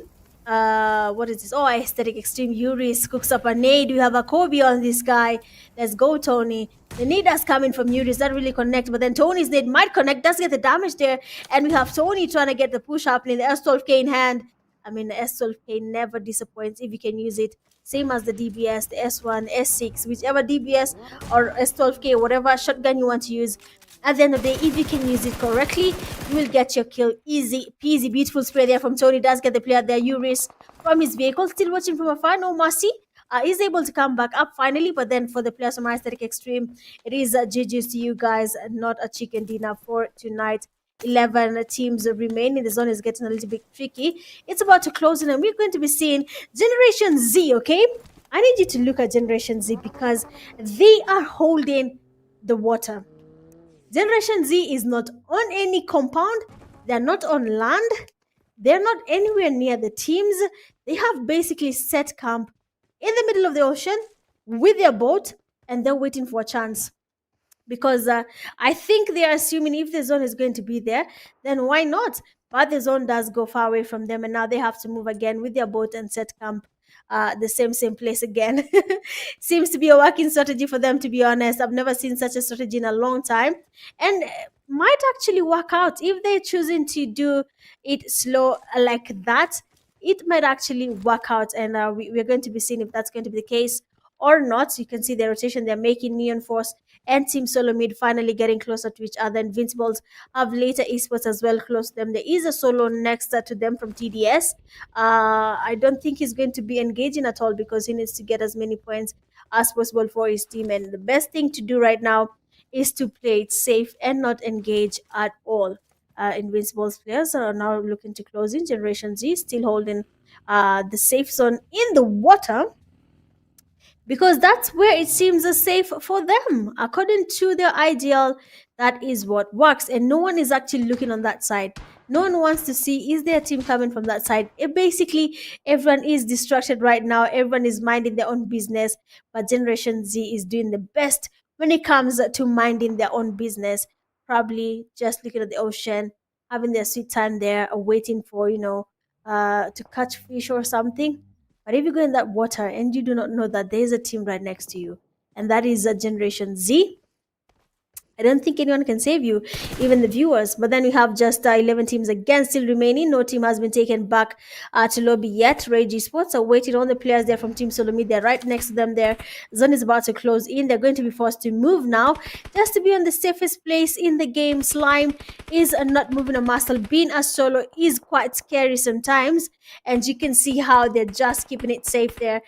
A: What is this? Oh, Aesthetic Extreme. Yuris cooks up a nade. We have a Kobe on this guy. Let's go, Tony. The nade that's coming from Yuris that really connect, but then Tony's nade might connect, does get the damage there, and we have Tony trying to get the push happening. The S12K in hand. I mean, the S12K never disappoints if you can use it. Same as the DBS, the S1, S6, whichever DBS or S12K, whatever shotgun you want to use. At the end of the day, if you can use it correctly, you will get your kill easy peasy. Beautiful spray there from Tony. Does get the player there, Uris, from his vehicle. Still watching from afar. No Mercy is able to come back up finally. But then for the players from Aesthetic Extreme, it is GG's to you guys. Not a chicken dinner for tonight. 11 teams remaining. The zone is getting a little bit tricky. It's about to close in, and we're going to be seeing Generation Z, okay? I need you to look at Generation Z because they are holding the water. Generation Z is not on any compound, they're not on land, they're not anywhere near the teams. They have basically set camp in the middle of the ocean with their boat and they're waiting for a chance because I think they are assuming if the zone is going to be there, then why not? But the zone does go far away from them, and now they have to move again with their boat and set camp the same place again. Seems to be a working strategy for them, to be honest. I've never seen such a strategy in a long time, and might actually work out if they're choosing to do it slow like that. It might actually work out, and we're going to be seeing if that's going to be the case or not. You can see the rotation they're making. Neon Force and Team SOLOMID finally getting closer to each other. Invincibles have later esports as well close to them. There is a solo next to them from TDS. I don't think he's going to be engaging at all because he needs to get as many points as possible for his team. And the best thing to do right now is to play it safe and not engage at all. Invincibles players are now looking to close in. Generation Z still holding the safe zone in the water because that's where it seems safe for them. According to their ideal, that is what works, and no one is actually looking on that side. No one wants to see is their team coming from that side. Basically, everyone is distracted right now. Everyone is minding their own business, but Generation Z is doing the best when it comes to minding their own business. Probably just looking at the ocean, having their sweet time there, waiting for to catch fish or something. But if you go in that water and you do not know that there is a team right next to you, and that is a Generation Z, I don't think anyone can save you, even the viewers. But then we have just 11 teams again still remaining. No team has been taken back to lobby yet. Rage Esports are waiting on the players there from Team SOLOMID. They're right next to them there. Zone is about to close in. They're going to be forced to move now just to be on the safest place in the game. Slime is not moving a muscle. Being a solo is quite scary sometimes. And you can see how they're just keeping it safe there.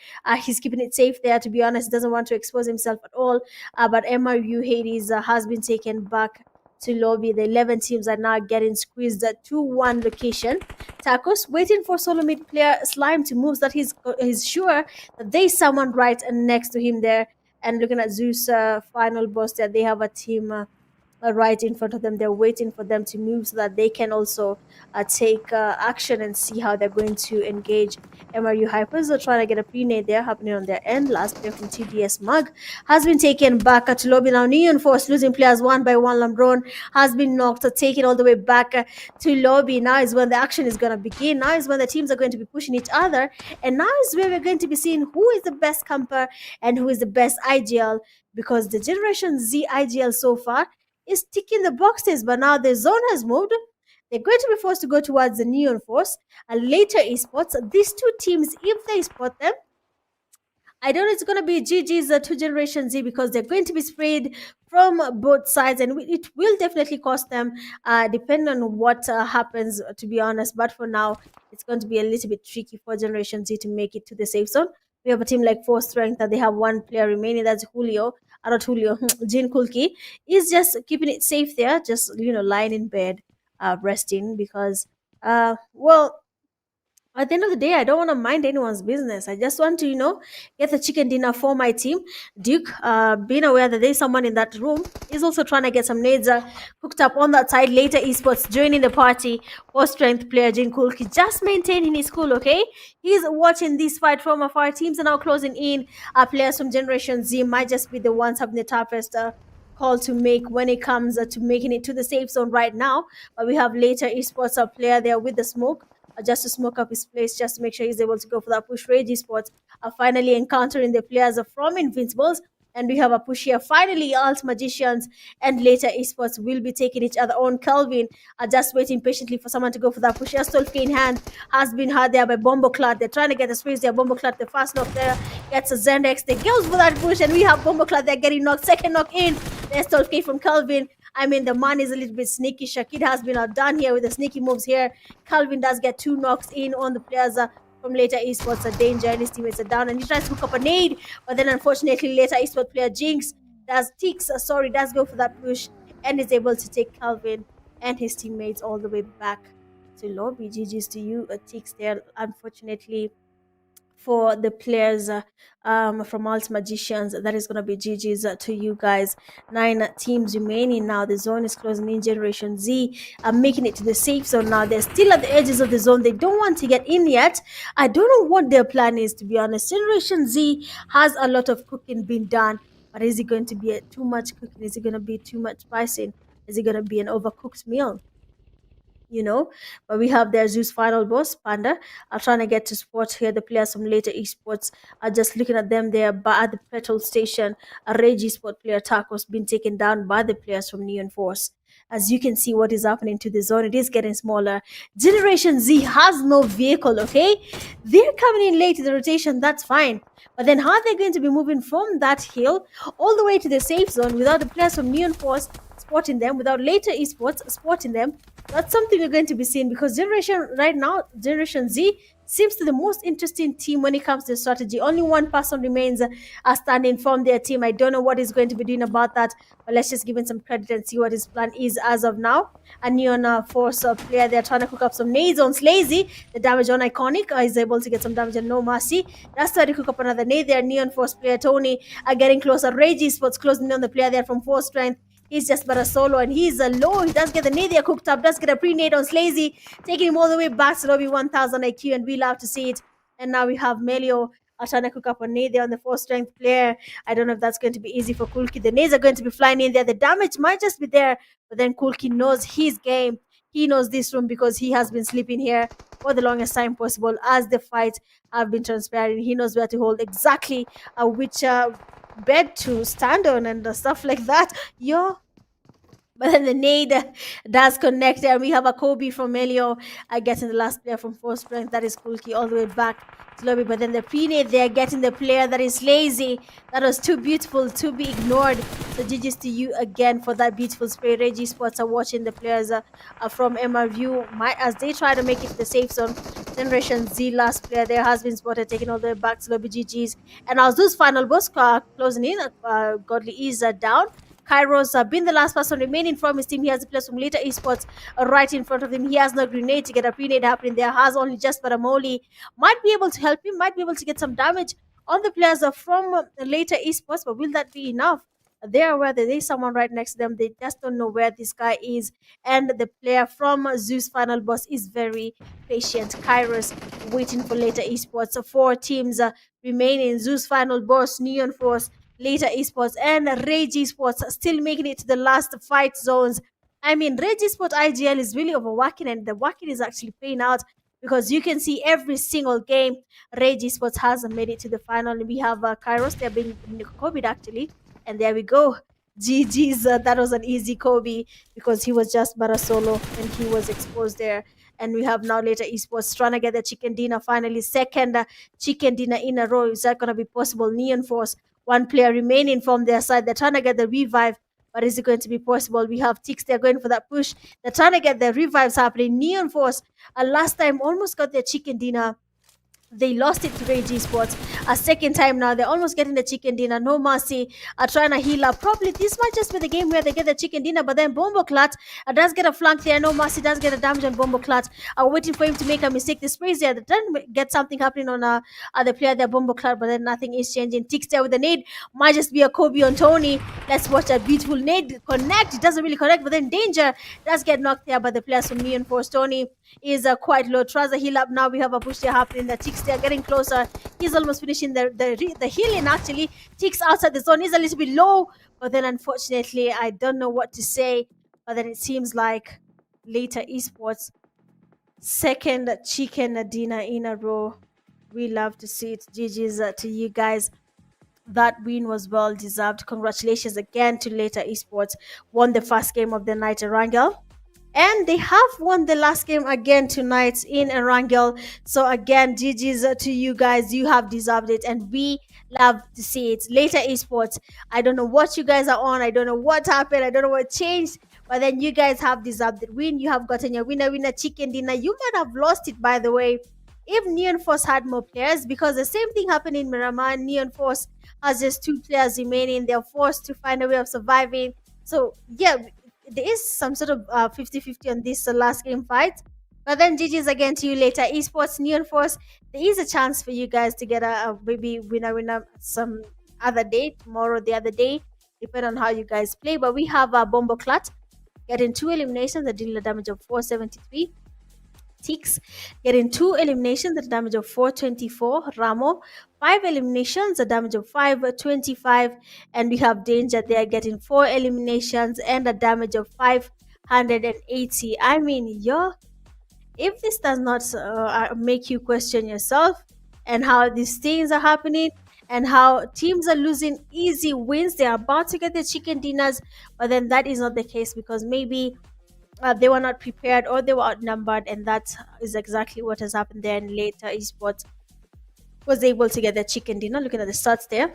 A: He's keeping it safe there, to be honest. Doesn't want to expose himself at all. But MRU Hades has been taken back to lobby. The 11 teams are now getting squeezed to one location. Tacos waiting for SOLOMID player Slime to move, so that he's sure that there's someone right next to him there. And looking at Zeus final boss there, they have a team right in front of them. They're waiting for them to move so that they can also take action and see how they're going to engage. MRU HYPERZ are trying to get a pre-nade there happening on their end. Last player from TDS Mug has been taken back to lobby. Now Neon Force losing players one by one. Lambron has been knocked, taken all the way back to lobby. Now is when the action is going to begin. Now is when the teams are going to be pushing each other, and now is where we're going to be seeing who is the best camper and who is the best IGL, because the Generation Z IGL so far is ticking the boxes, but now the zone has moved. They're going to be forced to go towards the Neon Force and later esports. These two teams, if they spot them, I don't know, it's going to be GG's to Generation Z because they're going to be sprayed from both sides, and it will definitely cost them depending on what happens, to be honest. But for now, it's going to be a little bit tricky for Generation Z to make it to the safe zone. We have a team like Force Strength that they have one player remaining. That's Julio. Not Julio. Jin Kulki is just keeping it safe there, just lying in bed, resting because well, at the end of the day, I don't want to mind anyone's business. I just want to, get the chicken dinner for my team. Duke, being aware that there's someone in that room, is also trying to get some nades hooked up on that side. Later, esports joining the party. For strength player Jin Kulki just maintaining his cool, okay? He's watching this fight from afar. Teams are now closing in. Players from Generation Z might just be the ones having the toughest call to make when it comes to making it to the safe zone right now. But we have later esports player there with the smoke. Just to smoke up his place, just to make sure he's able to go for that push. Rage Esports are finally encountering the players from Invincibles. And we have a push here. Finally, Alt Magicians and later Esports will be taking each other on. Kelvin are just waiting patiently for someone to go for that push. Astolfke in hand has been hard there by Bomboclat. They're trying to get the space there. Bomboclat, the first knock there, gets a Zendex. They goes for that push, and we have Bomboclat there getting knocked. Second knock in. There's Astolfke from Kelvin. I mean, the man is a little bit sneaky. Shakid has been outdone here with the sneaky moves here. Calvin does get 2 knocks in on the players from later esports. A danger, and his teammates are down, and he tries to hook up a nade, but then unfortunately later esports player Jinx does go for that push and is able to take Calvin and his teammates all the way back to lobby. GG's to you, Tix there. Unfortunately, for the players from Alt Magicians. That is going to be GG's to you guys. 9 teams remaining now. The zone is closing in. Generation Z are making it to the safe zone now. They're still at the edges of the zone. They don't want to get in yet. I don't know what their plan is, to be honest. Generation Z has a lot of cooking being done. But is it going to be too much cooking? Is it going to be too much spicing? Is it going to be an overcooked meal? But we have their Zeus final boss, Panda, are trying to get to sport here. The players from later esports are just looking at them there by the petrol station. A Rage esport player Taco's been taken down by the players from Neon Force. As you can see what is happening to the zone, it is getting smaller. Generation Z has no vehicle, okay? They're coming in late to the rotation, that's fine. But then how are they going to be moving from that hill all the way to the safe zone without the players from Neon Force spotting them, without later esports spotting them? That's something we're going to be seeing, because Generation Z seems to the most interesting team when it comes to strategy. Only one person remains standing from their team. I don't know what he's going to be doing about that, but let's just give him some credit and see what his plan is as of now. A Neon Force player, they're trying to cook up some nades on Slazy. The damage on Iconic is able to get some damage and no mercy. That's trying to cook up another nade there. Neon Force player Tony are getting closer. Rage Esports closing on the player there from 4 strength. He's just but a solo and he's low. He does get the nade there cooked up, does get a pre-nade on Slazy, taking him all the way back to lobby 1000 IQ, and we love to see it. And now we have Melio trying to cook up a nade there on the 4 strength player. I don't know if that's going to be easy for Kulki. The nades are going to be flying in there. The damage might just be there, but then Kulki knows his game. He knows this room because he has been sleeping here for the longest time possible as the fights have been transpiring. He knows where to hold exactly which bed to stand on and stuff like that. But then the nade does connect, and we have a Kobe from Melio getting the last player from 4 strength. That is Kulki all the way back to lobby. But then the pre-nade, they're getting the player that is lazy. That was too beautiful to be ignored. So GG's to you again for that beautiful spray. Reggie Sports are watching the players from MRView as they try to make it to the safe zone. Generation Z last player there has been spotted, taking all the way back to lobby. GG's. And as those final boss closing in, Godly is down. Kairos been the last person remaining from his team. He has the players from later esports right in front of him. He has no grenade to get a pre-nade happening there. Has only just Baramoli. Might be able to help him. Might be able to get some damage on the players from later esports. But will that be enough? They are aware that there's someone right next to them. They just don't know where this guy is. And the player from Zeus Final Boss is very patient. Kairos waiting for later esports. So 4 teams remaining. Zeus Final Boss, Neon Force, later esports, and Rage Esports still making it to the last fight zones. I mean, Rage Esports IGL is really overworking, and the working is actually paying out, because you can see every single game Rage Esports has made it to the final. We have Kairos, they're being Kobe actually, and there we go. GG's, that was an easy Kobe, because he was just but a solo and he was exposed there. And we have now later esports trying to get the chicken dinner finally. Second chicken dinner in a row. Is that going to be possible? Neon Force, 1 player remaining from their side. They're trying to get the revive, but is it going to be possible? We have Tix, they're going for that push. They're trying to get the revives happening. Neon Force, last time almost got their chicken dinner. They lost it to Rage Esports a second time now. They're almost getting the chicken dinner. No mercy. Are trying to heal up. Probably this might just be the game where they get the chicken dinner. But then Bombo Clat does get a flank there. No mercy does get a damage on Bombo Clat. Waiting for him to make a mistake. The sprays there. They doesn't get something happening on the player there, Bombo Clat. But then nothing is changing. Tix there with the nade. Might just be a Kobe on Tony. Let's watch that beautiful nade connect. It doesn't really connect. But then Danger does get knocked there by the players from Neon Force. Tony is quite low. Tries to heal up now. We have a push there happening. The Tix there getting closer. He's almost finishing the healing actually. Tix outside the zone is a little bit low, but then unfortunately I don't know what to say. But then it seems like later esports second chicken dinner in a row. We love to see it. GG's to you guys. That win was well deserved. Congratulations again to later esports. Won the first game of the night, Erangel. And they have won the last game again tonight in Erangel. So again, GG's to you guys. You have deserved it, and we love to see it. Later esports, I don't know what you guys are on. I don't know what happened. I don't know what changed. But then you guys have deserved the win. You have gotten your winner chicken dinner. You might have lost it, by the way, if Neon Force had more players, because the same thing happened in Miramar. Neon Force has just 2 players remaining. They're forced to find a way of surviving. So yeah, there is some sort of 50-50 on this last game fight. But then GG's again to you later. Esports, Neon Force, there is a chance for you guys to get a maybe winner some other day, tomorrow, the other day, depending on how you guys play. But we have a Bombo Clat getting two eliminations, a dealing a damage of 473. Tix getting two eliminations at a damage of 424. Ramo, five eliminations, a damage of 525. And we have Danger there getting four eliminations and a damage of 580. I mean, yo, if this does not make you question yourself and how these things are happening and how teams are losing easy wins, they are about to get their chicken dinners, but then that is not the case because maybe they were not prepared or they were outnumbered, and that is exactly what has happened there. And later, esports was able to get their chicken dinner. Looking at the stats there.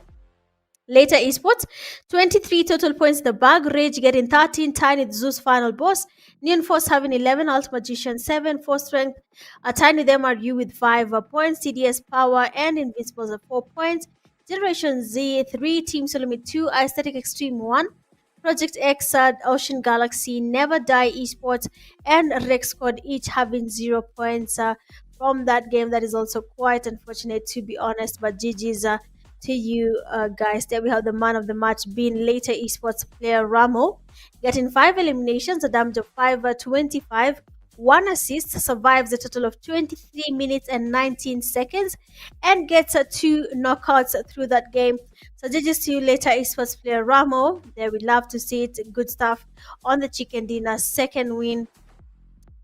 A: Later, esports 23 total points. The bag Rage getting 13. Tiny Zeus final boss. Neon Force having 11. Alt Magician 7. Force Strength. Tiny them are you with 5 points. CDS Power and Invincibles at 4 points. Generation Z 3. Team SOLOMID 2. Aesthetic Extreme 1. Project X, Ocean Galaxy, Never Die Esports, and Rex Squad each having 0 points from that game. That is also quite unfortunate, to be honest. But GG's to you guys. There we have the man of the match being later esports player Ramo, getting 5 eliminations, a damage of 525. One assist, survives a total of 23 minutes and 19 seconds, and gets two knockouts through that game. So judges to you later esports player Ramo. There we love to see it. Good stuff on the chicken dinner. Second win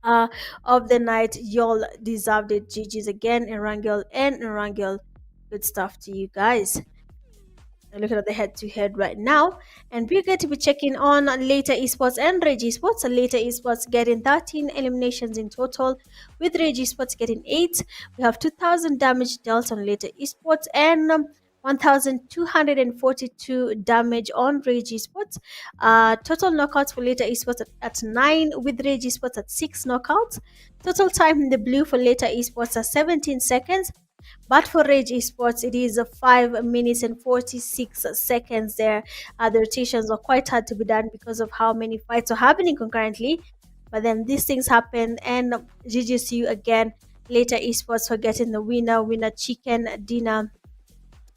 A: of the night. Y'all deserved it. GG's again, Erangel and Erangel. Good stuff to you guys. Looking at the head-to-head right now, and we're going to be checking on later esports and Rage Esports. Later esports getting 13 eliminations in total, with Rage Esports getting 8. We have 2000 damage dealt on later esports and 1242 damage on Rage Esports. Total knockouts for later esports at 9, with Rage Esports at 6 knockouts. Total time in the blue for later esports at 17 seconds. But for Rage Esports, it is 5 minutes and 46 seconds there. The rotations are quite hard to be done because of how many fights are happening concurrently. But then these things happen, and GG's to you again. Later Esports for getting the winner chicken dinner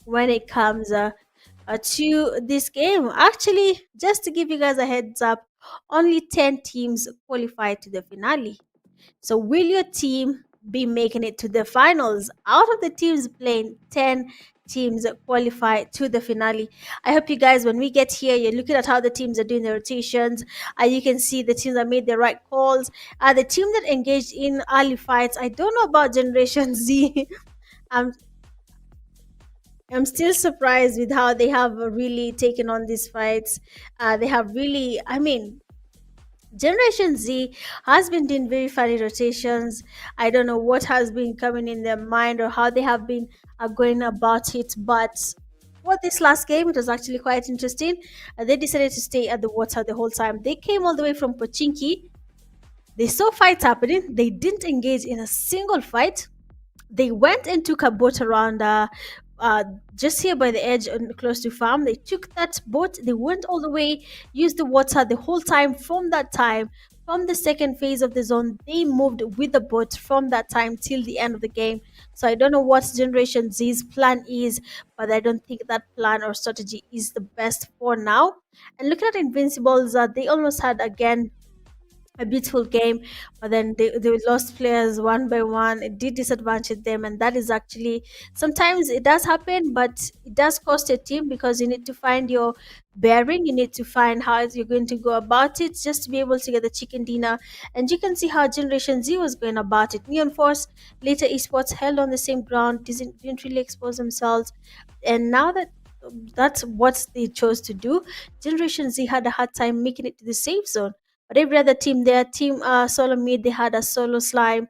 A: when it comes to this game. Actually, just to give you guys a heads up, only 10 teams qualified to the finale. So will your team be making it to the finals? Out of the teams playing, 10 teams qualify to the finale. I hope you guys, when we get here, you're looking at how the teams are doing their rotations. You can see the teams that made the right calls. The team that engaged in early fights, I don't know about Generation Z. I'm I'm still surprised with how they have really taken on these fights. They have really, I mean, Generation Z has been doing very funny rotations. I don't know what has been coming in their mind or how they have been going about it, but for this last game, it was actually quite interesting. They decided to stay at the water the whole time. They came all the way from Pochinki. They saw fights happening. They didn't engage in a single fight. They went and took a boat around uh, just here by the edge and close to farm. They took that boat, they went all the way, used the water the whole time. From that time, from the second phase of the zone, they moved with the boat from that time till the end of the game. So I don't know what Generation Z's plan is, but I don't think that plan or strategy is the best for now. And looking at Invincibles, they almost had again a beautiful game, but then they lost players one by one. It did disadvantage them, and that is actually sometimes it does happen, but it does cost a team because you need to find your bearing, you need to find how you're going to go about it just to be able to get the chicken dinner. And you can see how Generation Z was going about it. Neon Force, later esports, held on the same ground, didn't really expose themselves, and now that that's what they chose to do. Generation Z had a hard time making it to the safe zone, but every other team, their team SOLOMID, they had a solo slime.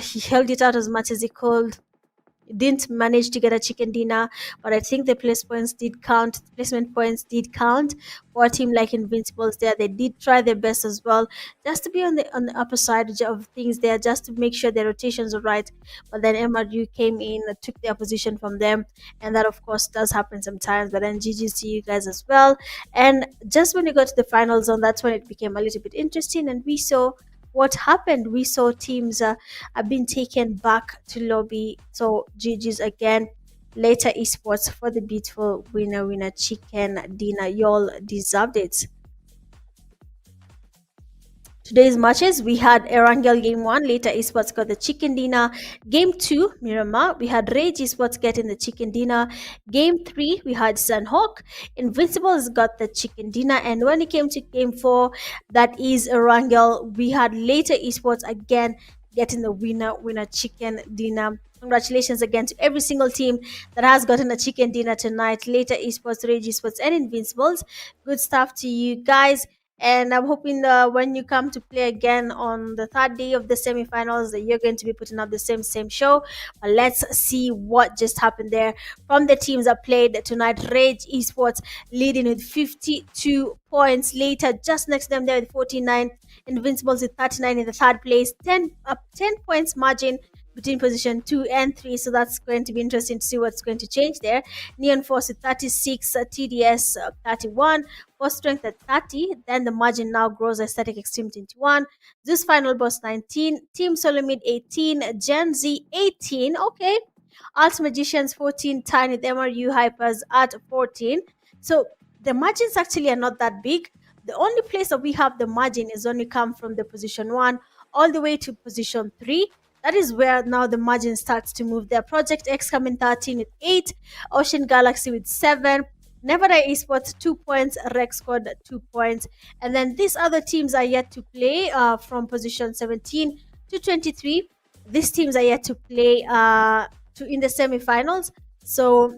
A: He held it out as much as he could. didn't manage to get a chicken dinner, but I think the placement points did count for a team like Invincibles there. They did try their best as well, just to be on the upper side of things there, just to make sure their rotations are right. But then MRU came in, took their position from them, and that of course does happen sometimes. But then GG to you guys as well. And just when we got to the final zone, that's when it became a little bit interesting, and we saw what happened. We saw teams have been taken back to lobby. So GG's again. Later esports for the beautiful winner chicken dinner. Y'all deserved it. Today's matches, we had Erangel game 1, later esports got the chicken dinner. Game 2, Miramar, we had Rage esports getting the chicken dinner. Game 3, we had Sanhok. Invincibles got the chicken dinner. And when it came to game 4, that is Erangel, we had later esports again getting the winner chicken dinner. Congratulations again to every single team that has gotten a chicken dinner tonight. Later esports, Rage esports, and Invincibles. Good stuff to you guys. And I'm hoping when you come to play again on the third day of the semifinals, that you're going to be putting up the same show. But let's see what just happened there from the teams that played tonight. Rage Esports leading with 52 points. Later, just next to them there with 49. Invincibles with 39 in the third place. 10 points margin between position 2 and 3. So that's going to be interesting to see what's going to change there. Neon Force with 36, TDS 31, Force Strength at 30. Then the margin now grows. Aesthetic Extreme 21, Zeus Final Boss 19, Team Solomid 18, Gen Z 18. Okay. Alt Magicians 14, Tiny with MRU HYPERZ at 14. So the margins actually are not that big. The only place that we have the margin is only come from the position 1 all the way to position 3. That is where now the margin starts to move there. Project X coming 13 with 8, Ocean Galaxy with 7, Never Die Esports 2 points, Rex Squad 2 points. And then these other teams are yet to play from position 17 to 23. These teams are yet to play in the semifinals. So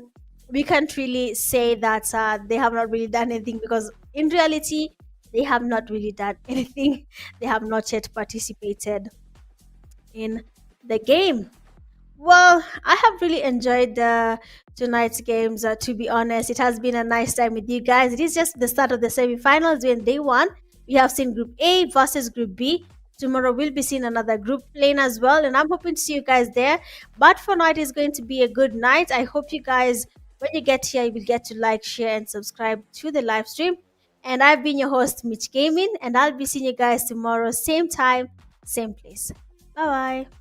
A: we can't really say that they have not really done anything, because in reality, they have not really done anything. They have not yet participated in the game. Well, I have really enjoyed tonight's games. To be honest, it has been a nice time with you guys. It is just the start of the semifinals. When day one, we have seen Group A versus Group B. Tomorrow we'll be seeing another group playing as well, and I'm hoping to see you guys there. But for now, it is going to be a good night. I hope you guys, when you get here, you will get to like, share, and subscribe to the live stream. And I've been your host, Mitch Gaming, and I'll be seeing you guys tomorrow, same time, same place. Bye bye.